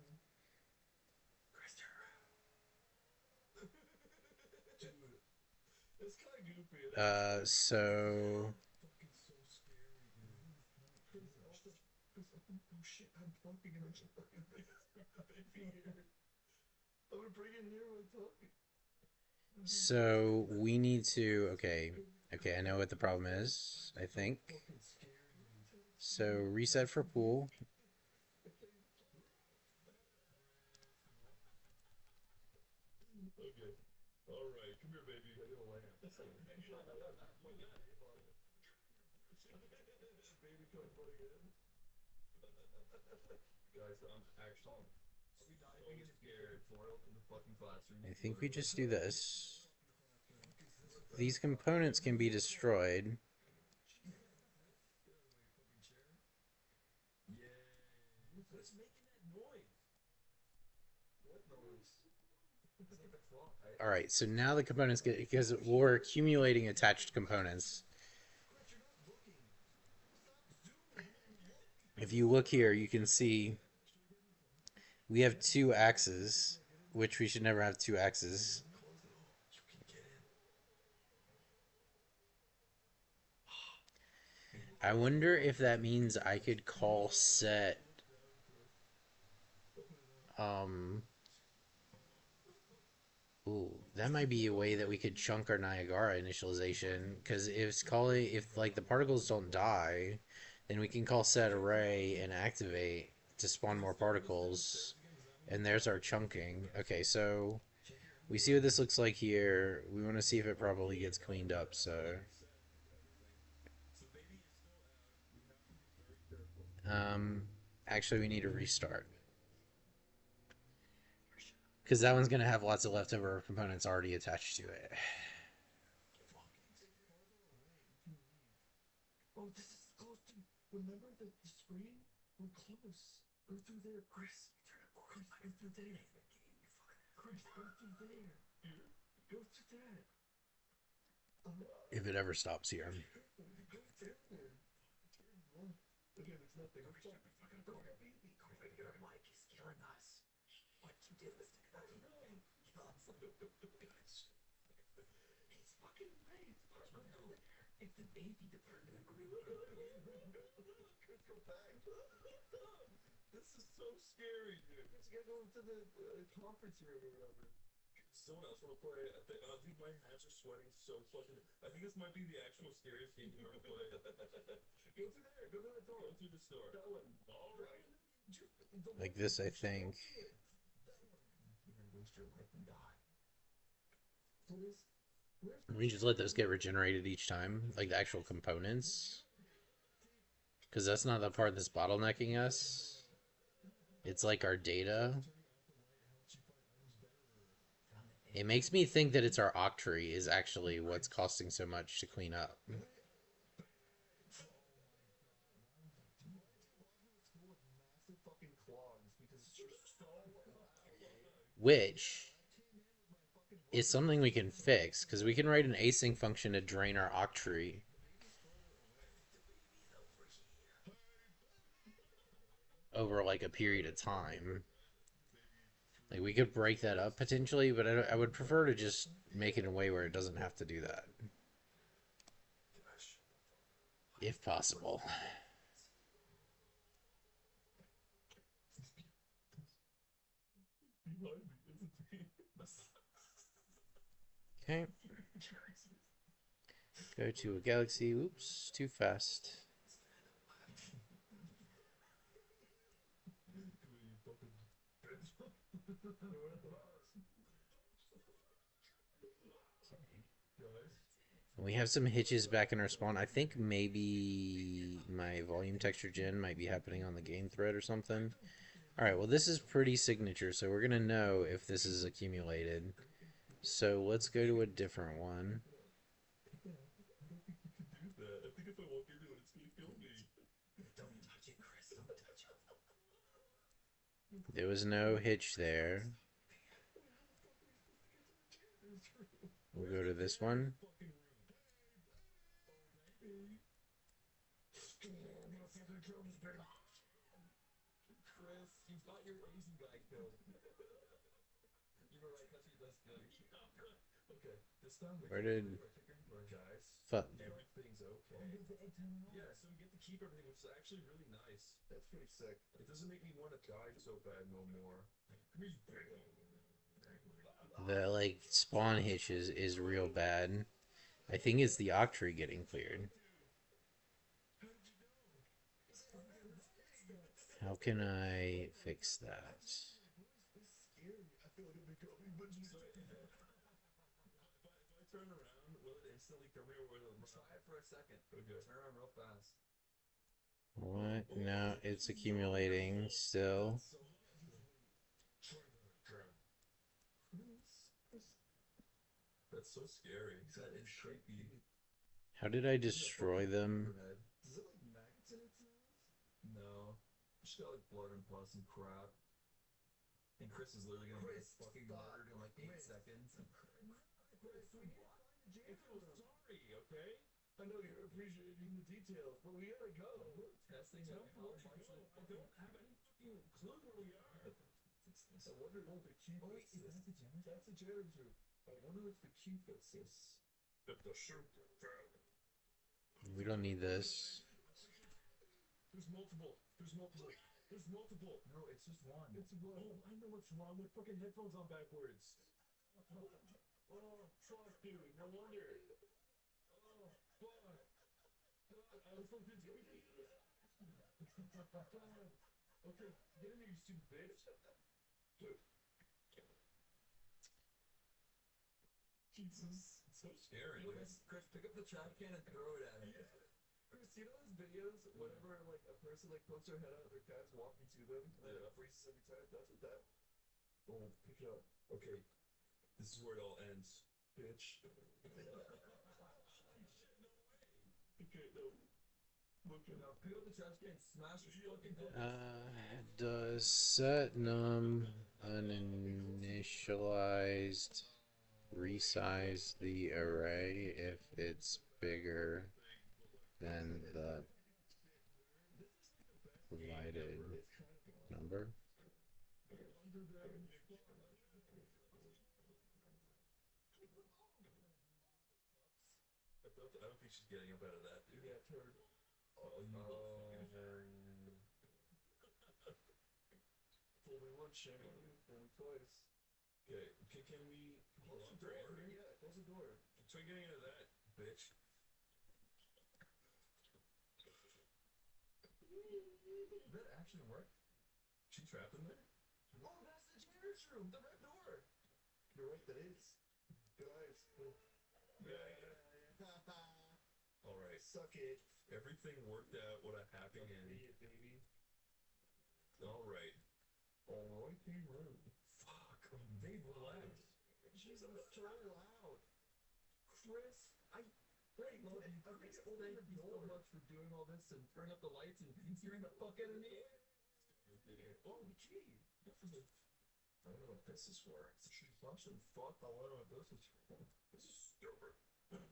It's kind of goofy. So Oh shit, I'm talking and I'm fucking baby here. I'm gonna bring it here when I'm talking. So we need to. Okay, I know what the problem is. I think. So reset for pool. Okay. Alright, come here, baby. Baby come running in. Guys, I'm actually so scared for open the fucking classroom. I think we just do this. These components can be destroyed. What's making that noise? What noise? Alright, so now the components get, because we're accumulating attached components. If you look here, you can see we have 2 axes, which we should never have 2 axes. I wonder if that means I could call set ooh, that might be a way that we could chunk our Niagara initialization, because if like the particles don't die, then we can call set array and activate to spawn more particles, and there's our chunking. Okay, so we see what this looks like here. We want to see if it properly gets cleaned up, so actually we need to restart, because that one's going to have lots of leftover components already attached to it. Oh, this is close to. Remember the screen? We're close. Go through there, Chris. Turn Chris, go through there. Chris, go through there. Go through that. If it ever stops here. Again, it's nothing. Go, baby. Your mic is killing us. What you did was to cut it. He's fucking right. It's the baby department. Chris, go back. This is so scary, dude. Chris, you gotta go to the conference room or whatever. Someone else want to play? I think my hands are sweating so fucking. I think this might be the actual scariest game you've ever played. Go through there. Go through the door. Go through the store. That one. All right. Like this, I think. You're gonna waste your life and die. We just let those get regenerated each time, like the actual components. Because that's not the part that's bottlenecking us. It's like our data. It makes me think that it's our Octree is actually what's costing so much to clean up. Which is something we can fix, because we can write an async function to drain our Octree. Over like a period of time. Like, we could break that up potentially, but I would prefer to just make it in a way where it doesn't have to do that. If possible. Okay. Go to a galaxy. Oops, too fast. We have some hitches back in our spawn. I think maybe my volume texture gen might be happening on the game thread or something. Alright, well this is pretty signature, so we're going to know if this is accumulated. So let's go to a different one. There was no hitch there. We'll go to this one. Chris, you've got your Asian guy killed. You were right, that's your best kill. Okay, this time we Where did... guys, Fuck. everything's okay. Yeah, so we get to keep everything, which is actually really nice. That's pretty sick. It doesn't make me want to die so bad no more. Come here, you The, like, spawn hitch is real bad. I think it's the Octree getting cleared. How can I fix that? turn around, will it instantly come here or will it try it for a second? Okay. Turn around real fast. What? No, it's accumulating still. That's so scary. That is creepy. How did I destroy them? Does it like magnets in its nose? No. It's got like blood and pus and crap. And Chris is literally gonna get fucking murdered in like 8 seconds. Sorry, okay? I know you're appreciating the details, but we gotta go. We're testing out how much I don't have any fucking clue where we are. I wonder if the key fits this. That's the janitor. I wonder if the key fits this. If the shoot. We don't need this. There's multiple. There's multiple. There's multiple. No, it's just one. It's one. Oh, I know what's wrong. My fucking headphones on backwards. Oh, fuck, dude. No wonder. Oh, fuck. God, I was fucking doing it. Okay, get in there, you stupid bitch. Jesus, it's so scary. Chris, pick up the trash can and throw it at him. Chris, you know those videos whenever like a person like pokes their head out of their cat's walking to them and it freezes every time? That's what that. Oh, pick it up. Okay, this is where it all ends, bitch. Okay, no. Pick up the trash can, smash his fucking head. Does set num uninitialized resize the array if it's bigger than the provided number? I don't think she's getting up out of that, dude. Yeah, turd. Oh, you motherfucking. Fool me once, shame on you. Fool me twice. Okay, can we close the door? Yeah, close the door. Try getting into that, bitch. Did that actually work? She trapped in there? Oh, that's the janitor's room, the red door. You're right, that is. Guys. Yeah. All right. Suck it. Everything worked out. What a happy ending, baby. All right. All right, dude. Fuck. Dave, relax. Jesus, I'm so loud. Chris, Great, love you. Chris, thank you so much for doing all this and turning up the lights and scaring the fuck out of me. Oh, gee. I don't know what this is for. She's punching fuck. I don't know what this is for. This is stupid. Doesn't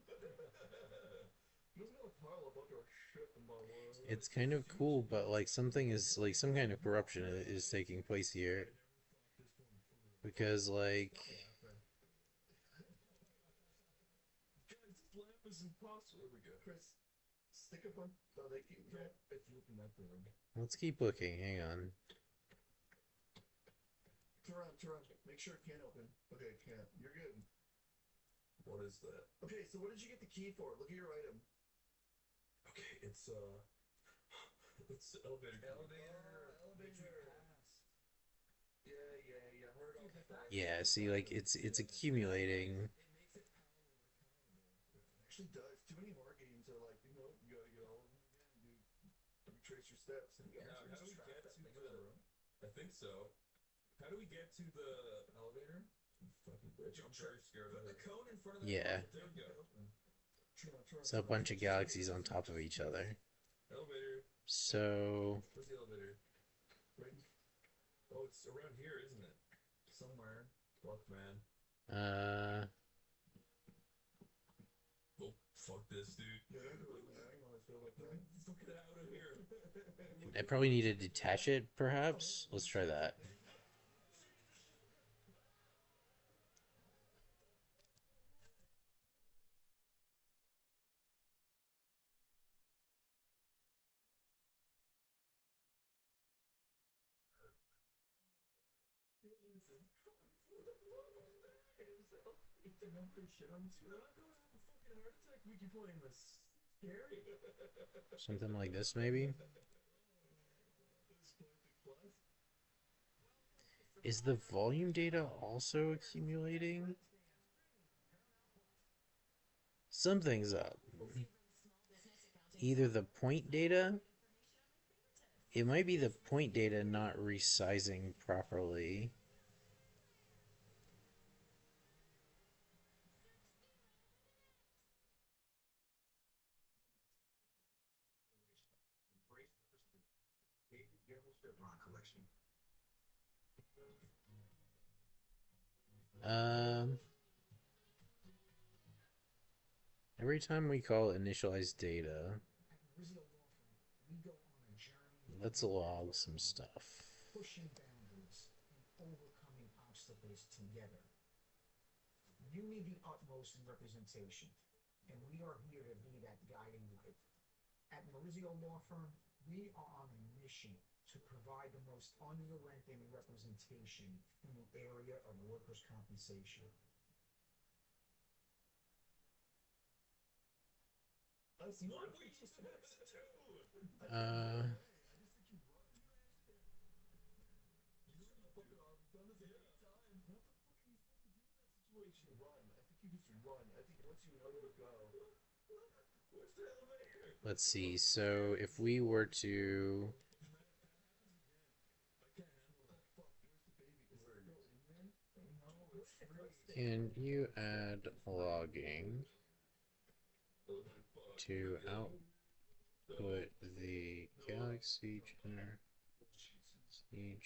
have a pile of bunch of shit in my world. It's kind of cool, but like something is like some kind of corruption is taking place here. Because like Guys, this lamp is impossible. There we go. Chris, stick up on. Oh, thank you. Yeah, if you open that door. let's keep looking, hang on. Turn around. Make sure it can't open. Okay, it can't. You're good. What is that? Okay, so what did you get the key for? Look at your item. Okay, it's it's the elevator. Elevator. Yeah. Heard all that. Yeah, see like it's accumulating. Actually does. Too many horror games are like, you gotta get all of them again. You retrace your steps. And Now, how do we get to the? I think so. How do we get to the elevator? You fucking bitch! I'm very scared of the cone in front of the. Yeah. There we go. It's a bunch of galaxies on top of each other. Elevator. So Where's the elevator? Right. Oh, it's around here, isn't it? Somewhere. Fuck, man. Oh, fuck this, dude. Fuck it out of here. I probably need to detach it, perhaps? Let's try that. Something like this, maybe? Is the volume data also accumulating? Something's up. Either the point data. It might be the point data not resizing properly. Every time we call initialize data, let's log some stuff. Pushing boundaries and overcoming obstacles together. You need the utmost in representation, and we are here to be that guiding light. At Maurizio Law Firm, we are on a mission to provide the most unrelenting representation in the area of workers' compensation. Let's see, so if we were to... Can you add logging to out put the galaxy Bring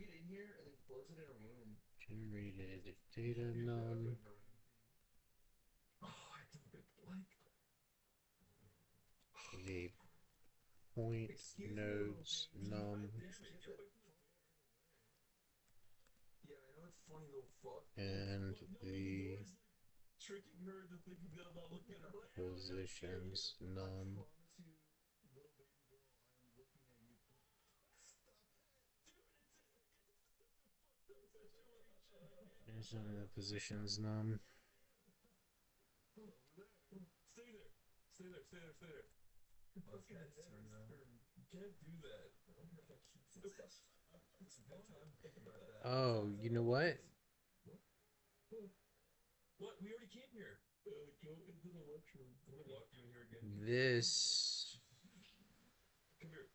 it in here and then close it in a room. generated data num. Oh, I don't get blank. The point Excuse nodes me, num Yeah, I know it's funny little fuck. and the Tricking her to think that I'm not looking at her. positions num. There's the positions num. Stay there. Stay there. Stay there. Stay there. Okay, you can't do that. Think about that. Oh, you know what? What? We already came here. Go into the lunchroom. I'm gonna walk you in here again. This Come here.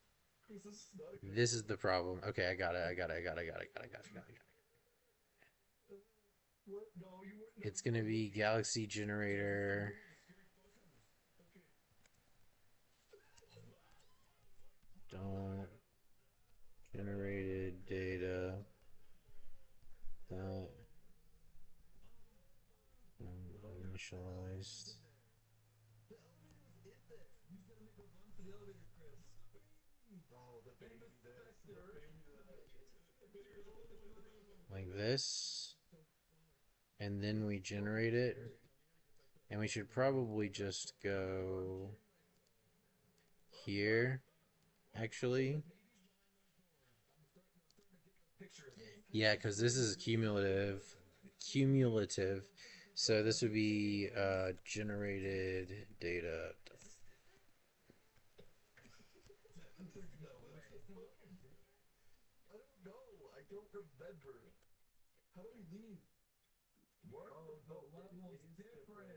This is not a good this is the problem. Okay, I got it. I got it. I got it. I got it. I got it. I got it. I got it. What? No, you wouldn't. It's gonna be galaxy generator. Don't generated data that initialized. Oh, the baby Like this, and then we generate it, and we should probably just go here, actually. Yeah, because this is cumulative, so this would be generated data. I don't know. I don't remember. How do we leave? What? Oh, the level is different.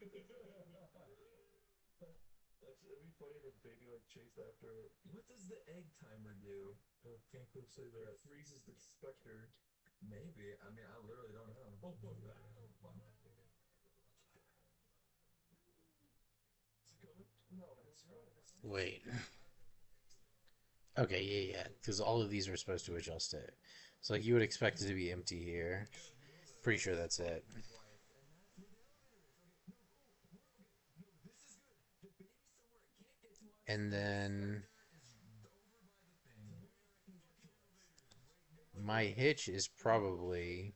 It'd be funny if a baby like chased after. What does the egg timer do? Can't click say that. It freezes the specter. Maybe. I mean, I literally don't know. Wait. Okay, yeah. Because all of these are supposed to adjust it. So like you would expect it to be empty here. Pretty sure that's it. And then my hitch is probably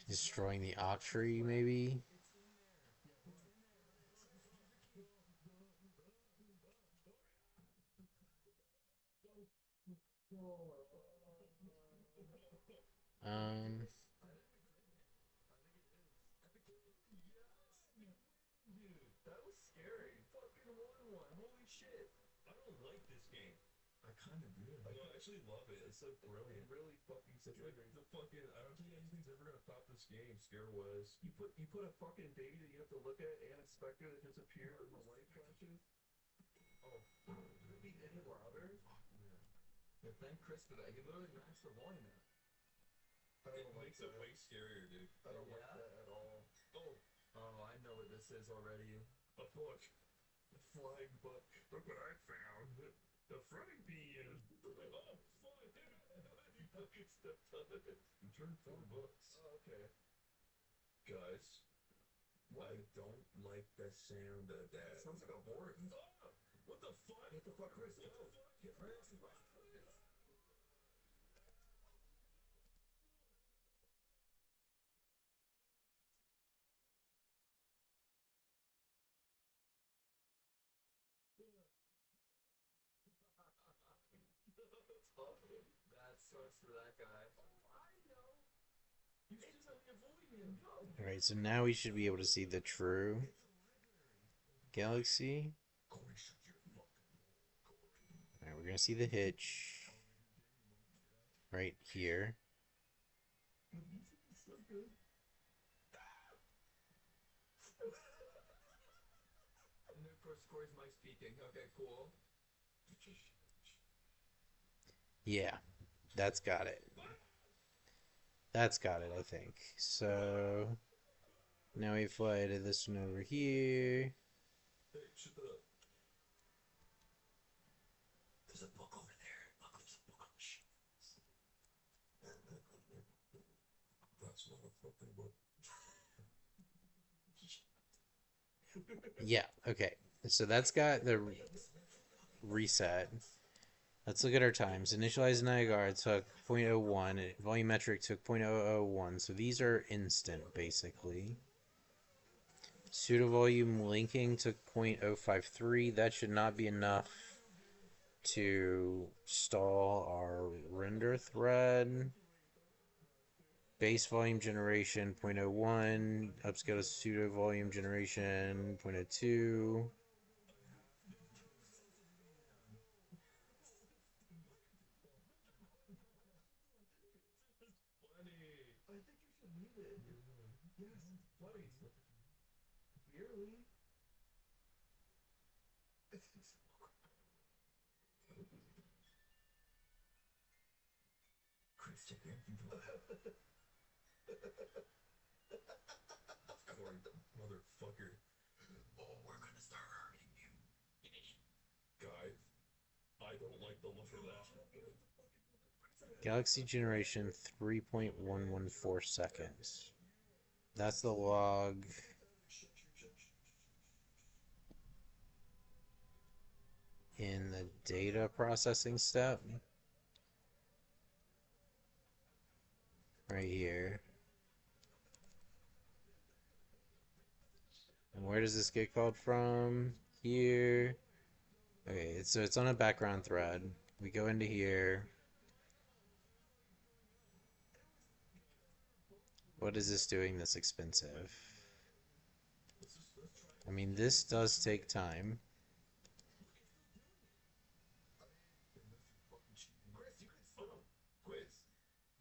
destroying the octree, maybe. Um, That was scary. Fucking won one. Holy shit. I don't like this game. I kind of do. No, I actually love it. It's so brilliant. Really fucking such like the fucking. I don't think anything's ever gonna top this game. Scare was. You put a fucking baby that you have to look at and a specter that just appears when the light flashes. Oh, did it beat any of our others? Yeah. Thank Chris for that. You literally maxed the volume out. It makes it way scarier, dude. I don't like that at all. Oh, oh, I know what this is already. A book. A flying book. Look what I found. The frying pan. Oh, fuck. You fucking stepped on it. You turned 4 books. Oh, okay. Guys, what? I don't like the sound of that. It sounds like a horse. Oh, what the fuck? What the fuck, Chris? What the fuck? Chris? That's awesome. That sucks for that guy. I know. You just let me avoid him. Go. Alright, so now we should be able to see the true galaxy. Alright, we're going to see the hitch right here. The music is so good. And then, of course, Corey's mic speaking. Okay, cool. Yeah, that's got it. That's got it, I think. So Now we fly to this one over here. Hey, shut up. There's a book over there. Look, there's a book on the shelf. That's not a fucking book. Yeah, okay. So that's got the reset. Let's look at our times. Initialized Niagara took 0.01. Volumetric took 0.001. So these are instant, basically. Pseudo volume linking took 0.053. That should not be enough to stall our render thread. Base volume generation 0.01. Upscale to pseudo volume generation 0.02. I think you should leave it. Yes, funny. Barely. Chris, check your inventory. Corey, motherfucker. Oh, we're gonna start hurting you. Guy, I don't like the look of that. Galaxy generation 3.114 seconds. That's the log in the data processing step. Right here. And where does this get called from? Here. Okay, so it's on a background thread. We go into here. What is this doing that's expensive? I mean, this does take time. Chris,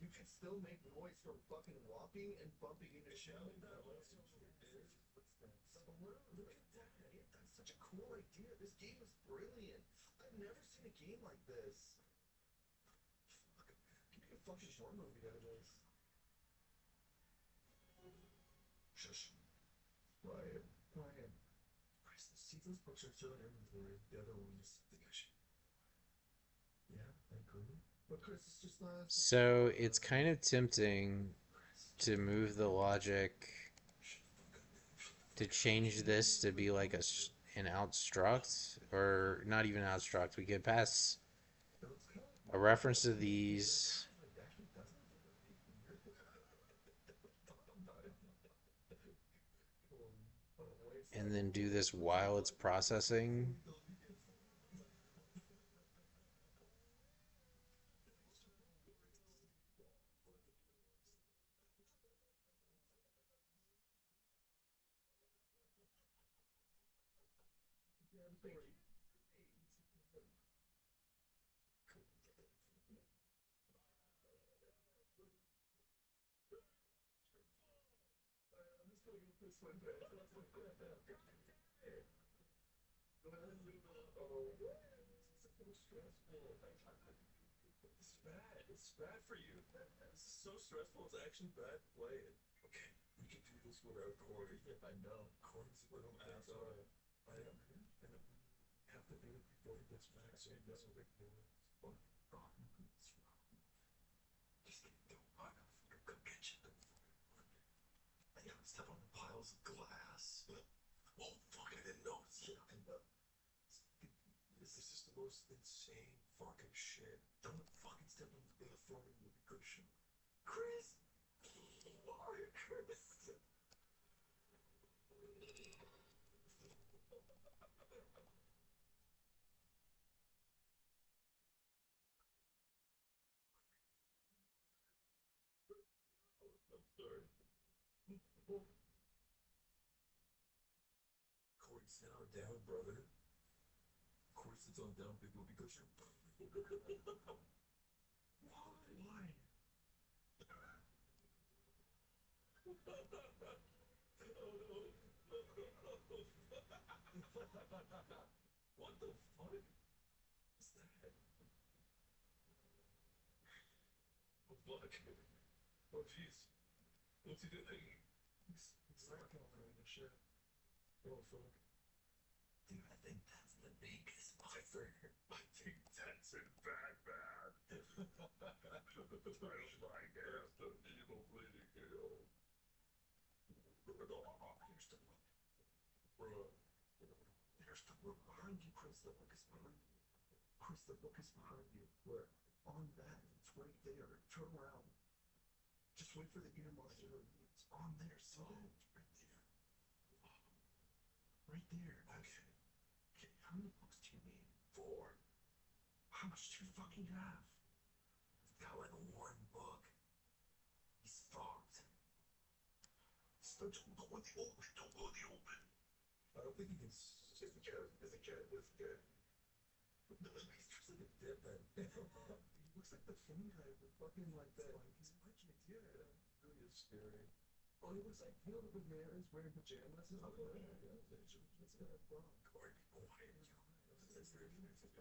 you could still make noise from fucking walking and bumping into shit like that. Look at that. That's such a cool idea. This game is brilliant. I've never seen a game like this. Fuck. You make a fucking short movie out of this. Shush. Ryan. Ryan. Chris, see those books are still in inventory. The other one is something I should. Yeah, I agree. But Chris, it's just not. So it's kind of tempting to move the logic to change this to be like an outstruct, or not even outstruct. We could pass a reference to these and then do this while it's processing. It's bad. It's bad for you. This is so stressful. It's actually bad playing. Okay, we can do this without Corey. Yeah, I know. Corey's a little asshole. I am. And we have to do it before he gets back so he doesn't make noise. What? Just kidding. Don't. I'm gonna come get you. I don't step on the piles of glass. Oh, fuck, I didn't notice. Yeah, I know. This is the most insane fucking shit. Don't fucking step on the platform with the cushion. Chris! Why, Chris? I'm sorry. Corey, sit on down, brother. Corey sits on down, big whoopee cushion. Why? What the fuck? What's that? Oh, fuck. Oh, jeez. What's he doing? He's fucking over the shit. Oh fuck. Dude, I think that's the biggest buffer. I think that's in Batman. Title my gas, the evil bleeding hill. Here's the book. Bruh. There's the book behind you, Chris. The book is behind you. Chris, the book is behind you. Where? On that. It's right there. Turn around. Just wait for the ear monster to leave. It's on there. See that? It's right there. Right there. Okay. Okay, how many books do you need? 4. How much do you fucking have? I've got like 1 book. He's fucked. Don't go with the open. Don't go with the open. I don't think he can. It's a kid. It's a kid. It's a kid. He's just like a dickhead. He looks like the funny guy with fucking like that. He's budget. Yeah, it really is scary. Oh, he looks like, you know, the man is wearing pajamas. Oh, yeah. It's kind of wrong. Corey, be quiet. That's very interesting. Just he's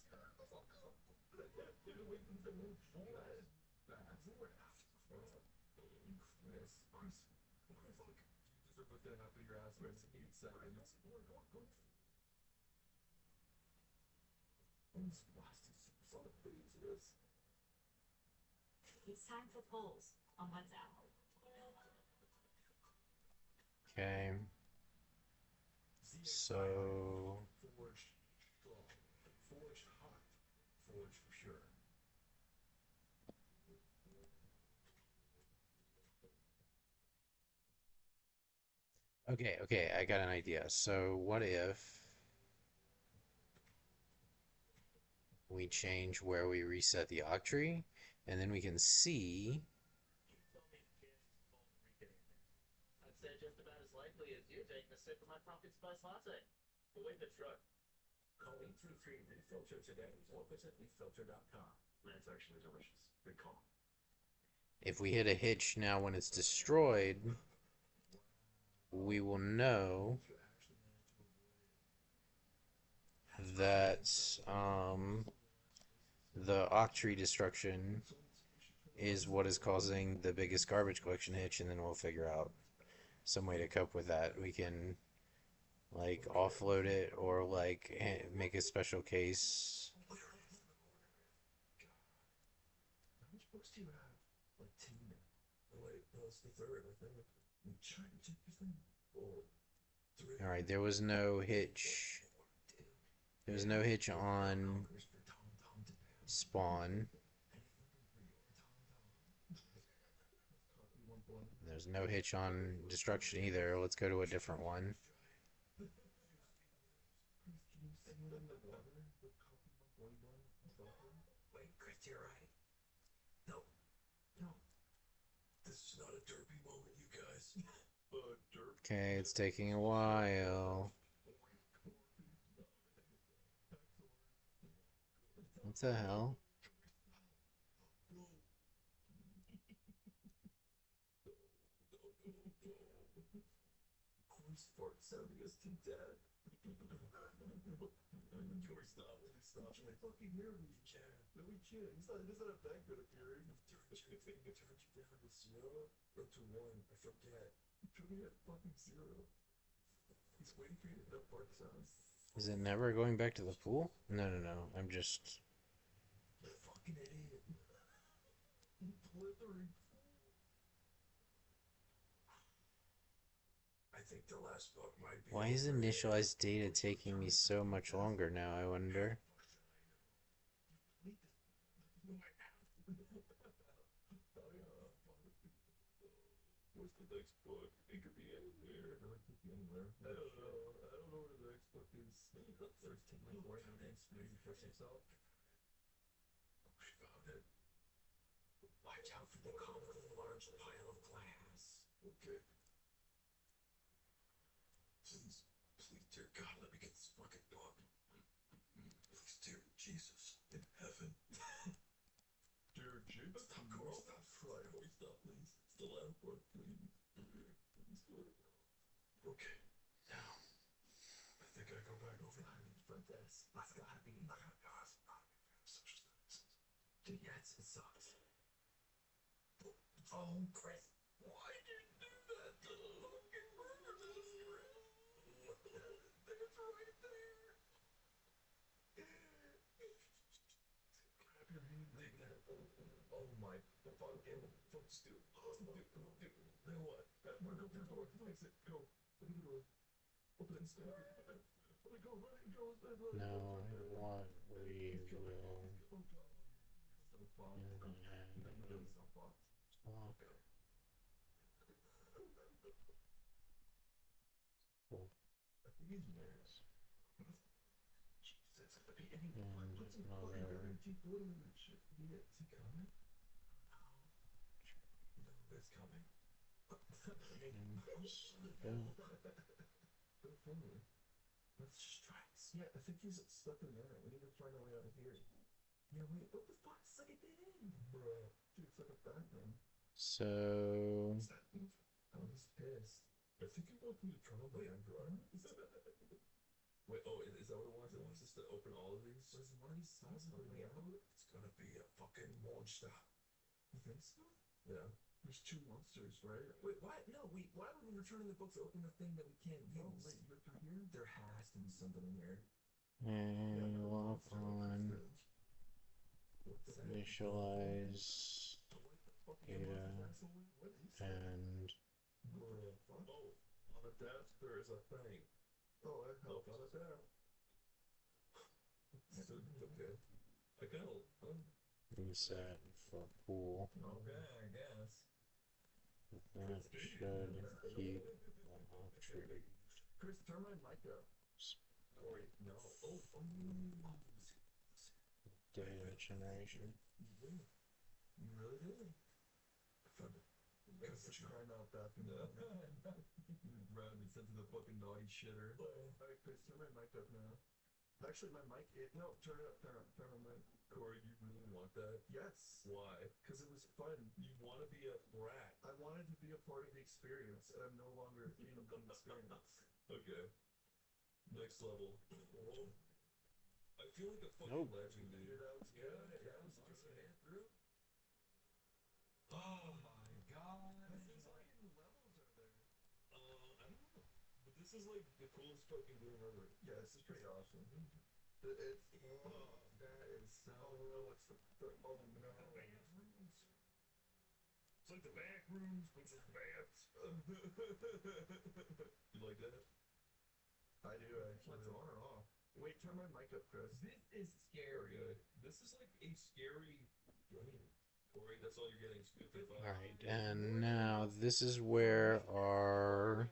kind of the fuck up. You're waiting for me. Bad. We're after you, Chris. Chris. Fuck. You deserve to put that up in your ass for 8 seconds. These bastards are so dangerous. It's time for polls on WhatsApp. Okay. So Forged strong. Forged hot. Forged pure. okay, I got an idea. So what if we change where we reset the octree, and then we can see. I'd say just about as likely as you taking a sip of my pumpkin spice latte. But wait the truck. Call 833 Refilter today or visit refilter.com. It's actually delicious. Good call. If we hit a hitch now when it's destroyed, we will know that the octree destruction is what is causing the biggest garbage collection hitch, and then we'll figure out some way to cope with that. We can like offload it or like make a special case. How much books do you have? Like 2 now. Oh, wait, no, it's the 3rd, I think. I'm trying to check your thing. 4. 3. All right, there was no hitch. There was no hitch on spawn. There's no hitch on destruction either. Let's go to a different one. Wait, Chris, you're right. No. No. This is not a derpy moment, you guys. Derp. Okay, it's taking a while. What the hell? Corey's fart sounding us to death. Corey, stop. Please stop. I fucking hear me. You can't. No, we can't. He doesn't have that good of hearing. Turned you down to 0 or to 1. I forget. He turned me at fucking 0. He's waiting for you to know fart sounds. Is it never going back to the pool? No, no, no. I'm just. You fucking idiot. Blithering. I think the last book might be. Why is initialized data taking me so much longer now, I wonder? What's the next book? It could be anywhere. It could be anywhere. I don't know. I don't know where the next book is. Starts taking like 40 minutes. Maybe push himself. We found it. Watch out for the common large pile of glass. Okay. Please, dear God, let me get this fucking book. Please, dear Jesus in heaven. Dear Jesus. Stop, Corey, stop. Corey, stop, please. It's the loud book, please. Okay. Now, I think I go back over. But this, that's gotta be. Social studies. Yes, it sucks. Oh, Chris, why did you do that to the fucking burgers, Chris? There's right there. Grab your hand. Take that. Oh my fucking folks, dude. Dude. You know what? Mark, open the door. Fix it. Go. Open the door. Open it. Open it. Go. No, what we will So fucked. I'm really so fucked. talk. I think he's mad. Jesus, I mean, any And what's he fucking another gonna keep doing that shit? Is he coming? No, it's coming. Go forward. Let's just try this. Yeah, I think he's stuck in there. We need to find a way out of here. Yeah, wait, what the fuck? It's like a dead end. Bro. Dude, it's like a bathroom. So What's that move? Oh, he's pissed. I think it wants me to turn on the hand dryer. Wait, oh, is that what it wants? It wants us to open all of these? So is one of these sides of the way out? It's gonna be a fucking monster. You think so? Yeah. There's two monsters, right? Wait, why? No, why would we return the books to open the thing that we can't use? Oh, wait, you look through here? There has to be something in here. and walk on What's that? initialize What the fuck data What is that? and Bro, fuck? Oh, on the desk there is a thing. Oh, that helps. On the desk. Okay. I kind of. reset for pool. Okay, I guess. That should keep the tree Chris, turn my mic up. Corey, no. Oh, data generation. You did. You really did. I found it. Because you're crying out bathroom. You'd rather be sent to the fucking naughty shitter. Alright, Chris, turn my mic up now. Actually, my mic, no, turn it up, turn on mic. Corey, you really want that? Yes. Why? Because it was fun. You want to be a brat. I wanted to be a part of the experience, and I'm no longer a fan of the experience. Okay. Next level. Whoa. I feel like a fucking legend, dude. That was good. Yeah, that was just man through. Oh my god. How many levels are there? I don't know. But this is like the coolest fucking game ever. Yeah, this is pretty awesome. It's that is so. Oh no, it's oh no. The bathrooms. It's like the back rooms, but just baths. You like that? I do actually. It's on or off. Wait, turn my mic up, Chris. This is scary. Good. This is like a scary game. Corey, that's all you're getting is 55. Alright, and now this is where our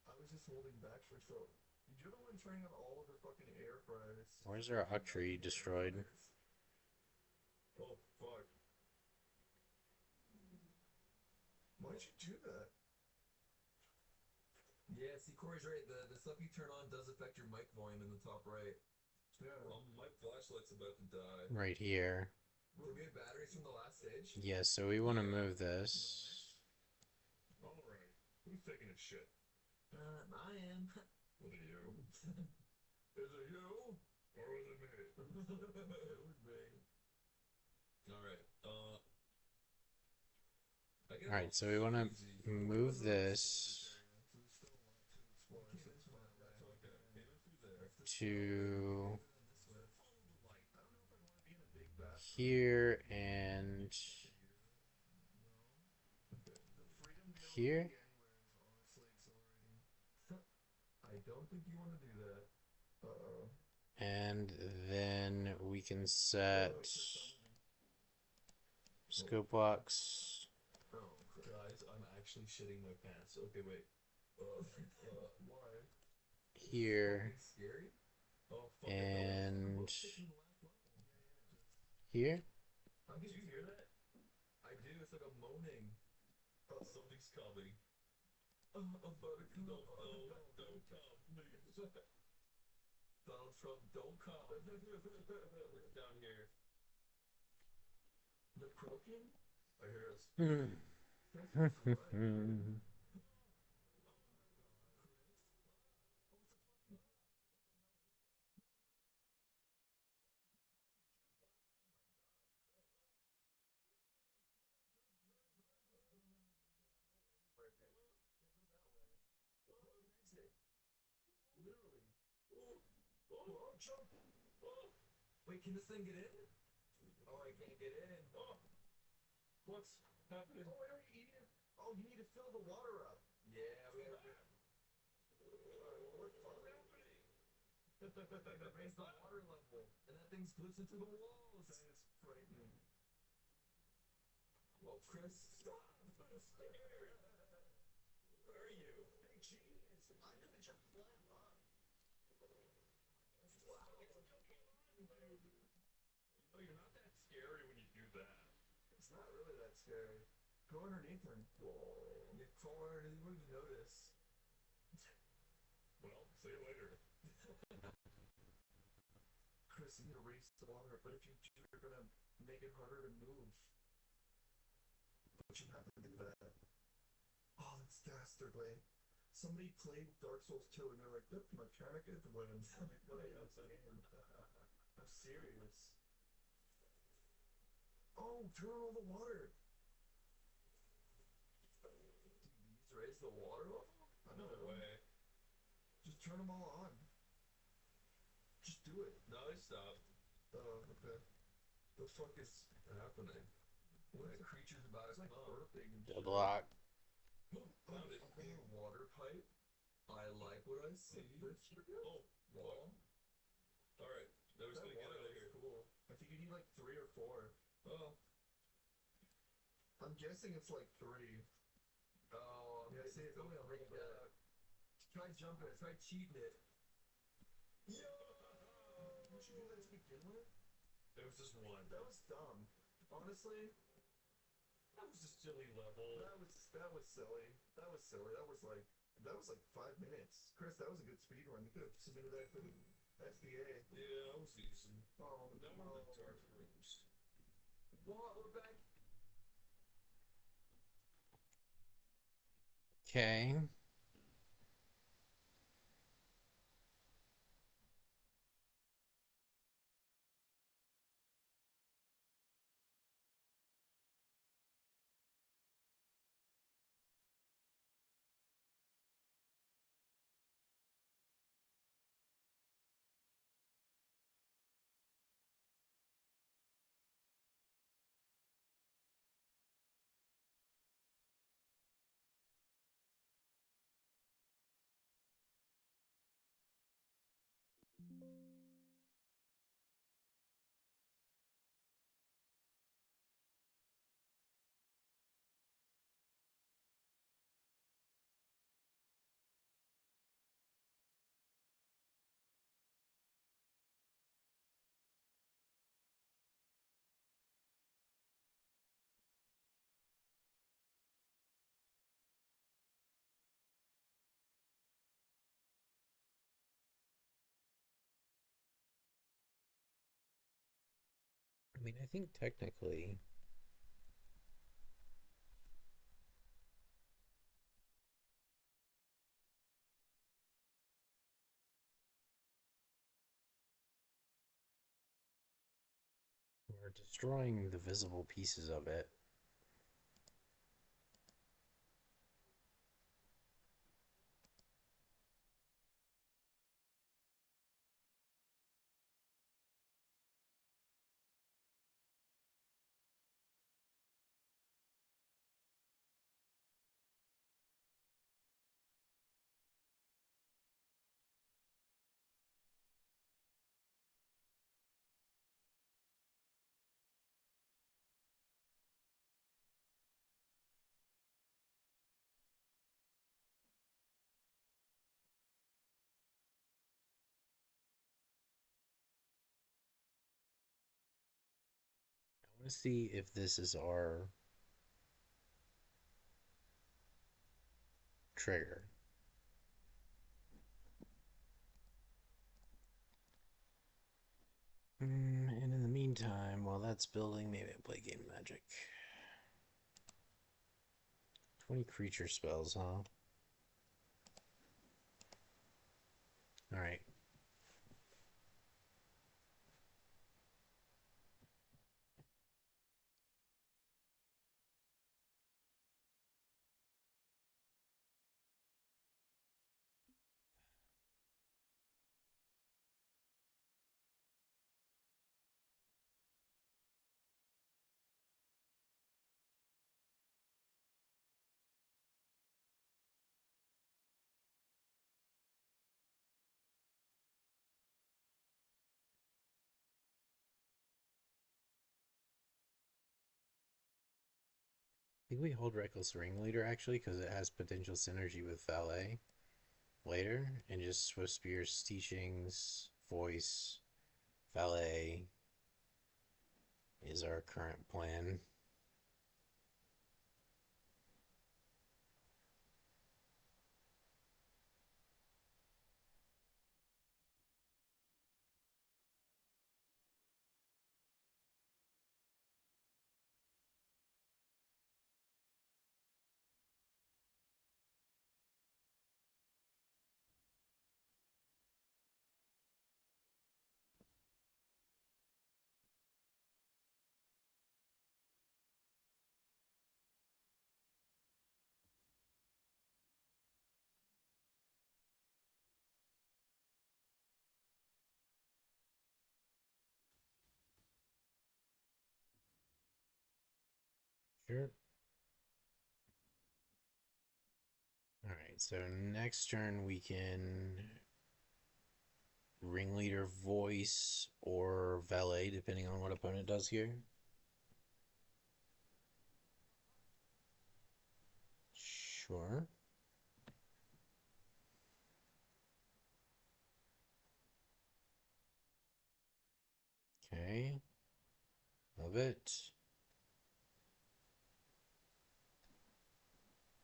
I was just holding back for so. Did you ever want turning on all of the fucking air fryers? where's our tree destroyed? Oh fuck. Why'd you do that? Yeah, see, Corey's right. The stuff you turn on does affect your mic volume in the top right. Yeah. My flashlight's about to die. Right here. Did we have batteries from the last stage? Yes, so we want to move this. Alright. Who's taking a shit? I am. Was it you? Is it you? Or was it me? It was me. Alright, Alright, so we want to move this to here and here. I don't think you want to do that. Uh-oh. And then we can set scope blocks Oh, guys, I'm actually shitting my pants. Okay, wait. Why? here Scary? Oh, fuck and here. Did you hear that? I do. It's like a moaning. Something's coming. I'm about to come. Don't come, please. Donald Trump, don't come. Down here. The croaking? I hear us. Oh, jump! Oh, Wait, can this thing get in? Oh, I can't get in. oh, what's happening? Oh, wait, you need to. Oh, you need to fill the water up. Yeah, we gotta. What the fuck? Raise the water level, and that thing splits into the walls. That is frightening. Well, Chris, stop! I'm scared. Where are you? Hey, genius! I'm gonna just climb up. You know, you're not that scary when you do that. It's not really that scary. Go underneath him. Whoa. You crawl underneath, you wouldn't even notice. Well, see you later. Chris, you need to raise the water, but if you do, you're gonna make it harder to move. But you have to do that. Oh, that's dastardly. Somebody played Dark Souls 2 and they're like, this mechanic is wins. I'm like, what are you saying? I'm serious. Oh, turn on all the water. Do these raise the water level? I No don't know. way. Just turn them all on. Just do it. No, they stopped. Oh, okay. The fuck is Happening. what That is it? creature's about to It's like come out. burping and The shit. block. Found it. A water pipe. I like what I see. Oh, Wall. alright. Now we're just That gonna get water out of looks here. cool. I think you need like 3 or 4. Oh, I'm guessing it's like 3. Oh, I'm yeah, guessing it's only a little bit. Try jumping it. Try cheating it. Yo! You should do that to begin with. it was just one. That was dumb. Honestly, That was a silly level. that was silly. That was like 5 minutes. Chris, that was a good speed run. You could have submitted that for the SBA. Yeah, I was decent. Oh, Now we're in the dark rooms. What? We're back. Okay. I mean, I think technically we're destroying the visible pieces of it. I want to see if this is our trigger. And in the meantime, while that's building, maybe I play Game Magic. 20 creature spells, huh? Alright. think we hold Reckless Ringleader actually because it has potential synergy with Valet later, and just Swift Spear's teachings, voice, Valet is our current plan. Sure. Alright, so next turn we can Ringleader voice or Valet, depending on what opponent does here. Sure. Okay. Love it.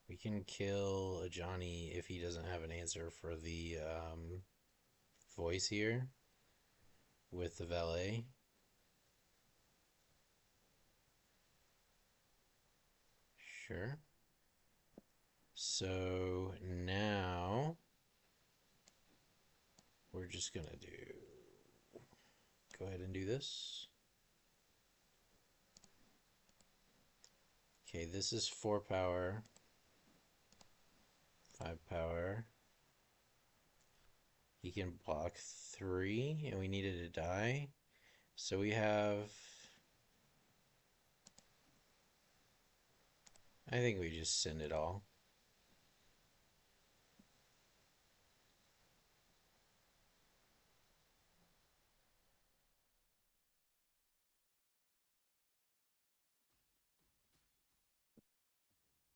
We can kill a Johnny if he doesn't have an answer for the voice here with the Valet. Sure. So now we're just gonna go ahead and do this. Okay, this is 4 power, 5 power. He can block 3, and we needed to die. So we have... I think we just send it all.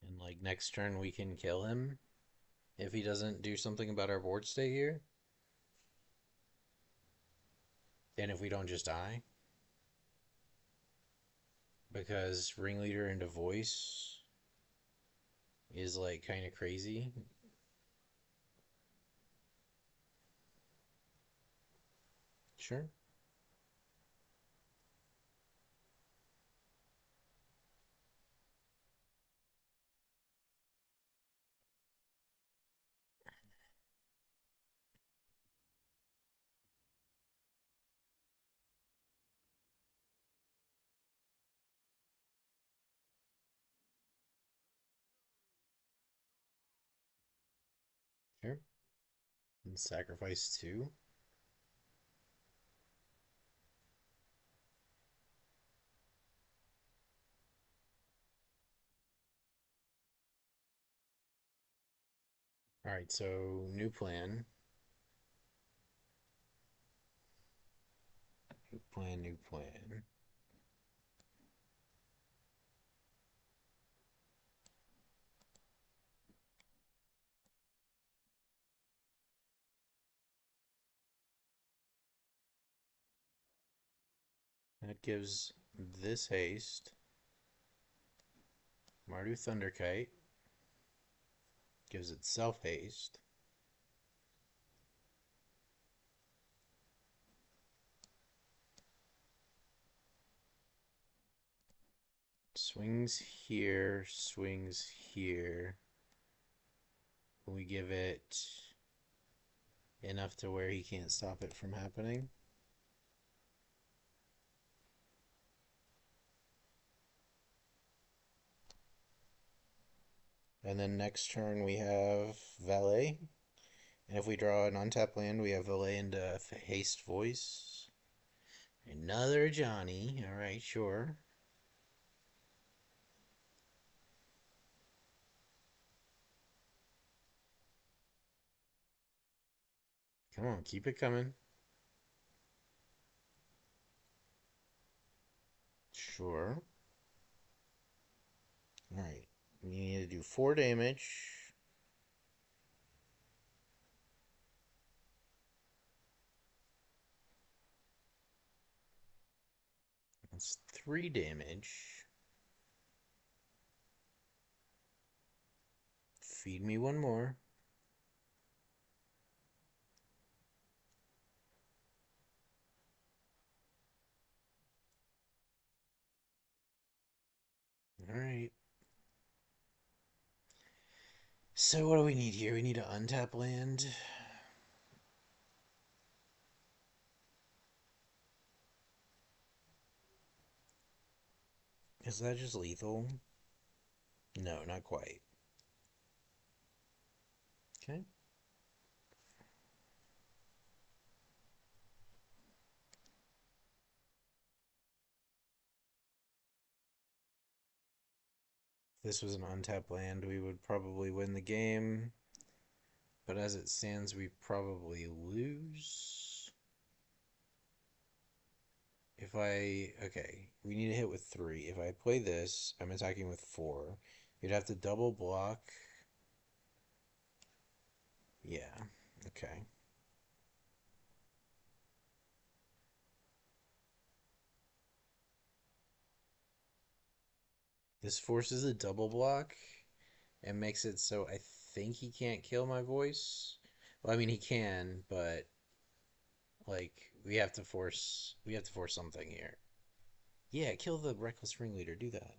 And like next turn we can kill him if he doesn't do something about our board state here. And if we don't just die. Because Ringleader into voice is like kind of crazy. Sure. Sure. And sacrifice 2. Alright, so new plan. New plan, new plan. That gives this haste. Mardu Thunderkite gives itself haste. Swings here, swings here. We give it enough to where he can't stop it from happening. And then next turn we have Valet. And if we draw an untapped land, we have Valet into Haste Voice. Another Johnny. Alright, sure. Come on, keep it coming. Sure. Alright. You need to do 4 damage. That's 3 damage. Feed me one more. Alright. So what do we need here? We need to untap land. Is that just lethal? No, not quite. Okay. If this was an untapped land, we would probably win the game. But as it stands, we probably lose. If I... Okay, we need to hit with 3. If I play this, I'm attacking with 4. You'd have to double block. Yeah, okay. This forces a double block and makes it so I think he can't kill my voice. Well, I mean he can, but like we have to force something here. Yeah, kill the reckless ringleader. Do that.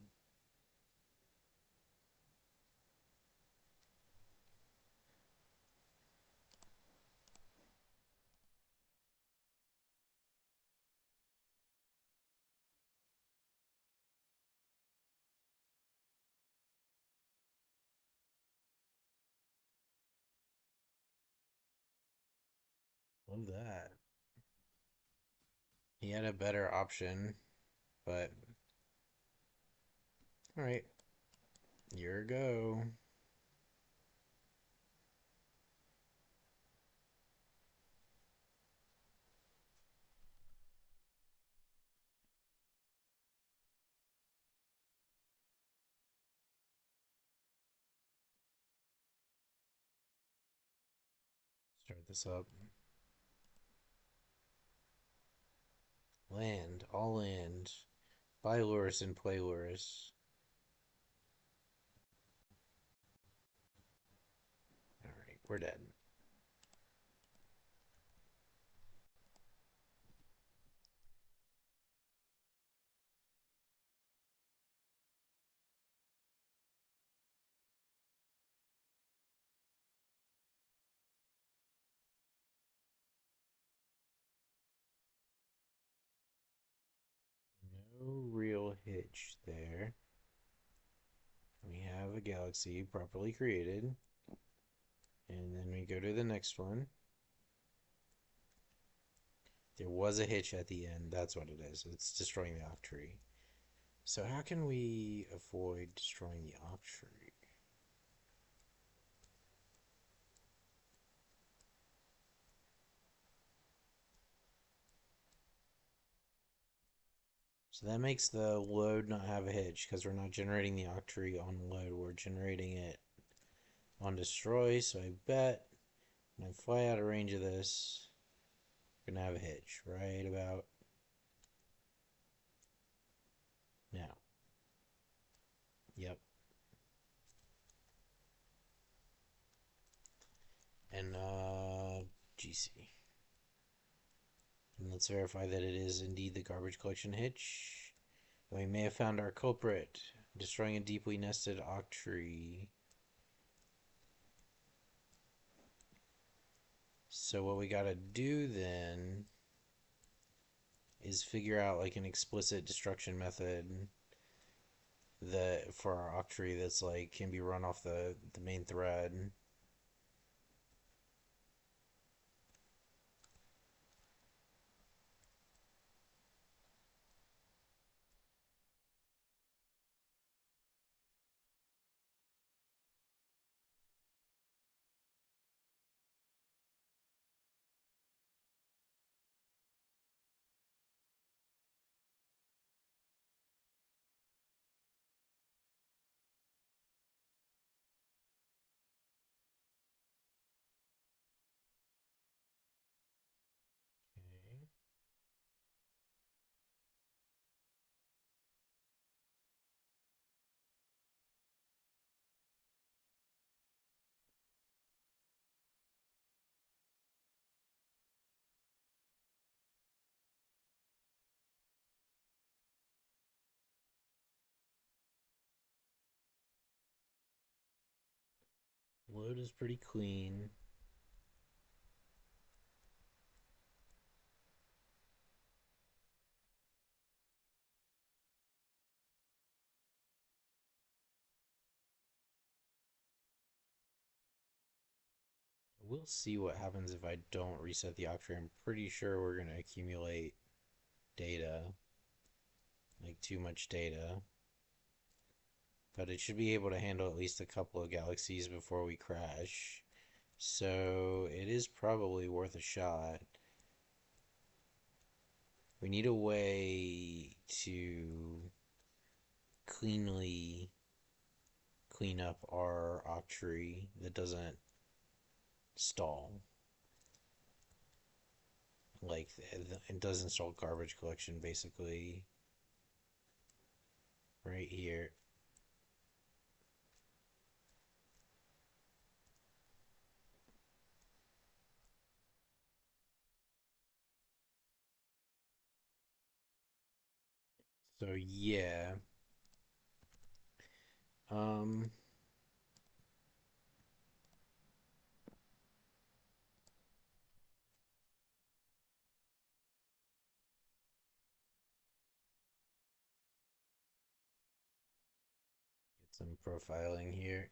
Love that. He had a better option, but all right, your go. Start this up. Land, all land. Buy Lurus and play Lurus. All right, we're dead. No real hitch there. We have a galaxy properly created. And then we go to the next one. There was a hitch at the end. That's what it is. It's destroying the Octree. So how can we avoid destroying the Octree? So that makes the load not have a hitch because we're not generating the Octree on load. We're generating it on destroy. So I bet when I fly out of range of this, we're going to have a hitch right about now. Yep. And GC. And let's verify that it is indeed the garbage collection hitch. We may have found our culprit, destroying a deeply nested Octree. So what we gotta do then is figure out like an explicit destruction method that for our Octree that's like can be run off the main thread. Load is pretty clean. We'll see what happens if I don't reset the octree. I'm pretty sure we're going to accumulate data, like too much data. But it should be able to handle at least a couple of galaxies before we crash. So it is probably worth a shot. We need a way to cleanly clean up our octree that doesn't stall. Like, it does install garbage collection basically right here. So yeah. Um get some profiling here.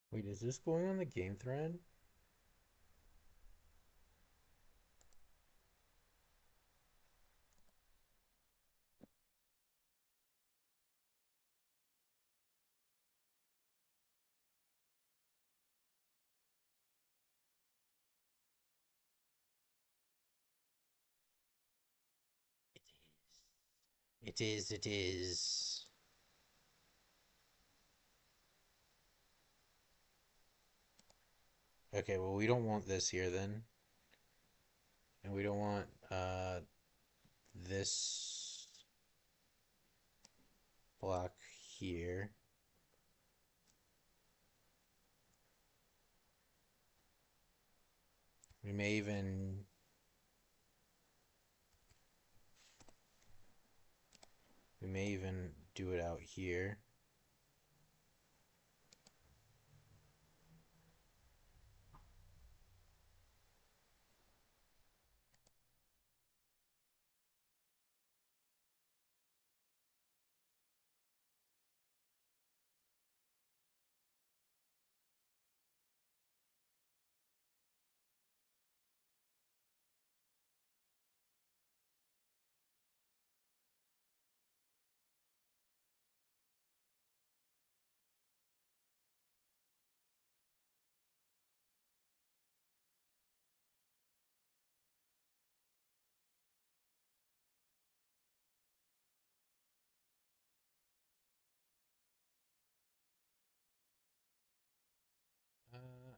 Wait, is this going on the game thread? It is, it is. Okay, well, we don't want this here then. And we don't want this block here. We may even do it out here.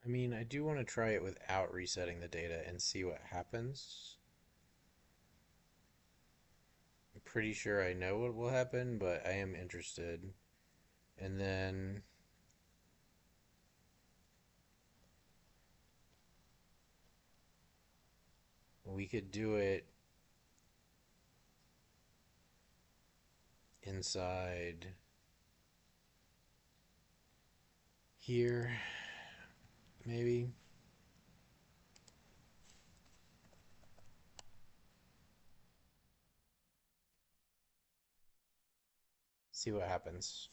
I mean, I do want to try it without resetting the data and see what happens. I'm pretty sure I know what will happen, but I am interested. And then we could do it inside here, maybe. See what happens.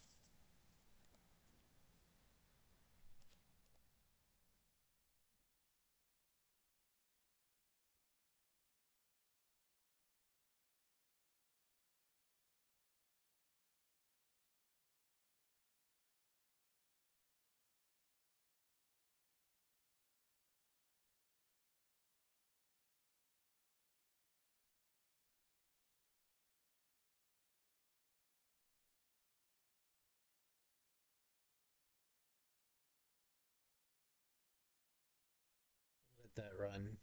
that run.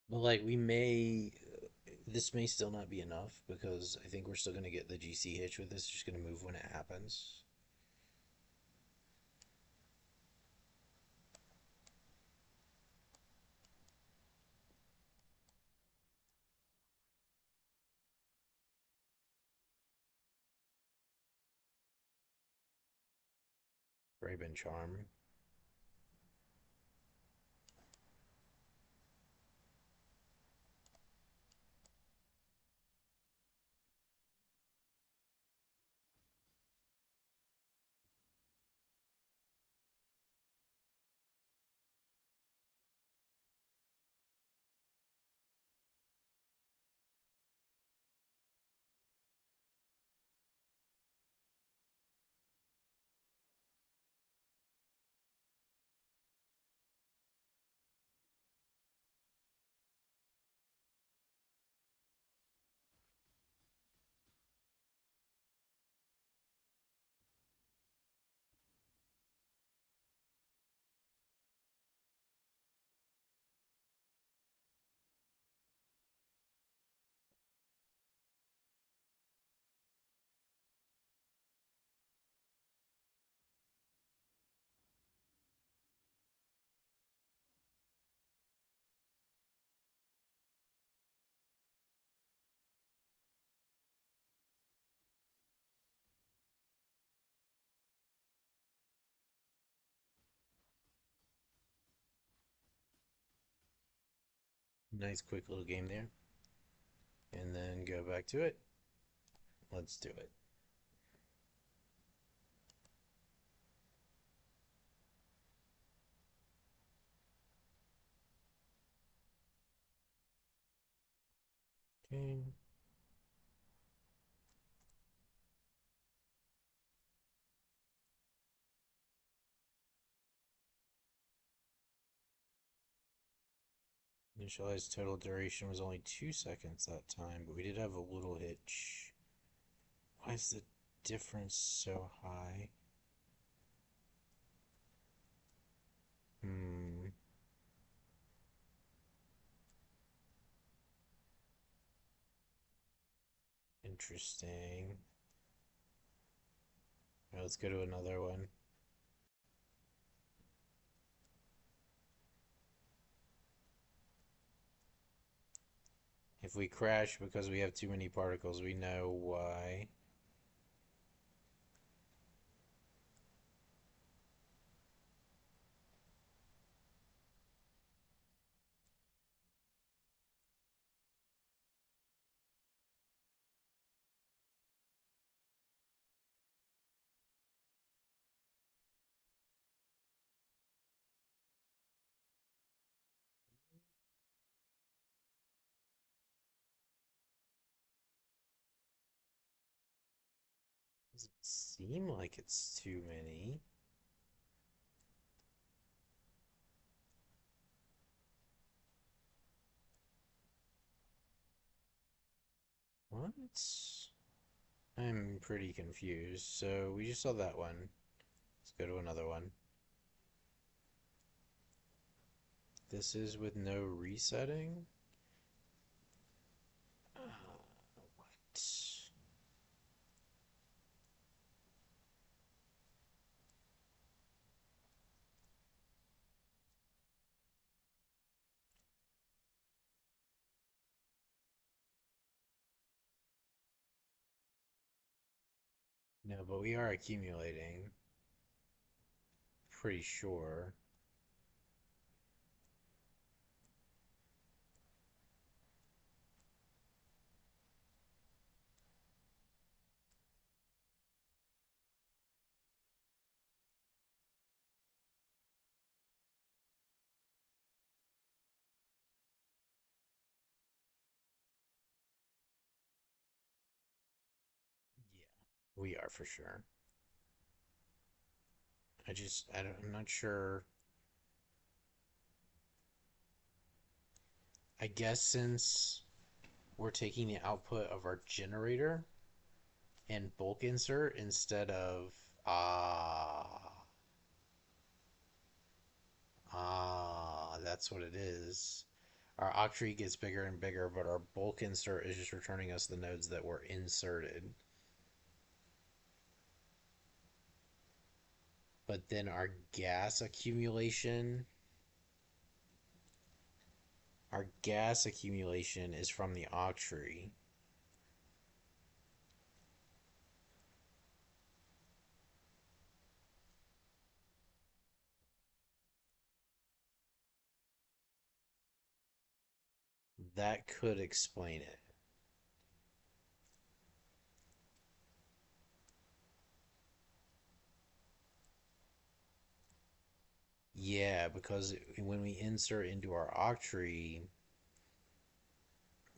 But like we may, this may still not be enough because I think we're still gonna get the GC hitch with this. It's just gonna move when it happens. Raven Charm. Nice quick little game there. And then go back to it. Let's do it. Okay. Initialized total duration was only 2 seconds that time, but we did have a little hitch. Why is the difference so high? Hmm. Interesting. All right, let's go to another one. If we crash because we have too many particles, we know why. Doesn't seem like it's too many. What? I'm pretty confused. So we just saw that one. Let's go to another one. This is with no resetting? What? No, but we are accumulating. Pretty sure. Yeah, we are for sure. I'm not sure. I guess since we're taking the output of our generator and bulk insert instead of that's what it is. Our octree gets bigger and bigger, but our bulk insert is just returning us the nodes that were inserted. But then our gas accumulation is from the octree. That could explain it. Yeah, because when we insert into our octree,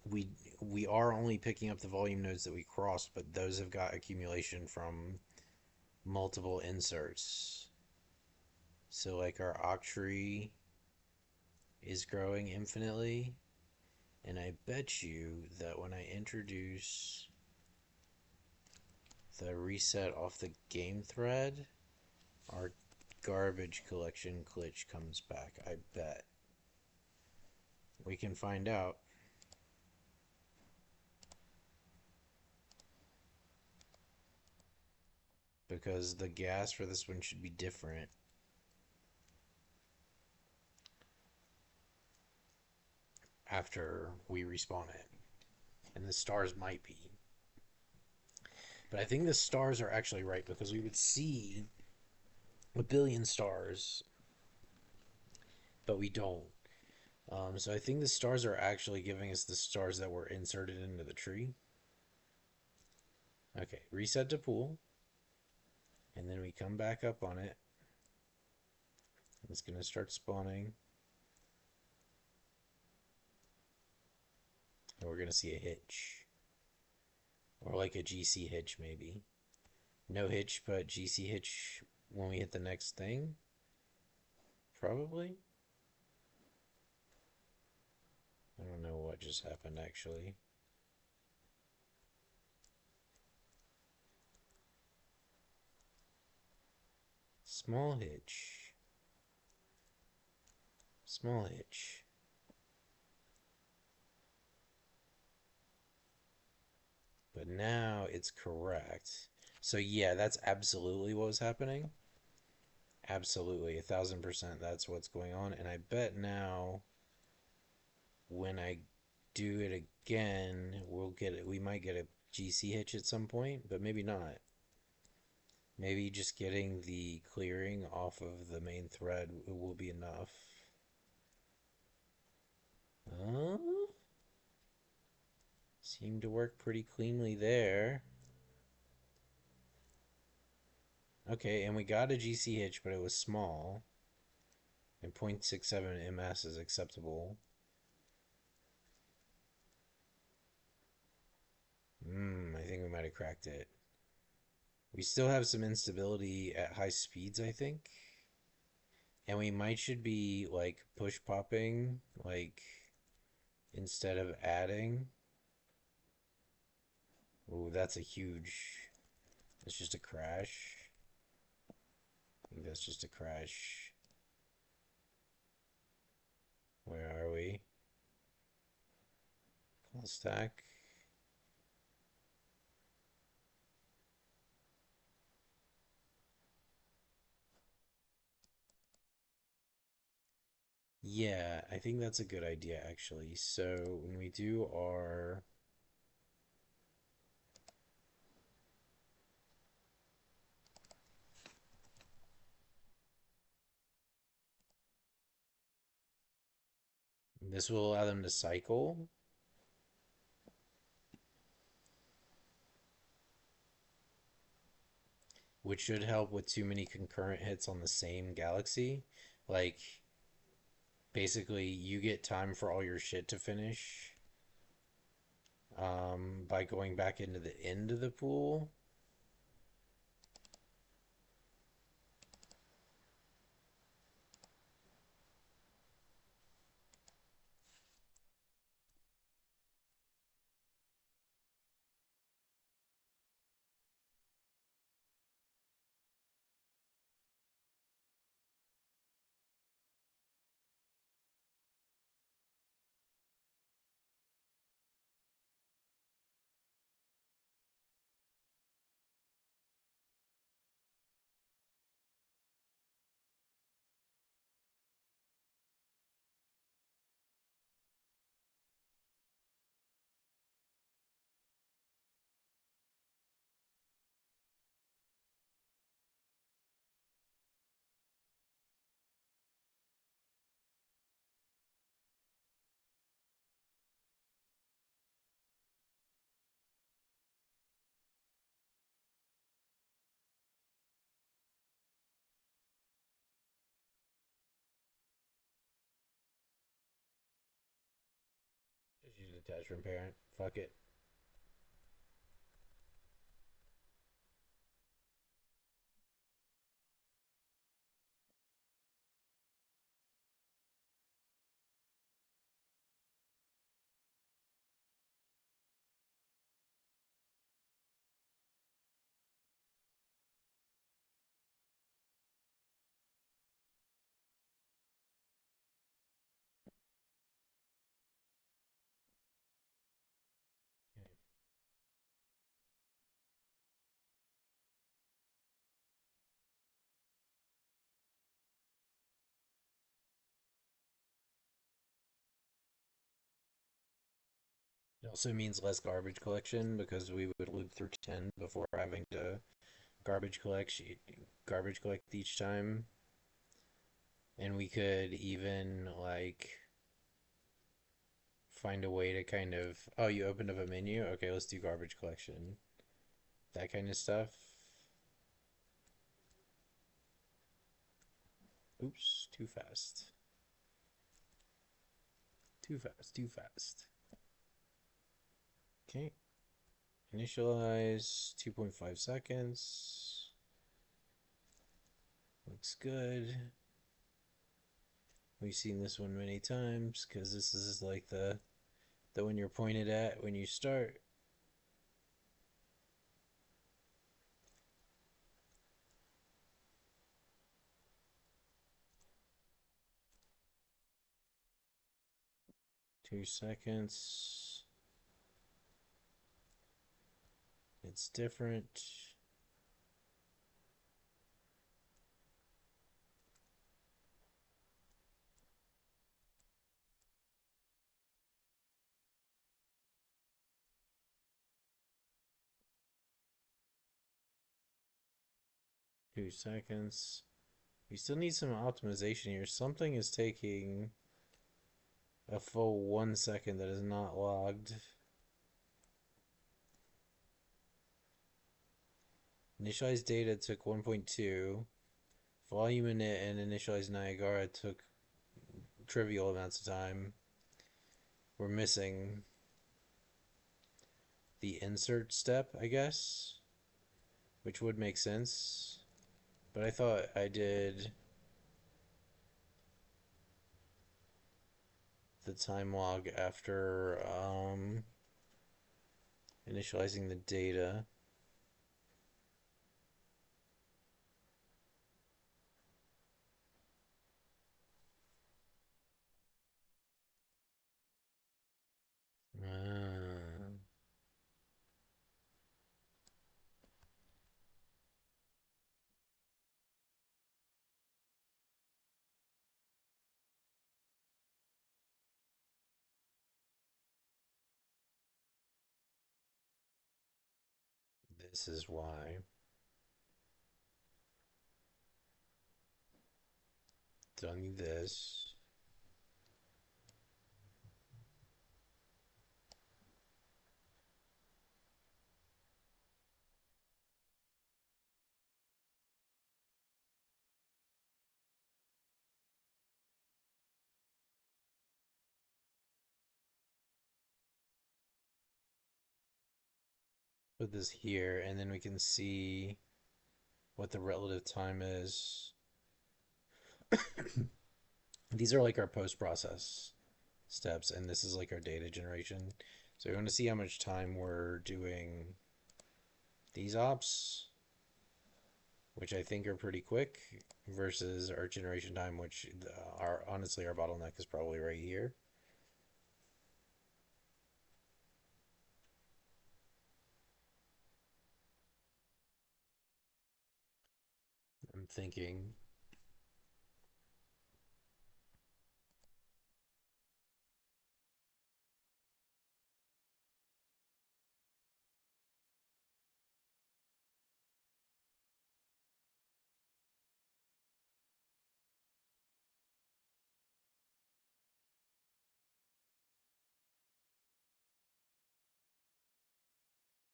we we are only picking up the volume nodes that we crossed, but those have got accumulation from multiple inserts. So like our octree is growing infinitely, and I bet you that when I introduce the reset off the game thread, our garbage collection glitch comes back. I bet. We can find out. Because the gas for this one should be different after we respawn it. And the stars might be. But I think the stars are actually right because we would see a billion stars, but we don't. So I think the stars are actually giving us the stars that were inserted into the tree. Okay, reset to pool. And then we come back up on it. It's going to start spawning. And we're going to see a hitch. Or like a GC hitch, maybe. No hitch, but GC hitch when we hit the next thing? Probably? I don't know what just happened, actually. Small hitch. Small hitch. But now it's correct. So yeah, that's absolutely what was happening. Absolutely, 1,000%. That's what's going on. And I bet now when I do it again, we'll get it. We might get a GC hitch at some point, but maybe not. Maybe just getting the clearing off of the main thread will be enough. Seemed to work pretty cleanly there. Okay, and we got a GC hitch, but it was small. And 0.67 ms is acceptable. I think we might have cracked it. We still have some instability at high speeds, I think. And we might should be like push popping, like instead of adding. Oh, that's a huge. That's just a crash. I think that's just a crash. Where are we? Call stack. Yeah, I think that's a good idea actually. So when we do our this will allow them to cycle, which should help with too many concurrent hits on the same galaxy. Like basically you get time for all your shit to finish by going back into the end of the pool. attachment parent. Fuck it. It also means less garbage collection because we would loop through 10 before having to garbage collect garbage collect each time. And we could even like find a way to kind of, oh, you opened up a menu? Okay, let's do garbage collection. That kind of stuff. Oops, too fast. Too fast, too fast. Okay. Initialize 2.5 seconds. Looks good. We've seen this one many times because this is like the one you're pointed at when you start. Two seconds. It's different. 2 seconds. We still need some optimization here. Something is taking a full 1 second that is not logged. Initialized data took 1.2. Volume init and initialized Niagara took trivial amounts of time. We're missing the insert step, I guess, which would make sense. But I thought I did the time log after initializing the data. Uh, this is why. Done this. Put this here, and then we can see what the relative time is. These are like our post-process steps, and this is like our data generation. So we want to see how much time we're doing these ops, which I think are pretty quick, versus our generation time, which our honestly our bottleneck is probably right here. I'm thinking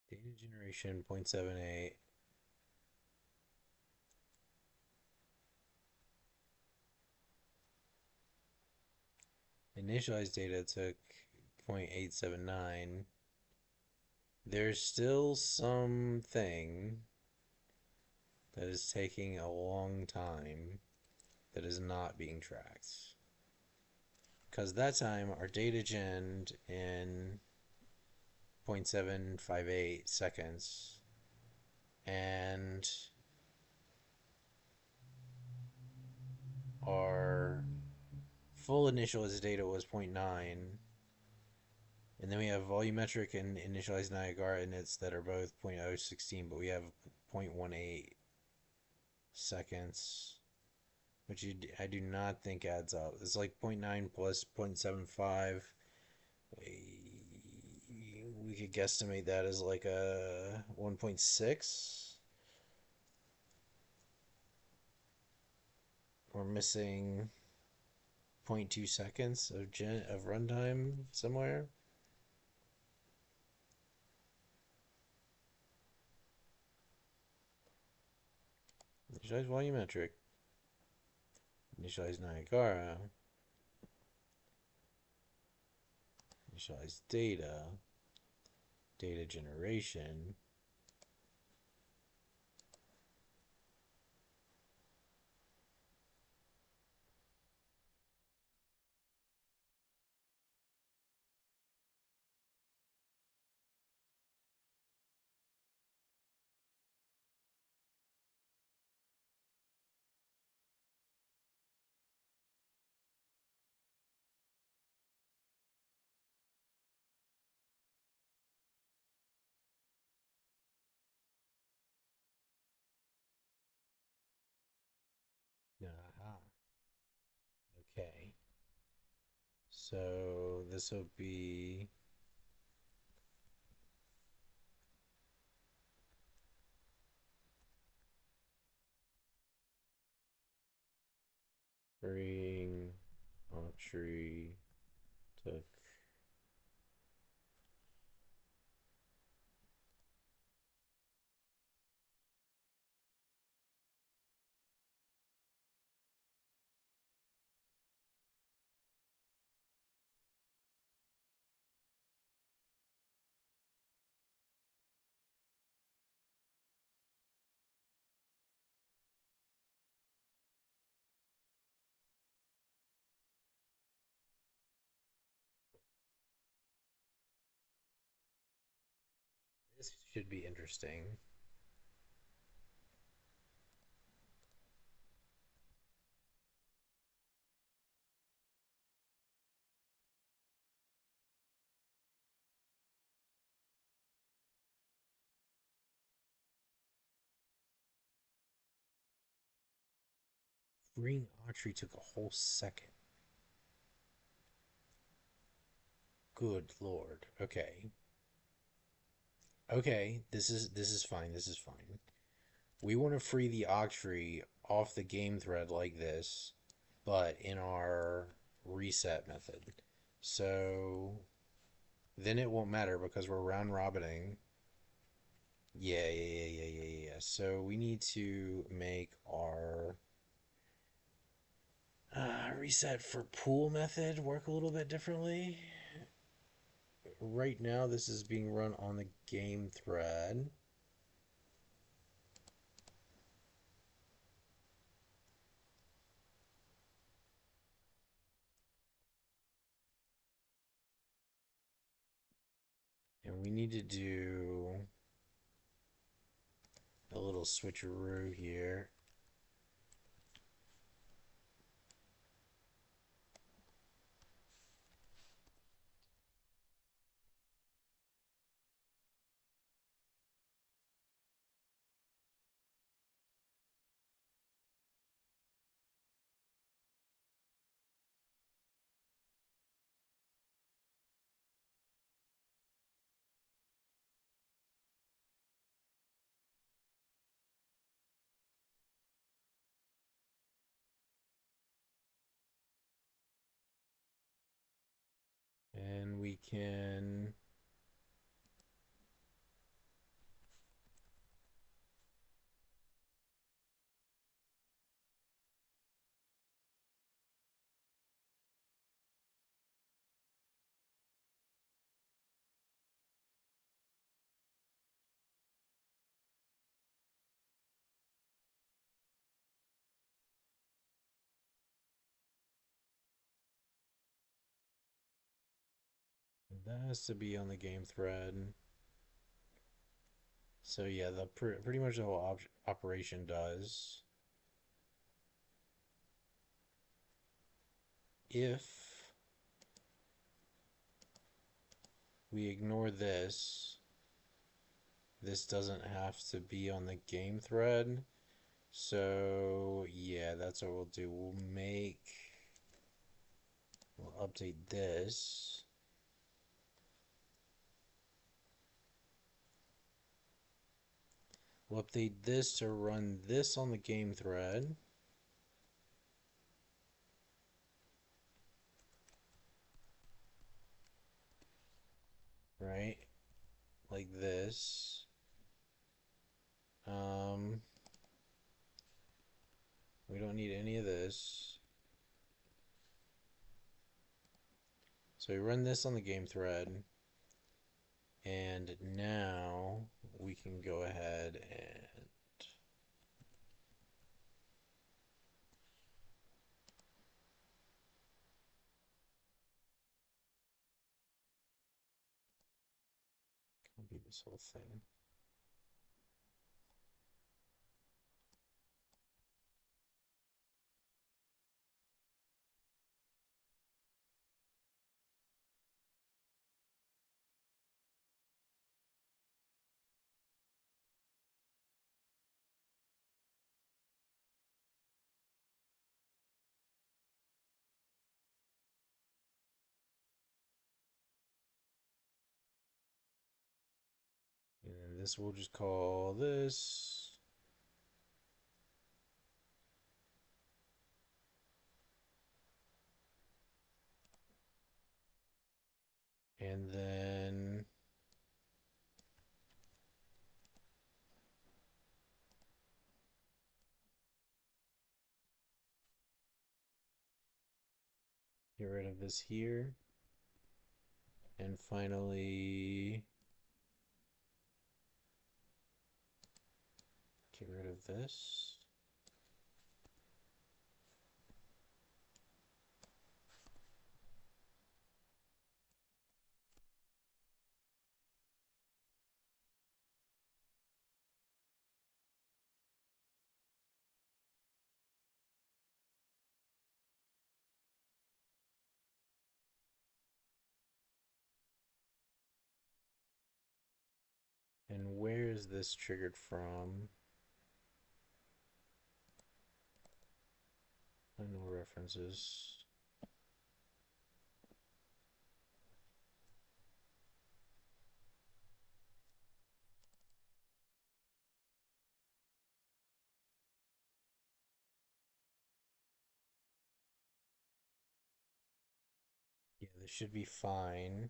data generation 0.78. Initialized data took 0.879, there's still something that is taking a long time that is not being tracked. Because that time our data gen in 0.758 seconds and our full initialized data was zero point 0.9, and then we have volumetric and initialized Niagara inits that are both 0.016, but we have 0.18 seconds, which I do not think adds up. It's like zero point 0.9 plus 0.75. We could guesstimate that as like a 1.6. We're missing zero point 0.2 seconds of runtime somewhere. Initialize volumetric. Initialize Niagara. Initialize data. Data generation. Aha. Okay. So this will be freeing tree took this should be interesting. Freeing Autry took a whole second. Good lord. Okay. Okay, this is fine. This is fine. We want to free the Octree off the game thread like this, but in our reset method. So then it won't matter because we're round robining. Yeah. So we need to make our reset for pool method work a little bit differently. Right now, this is being run on the game thread. And we need to do a little switcheroo here. And we can That has to be on the game thread. So yeah, the pretty much the whole operation does. If we ignore this, this doesn't have to be on the game thread. So yeah, that's what we'll do. We'll update this. We'll update this to run this on the game thread. Right? Like this. Um, we don't need any of this. So we run this on the game thread. And now we can go ahead and copy this whole thing. And this we'll just call this. And then get rid of this here. And finally, get rid of this. And where is this triggered from? No references. Yeah, this should be fine.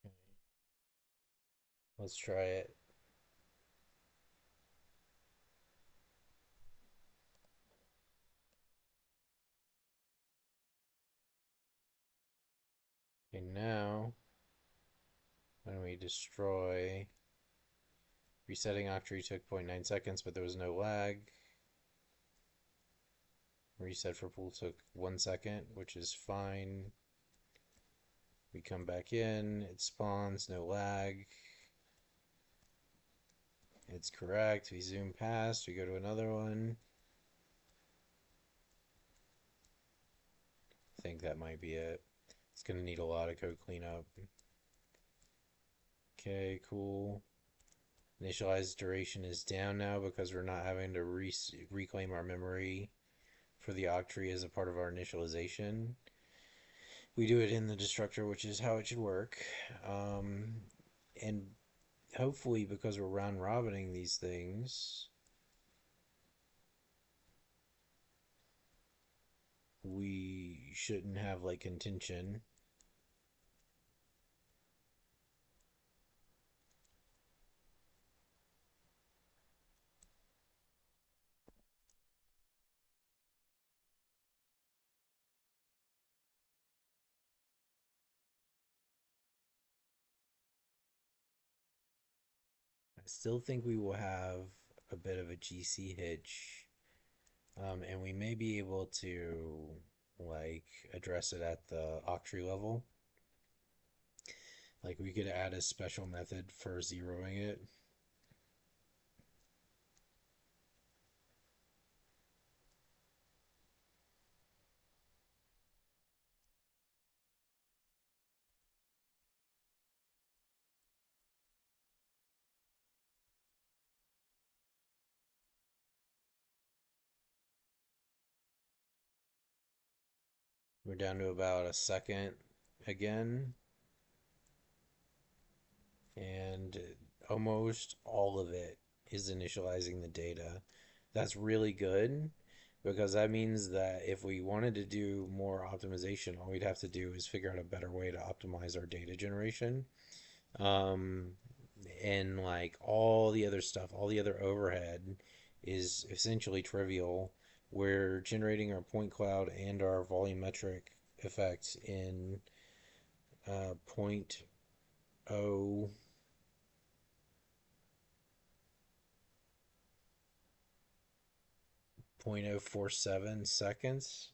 Okay. Let's try it. Okay, now when we destroy, resetting Octree took 0.9 seconds, but there was no lag. Reset for pool took 1 second, which is fine. We come back in, it spawns, no lag. It's correct. We zoom past, we go to another one. I think that might be it. It's going to need a lot of code cleanup. Okay, cool. Initialized duration is down now because we're not having to reclaim our memory for the octree as a part of our initialization. We do it in the destructor, which is how it should work. And hopefully, because we're round robining these things, we shouldn't have like contention. I still think we will have a bit of a GC hitch, and we may be able to like address it at the octree level. Like we could add a special method for zeroing it. We're down to about a second again, and almost all of it is initializing the data. That's really good because that means that if we wanted to do more optimization, all we'd have to do is figure out a better way to optimize our data generation. Um, and like all the other stuff, all the other overhead is essentially trivial. We're generating our point cloud and our volumetric effects in point oh 0.047 seconds.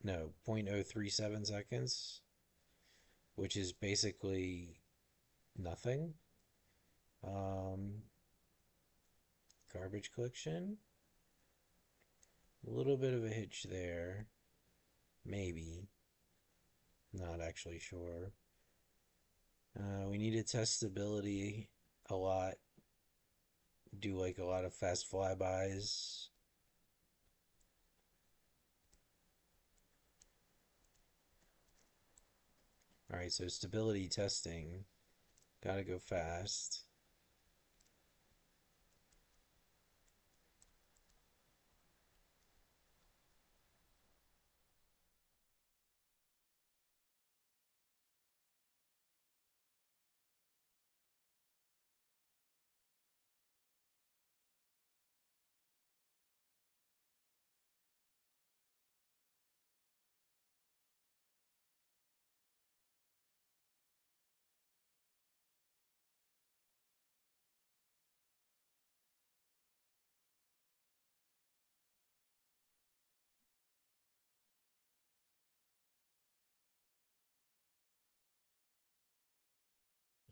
No, 0.037 seconds, which is basically nothing. Um, Garbage collection. A little bit of a hitch there. Maybe. Not actually sure. We need to test stability a lot. Do like a lot of fast flybys. Alright, so stability testing. Gotta go fast.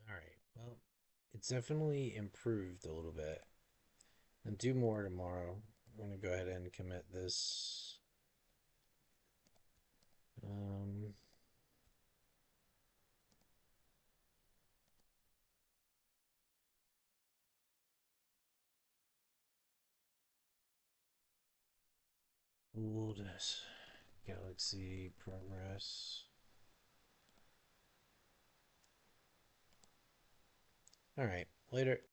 Alright, well, it's definitely improved a little bit. And do more tomorrow. I'm gonna go ahead and commit this. Um, old Galaxy progress. Alright, later.